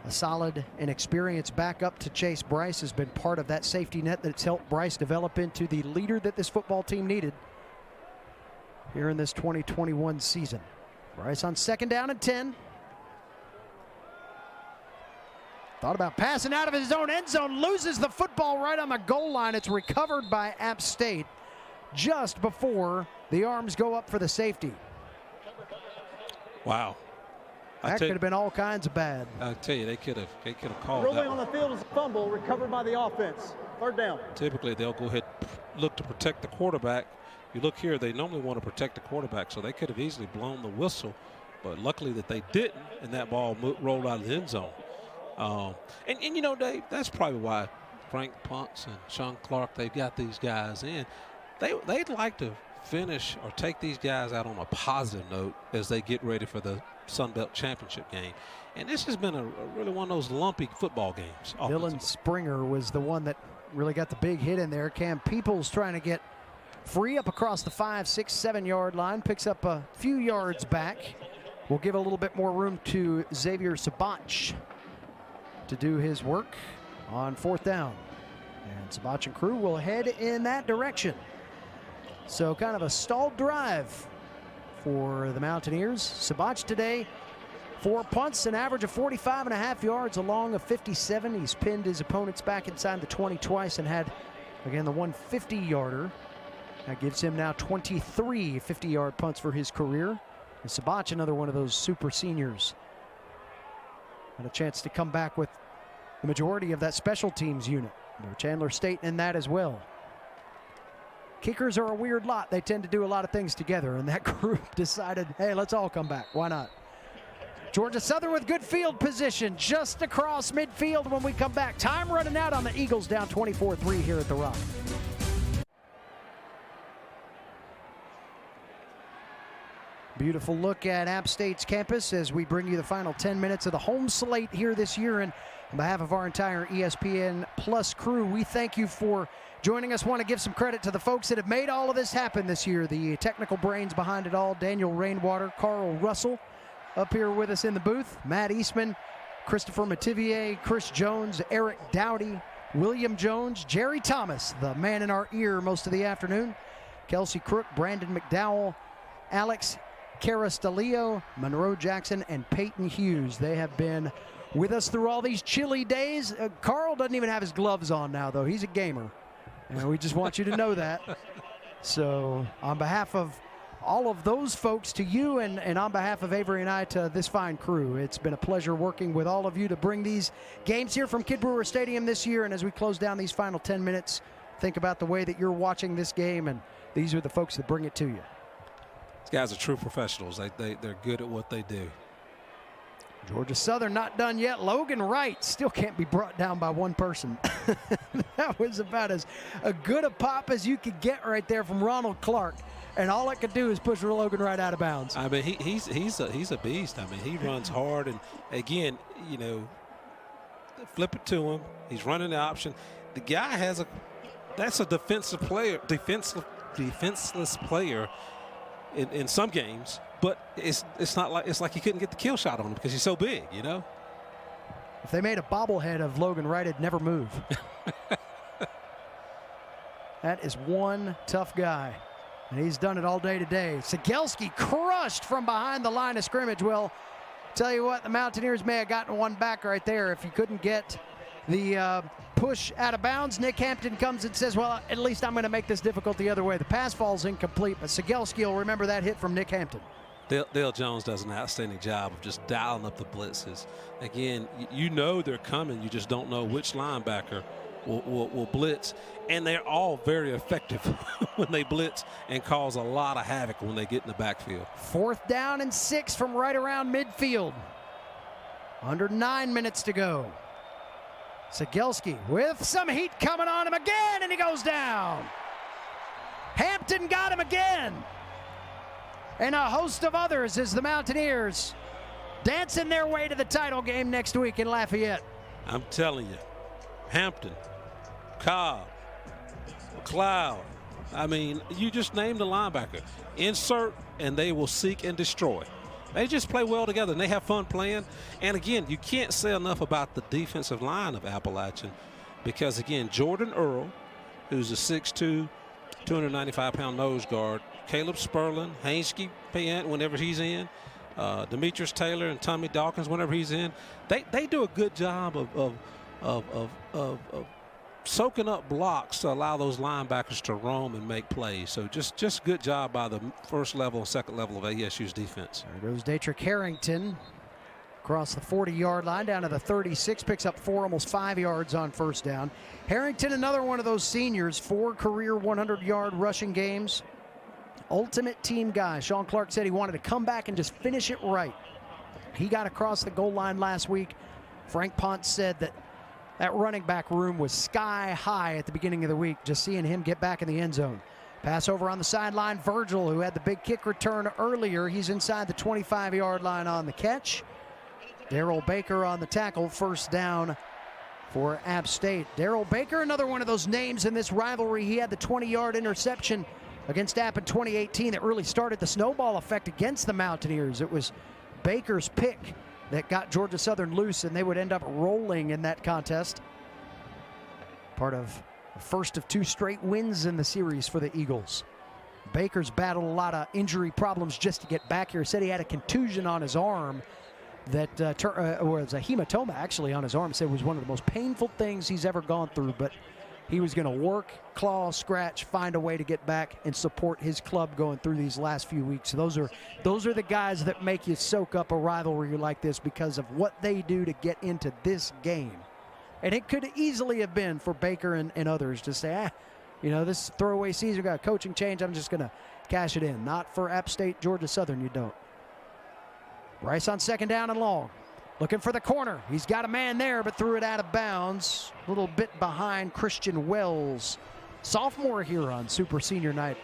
S1: a solid and experienced backup to Chase Bryce, has been part of that safety net that's helped Bryce develop into the leader that this football team needed here in this 2021 season. Bryce on 2nd down and 10. Thought about passing out of his own end zone, loses the football right on the goal line. It's recovered by App State just before the arms go up for the safety.
S2: Wow.
S1: That could have been all kinds of bad.
S2: I tell you, they could have called that.
S4: Rolling on the field is a fumble, recovered by the offense. 3rd down.
S2: Typically, they'll go ahead and look to protect the quarterback. You look here, they normally want to protect the quarterback, so they could have easily blown the whistle, but luckily that they didn't, and that ball rolled out of the end zone. And you know, Dave, that's probably why Frank Ponce and Sean Clark, they've got these guys in. They'd like to finish or take these guys out on a positive note as they get ready for the Sun Belt Championship game. And this has been a really one of those lumpy football games.
S1: Dylan Springer was the one that really got the big hit in there. Cam Peoples trying to get free up across the 5, 6, 7 yard line, picks up a few yards back. We'll give a little bit more room to Xavier Sabach to do his work on 4th down. And Sabach and crew will head in that direction. So kind of a stalled drive for the Mountaineers. Sabach today, 4 punts, an average of 45.5 yards along a 57. He's pinned his opponents back inside the 20 twice and had, again, the 150-yarder. That gives him now 23 50-yard punts for his career. And Sabach, another one of those super seniors, had a chance to come back with the majority of that special teams unit. Chandler State in that as well. Kickers are a weird lot. They tend to do a lot of things together, and that group decided, hey, let's all come back. Why not? Georgia Southern with good field position just across midfield when we come back. Time running out on the Eagles, down 24-3 here at the Rock. Beautiful look at App State's campus as we bring you the final 10 minutes of the home slate here this year. And on behalf of our entire ESPN Plus crew, we thank you for joining us. Want to give some credit to the folks that have made all of this happen this year. The technical brains behind it all, Daniel Rainwater, Carl Russell up here with us in the booth, Matt Eastman, Christopher Mativier, Chris Jones, Eric Dowdy, William Jones, Jerry Thomas, the man in our ear most of the afternoon, Kelsey Crook, Brandon McDowell, Alex Carastalillo, Monroe Jackson, and Peyton Hughes. They have been with us through all these chilly days. Carl doesn't even have his gloves on now, though. He's a gamer, and we just want you to know that. So on behalf of all of those folks to you, and on behalf of Avery and I to this fine crew. It's been a pleasure working with all of you to bring these games here from Kidd Brewer Stadium this year. And as we close down these final 10 minutes, think about the way that you're watching this game, and these are the folks that bring it to you.
S2: These guys are true professionals. They're good at what they do.
S1: Georgia Southern not done yet. Logan Wright still can't be brought down by one person. That was about as good a pop as you could get right there from Ronald Clark. And all it could do is push Logan Wright out of bounds.
S2: I mean, he's a beast. I mean, he runs hard. And, again, you know, flip it to him. He's running the option. The guy that's a defensive player, defenseless player in some games. But it's like he couldn't get the kill shot on him because he's so big, you know.
S1: If they made a bobblehead of Logan Wright, it'd never move. That is one tough guy, and he's done it all day today. Cegelski crushed from behind the line of scrimmage. Well, tell you what, the Mountaineers may have gotten one back right there if you couldn't get the push out of bounds. Nick Hampton comes and says, well, at least I'm going to make this difficult the other way. The pass falls incomplete, but Cegelski will remember that hit from Nick Hampton.
S2: Dale Jones does an outstanding job of just dialing up the blitzes. Again, you know they're coming. You just don't know which linebacker will blitz. And they're all very effective when they blitz and cause a lot of havoc when they get in the backfield.
S1: 4th down and 6 from right around midfield. Under 9 minutes to go. Cegelski with some heat coming on him again, and he goes down. Hampton got him again. And a host of others as the Mountaineers dancing their way to the title game next week in Lafayette.
S2: I'm telling you, Hampton, Cobb, McLeod, I mean, you just named the linebacker. Insert, and they will seek and destroy. They just play well together, and they have fun playing. And, again, you can't say enough about the defensive line of Appalachian because, again, Jordan Earl, who's a 6'2", 295-pound nose guard, Caleb Sperlin, Hainsky Payant whenever he's in, Demetrius Taylor and Tommy Dawkins whenever he's in, they do a good job of soaking up blocks to allow those linebackers to roam and make plays. So just good job by the first level and second level of ASU's defense.
S1: There goes Datrick Harrington across the 40-yard line down to the 36, picks up 4, almost 5 yards on first down. Harrington, another one of those seniors, 4 career 100-yard rushing games. Ultimate team guy. Sean Clark said he wanted to come back and just finish it right. He got across the goal line last week. Frank Ponce said that running back room was sky high at the beginning of the week, just seeing him get back in the end zone. Pass over on the sideline. Virgil, who had the big kick return earlier, he's inside the 25-yard line on the catch. Darrell Baker on the tackle, first down for App State. Darrell Baker, another one of those names in this rivalry. He had the 20-yard interception against App in 2018 that really started the snowball effect against the Mountaineers. It was Baker's pick that got Georgia Southern loose, and they would end up rolling in that contest. Part of the first of 2 straight wins in the series for the Eagles. Baker's battled a lot of injury problems just to get back here. Said he had a contusion on his arm that was a hematoma actually on his arm. Said it was one of the most painful things he's ever gone through, but he was going to work, claw, scratch, find a way to get back and support his club going through these last few weeks. So those are the guys that make you soak up a rivalry like this because of what they do to get into this game. And it could easily have been for Baker and others to say, you know, this throwaway season, got a coaching change, I'm just going to cash it in. Not for App State, Georgia Southern, you don't. Bryce on 2nd down and long. Looking for the corner. He's got a man there, but threw it out of bounds. A little bit behind Christian Wells. Sophomore here on Super Senior Night.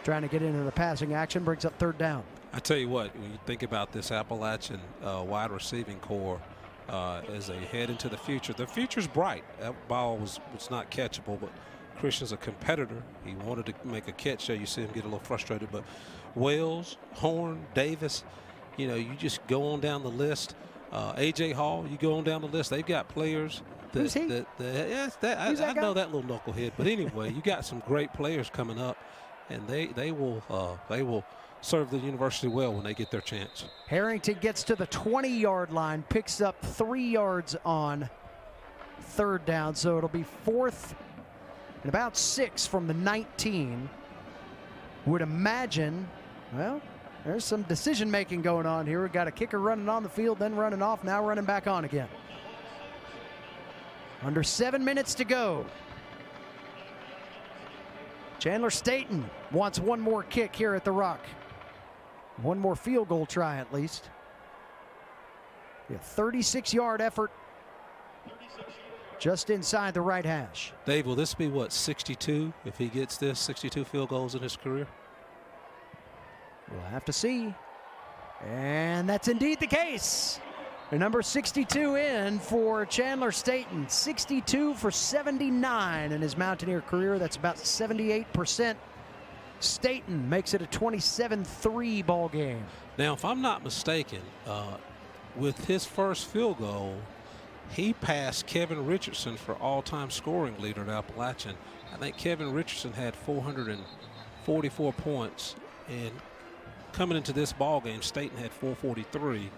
S1: Trying to get into the passing action. Brings up 3rd down.
S2: I tell you what, when you think about this Appalachian wide receiving core as they head into the future's bright. That ball was not catchable, but Christian's a competitor. He wanted to make a catch there. You see him get a little frustrated. But Wells, Horn, Davis, you know, you just go on down the list. A.J. Hall, you go on down the list. They've got players.
S1: Who's he?
S2: I know that little knucklehead. But anyway, you got some great players coming up, and they will serve the university well when they get their chance.
S1: Harrington gets to the 20-yard line, picks up 3 yards on 3rd down. So it'll be 4th and about 6 from the 19. Would imagine Well, there's some decision making going on here. We've got a kicker running on the field, then running off, now running back on again. Under 7 minutes to go. Chandler Staten wants one more kick here at the Rock. One more field goal try at least. A 36-yard effort just inside the right hash.
S2: Dave, will this be what, 62 if he gets this, 62 field goals in his career?
S1: We'll have to see. And that's indeed the case. The number 62 in for Chandler Staten. 62 for 79 in his Mountaineer career. That's about 78%. Staten makes it a 27-3 ball game.
S2: Now, if I'm not mistaken, with his first field goal, he passed Kevin Richardson for all-time scoring leader at Appalachian. I think Kevin Richardson had 444 points, and coming into this ball game, Staten had 443.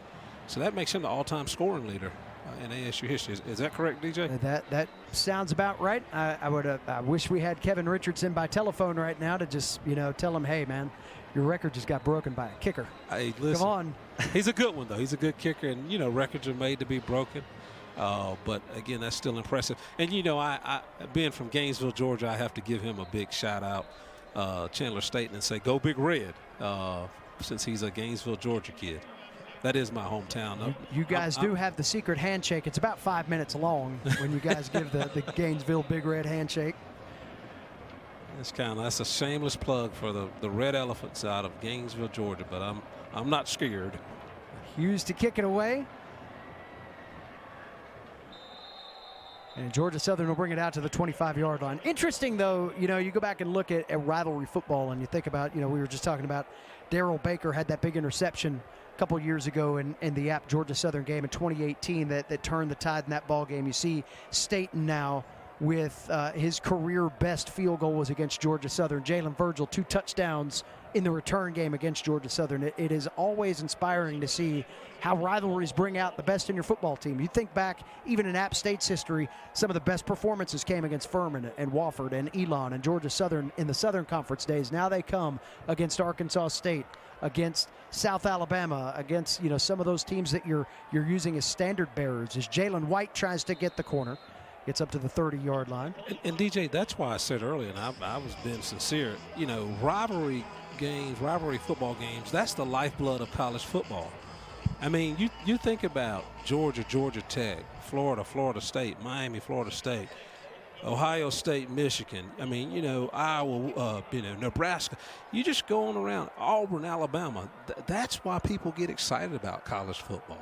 S2: So that makes him the all-time scoring leader in ASU history. Is that correct, DJ?
S1: That sounds about right. I wish we had Kevin Richardson by telephone right now to just, tell him, hey, man, your record just got broken by a kicker.
S2: Hey, listen,
S1: come on.
S2: He's a good one, though. He's a good kicker, and, records are made to be broken. But, again, that's still impressive. And, I being from Gainesville, Georgia, I have to give him a big shout-out, Chandler Staten, and say, go Big Red, since he's a Gainesville, Georgia kid. That is my hometown.
S1: You guys do have the secret handshake. It's about 5 minutes long when you guys give the Gainesville Big Red handshake.
S2: That's a shameless plug for the Red Elephants out of Gainesville, Georgia, but I'm not scared.
S1: Hughes to kick it away. And Georgia Southern will bring it out to the 25-yard line. Interesting, though, you go back and look at rivalry football and you think about, we were just talking about Darrell Baker had that big interception a couple years ago in the App Georgia Southern game in 2018 that turned the tide in that ball game. You see Staten now with his career best field goal was against Georgia Southern. Jalen Virgil, 2 touchdowns in the return game against Georgia Southern. It is always inspiring to see how rivalries bring out the best in your football team. You think back, even in App State's history, some of the best performances came against Furman and Wofford and Elon and Georgia Southern in the Southern Conference days. Now they come against Arkansas State, against South Alabama, against some of those teams that you're using as standard bearers. As Jalen White tries to get the corner, gets up to the 30-yard line.
S2: And DJ, that's why I said earlier, and I was being sincere, rivalry games, rivalry football games, that's the lifeblood of college football. I mean, you think about Georgia, Georgia Tech, Florida, Florida State, Miami, Florida State, Ohio State, Michigan. I mean, Iowa, Nebraska. You just go on around. Auburn, Alabama. That's why people get excited about college football.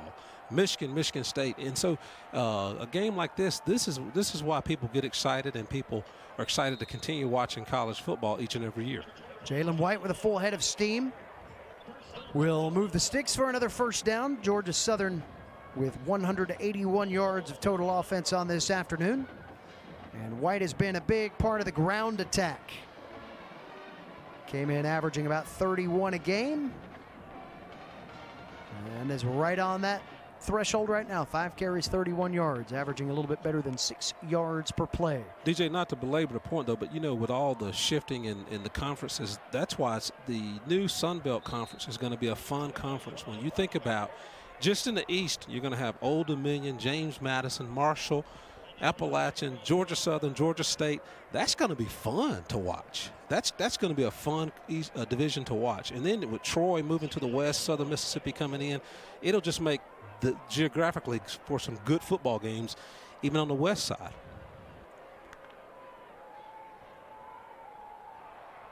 S2: Michigan, Michigan State. And so a game like this is why people get excited, and people are excited to continue watching college football each and every year.
S1: Jalen White with a full head of steam will move the sticks for another first down. Georgia Southern with 181 yards of total offense on this afternoon. And White has been a big part of the ground attack. Came in averaging about 31 a game. And is right on that threshold right now. 5 carries, 31 yards, averaging a little bit better than 6 yards per play.
S2: DJ, not to belabor the point, though, but, with all the shifting in the conferences, that's why the new Sun Belt Conference is going to be a fun conference. When you think about just in the East, you're going to have Old Dominion, James Madison, Marshall, Appalachian, Georgia Southern, Georgia State. That's going to be fun to watch. That's going to be a fun division to watch. And then with Troy moving to the west, Southern Mississippi coming in, it'll just make geographically for some good football games, even on the west side.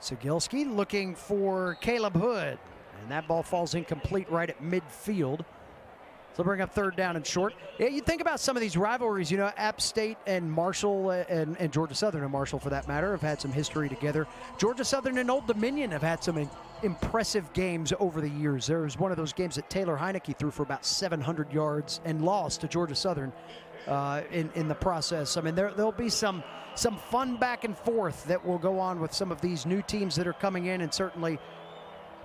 S1: Cegilski looking for Caleb Hood, and that ball falls incomplete right at midfield. So bring up 3rd down and short. Yeah, you think about some of these rivalries, App State and Marshall and Georgia Southern and Marshall, for that matter, have had some history together. Georgia Southern and Old Dominion have had some impressive games over the years. There was one of those games that Taylor Heineke threw for about 700 yards and lost to Georgia Southern in the process. I mean, there'll be some fun back and forth that will go on with some of these new teams that are coming in, and certainly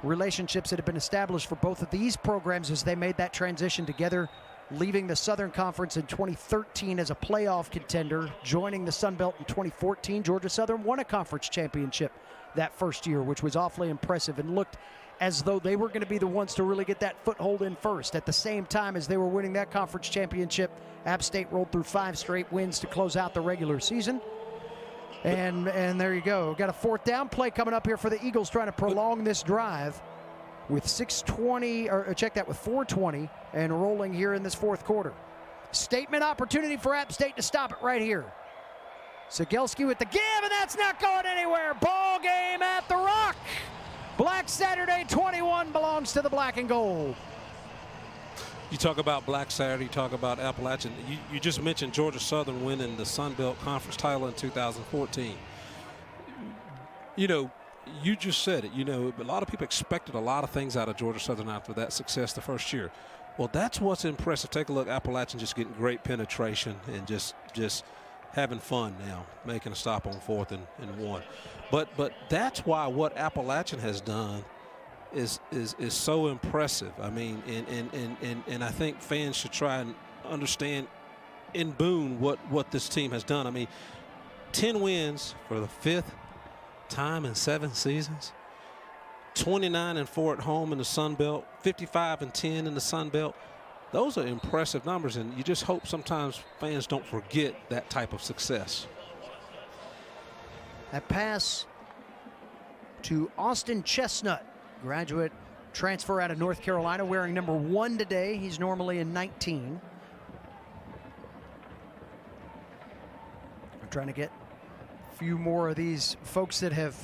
S1: relationships that have been established for both of these programs as they made that transition together, leaving the Southern Conference in 2013 as a playoff contender, joining the Sun Belt in 2014. Georgia Southern won a conference championship that first year, which was awfully impressive, and looked as though they were going to be the ones to really get that foothold in first. At the same time as they were winning that conference championship, App State rolled through 5 straight wins to close out the regular season. And there you go. Got a 4th down play coming up here for the Eagles, trying to prolong this drive with 6:20, or check that, with 4:20 and rolling here in this 4th quarter. Statement opportunity for App State to stop it right here. Sigelski with the give, and that's not going anywhere. Ball game at the Rock. Black Saturday 21 belongs to the black and gold.
S2: You talk about Black Saturday, you talk about Appalachian. You just mentioned Georgia Southern winning the Sun Belt Conference title in 2014. You know, you just said it. You know, a lot of people expected a lot of things out of Georgia Southern after that success the first year. Well, that's what's impressive. Take a look. Appalachian just getting great penetration and just having fun now, making a stop on 4th and 1. But that's why what Appalachian has done is so impressive. I mean, and I think fans should try and understand in Boone what this team has done. I mean, 10 wins for the 5th time in 7 seasons. 29-4 at home in the Sun Belt, 55-10 in the Sun Belt. Those are impressive numbers, and you just hope sometimes fans don't forget that type of success.
S1: That pass to Austin Chestnut, graduate transfer out of North Carolina, wearing number 1 today. He's normally in 19. I'm trying to get a few more of these folks that have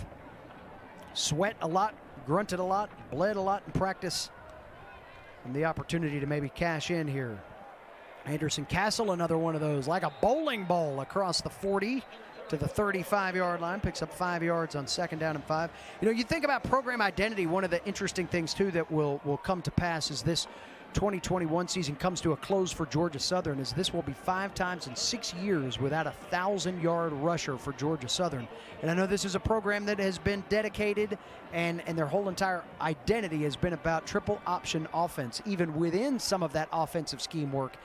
S1: sweat a lot, grunted a lot, bled a lot in practice, and the opportunity to maybe cash in here. Anderson Castle, another one of those, like a bowling ball across the 40 to the 35-yard line, picks up 5 yards on 2nd down and 5. You know, you think about program identity, one of the interesting things too that will come to pass as this 2021 season comes to a close for Georgia Southern, is this will be 5 times in 6 years without a 1,000-yard rusher for Georgia Southern. And I know this is a program that has been dedicated, and their whole entire identity has been about triple option offense, even within some of that offensive scheme work.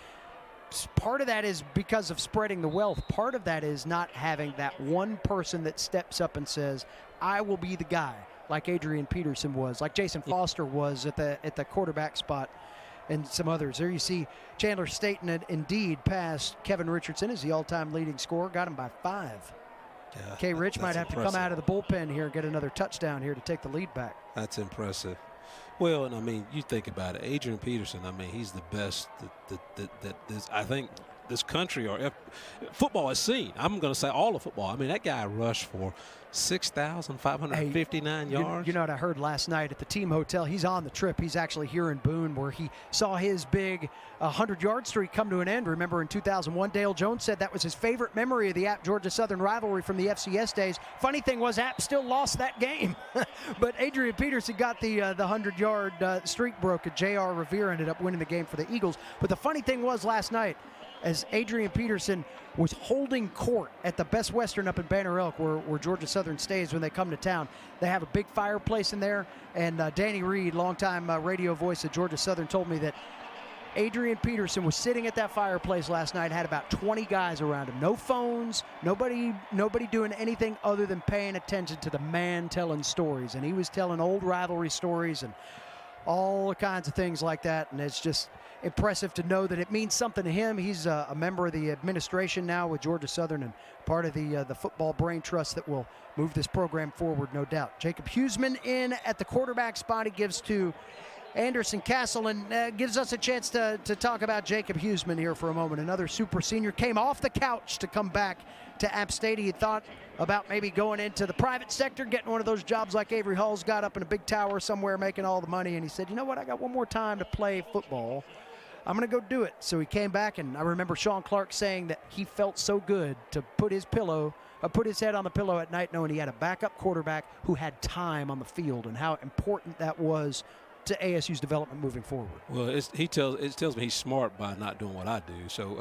S1: Part of that is because of spreading the wealth. Part of that is not having that one person that steps up and says, I will be the guy, like Adrian Peterson was, like Jason Foster was at the quarterback spot, and some others. There you see Chandler Staten had indeed passed Kevin Richardson as the all-time leading scorer, got him by 5.
S2: Yeah,
S1: K. Rich might have
S2: impressive.
S1: to come out of the bullpen here and get another touchdown here to take the lead back.
S2: That's impressive. Well, and I mean, you think about it, Adrian Peterson, I mean, he's the best that I think this country or football has seen. I'm going to say all of football. I mean, that guy rushed for 6,559 yards.
S1: You know what I heard last night at the team hotel? He's on the trip. He's actually here in Boone, where he saw his big 100-yard streak come to an end. Remember in 2001, Dale Jones said that was his favorite memory of the App Georgia-Southern rivalry from the FCS days. Funny thing was, App still lost that game. But Adrian Peterson got the 100-yard streak broke. J.R. Revere ended up winning the game for the Eagles. But the funny thing was last night, as Adrian Peterson was holding court at the Best Western up in Banner Elk, where Georgia Southern stays when they come to town. They have a big fireplace in there, and Danny Reed, longtime radio voice of Georgia Southern, told me that Adrian Peterson was sitting at that fireplace last night, had about 20 guys around him. No phones, nobody doing anything other than paying attention to the man telling stories. And he was telling old rivalry stories and all kinds of things like that, and it's just impressive to know that it means something to him. He's a member of the administration now with Georgia Southern and part of the football brain trust that will move this program forward, no doubt. Jacob Huseman in at the quarterback spot. He gives to Anderson Castle, and gives us a chance to talk about Jacob Huseman here for a moment. Another super senior, came off the couch to come back to App State. He thought about maybe going into the private sector, getting one of those jobs like Avery Hall's got up in a big tower somewhere making all the money, and he said, you know what, I got one more time to play football. I'm going to go do it. So he came back, and I remember Sean Clark saying that he felt so good to put his head on the pillow at night knowing he had a backup quarterback who had time on the field, and how important that was to ASU's development moving forward.
S2: Well, it tells me he's smart by not doing what I do, so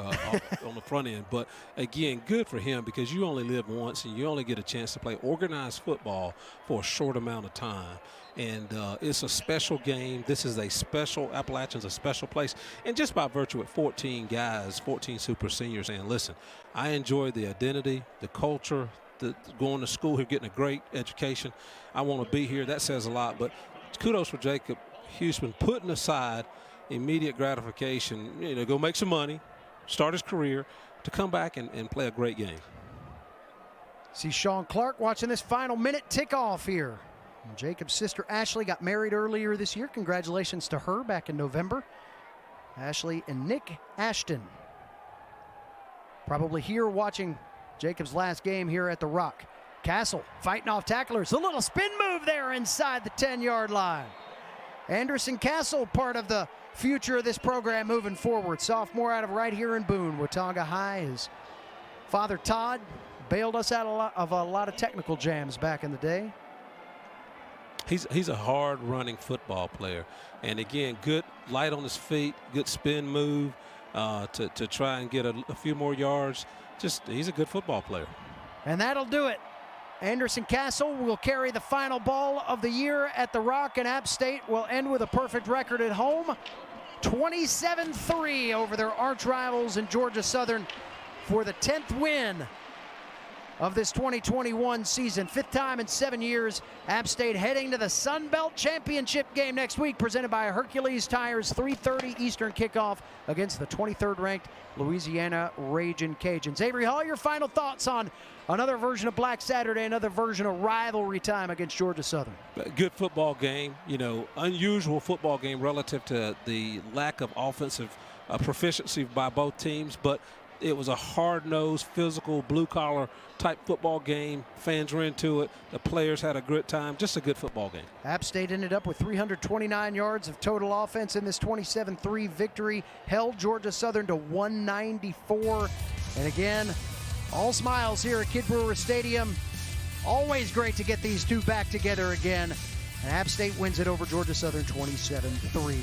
S2: on the front end. But again, good for him, because you only live once and you only get a chance to play organized football for a short amount of time. And it's a special game. This is a special, Appalachian's a special place. And just by virtue of 14 guys, 14 super seniors, and listen, I enjoy the identity, the culture, going to school here, getting a great education. I want to be here. That says a lot. But kudos for Jacob Huseman putting aside immediate gratification, go make some money, start his career, to come back and play a great game.
S1: See Sean Clark watching this final minute tick off here. And Jacob's sister Ashley got married earlier this year. Congratulations to her back in November. Ashley and Nick Ashton. Probably here watching Jacob's last game here at the Rock. Castle fighting off tacklers. A little spin move there inside the 10-yard line. Anderson Castle, part of the future of this program moving forward. Sophomore out of right here in Boone, Watauga High. His father Todd bailed us out of a lot of technical jams back in the day.
S2: He's a hard-running football player. And again, good light on his feet, good spin move to try and get a few more yards. He's a good football player.
S1: And that'll do it. Anderson Castle will carry the final ball of the year at the Rock, and App State will end with a perfect record at home. 27-3 over their arch rivals in Georgia Southern for the 10th win of this 2021 season. 5th time in 7 years. App State heading to the Sun Belt Championship game next week, presented by Hercules Tires. 3:30 Eastern kickoff against the 23rd ranked Louisiana Ragin' Cajuns. Avery Hall, your final thoughts on another version of Black Saturday, another version of rivalry time against Georgia Southern.
S2: Good football game, unusual football game relative to the lack of offensive proficiency by both teams, but it was a hard-nosed, physical, blue-collar type football game. Fans were into it. The players had a good time. Just a good football game.
S1: App State ended up with 329 yards of total offense in this 27-3 victory. Held Georgia Southern to 194. And again, all smiles here at Kidd Brewer Stadium. Always great to get these two back together again. And App State wins it over Georgia Southern 27-3.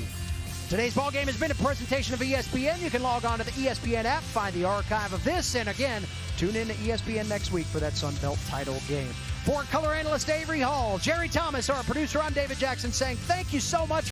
S1: Today's ball game has been a presentation of ESPN. You can log on to the ESPN app, find the archive of this, and again, tune in to ESPN next week for that Sun Belt title game. For color analyst Avery Hall, Jerry Thomas, our producer, I'm David Jackson saying thank you so much.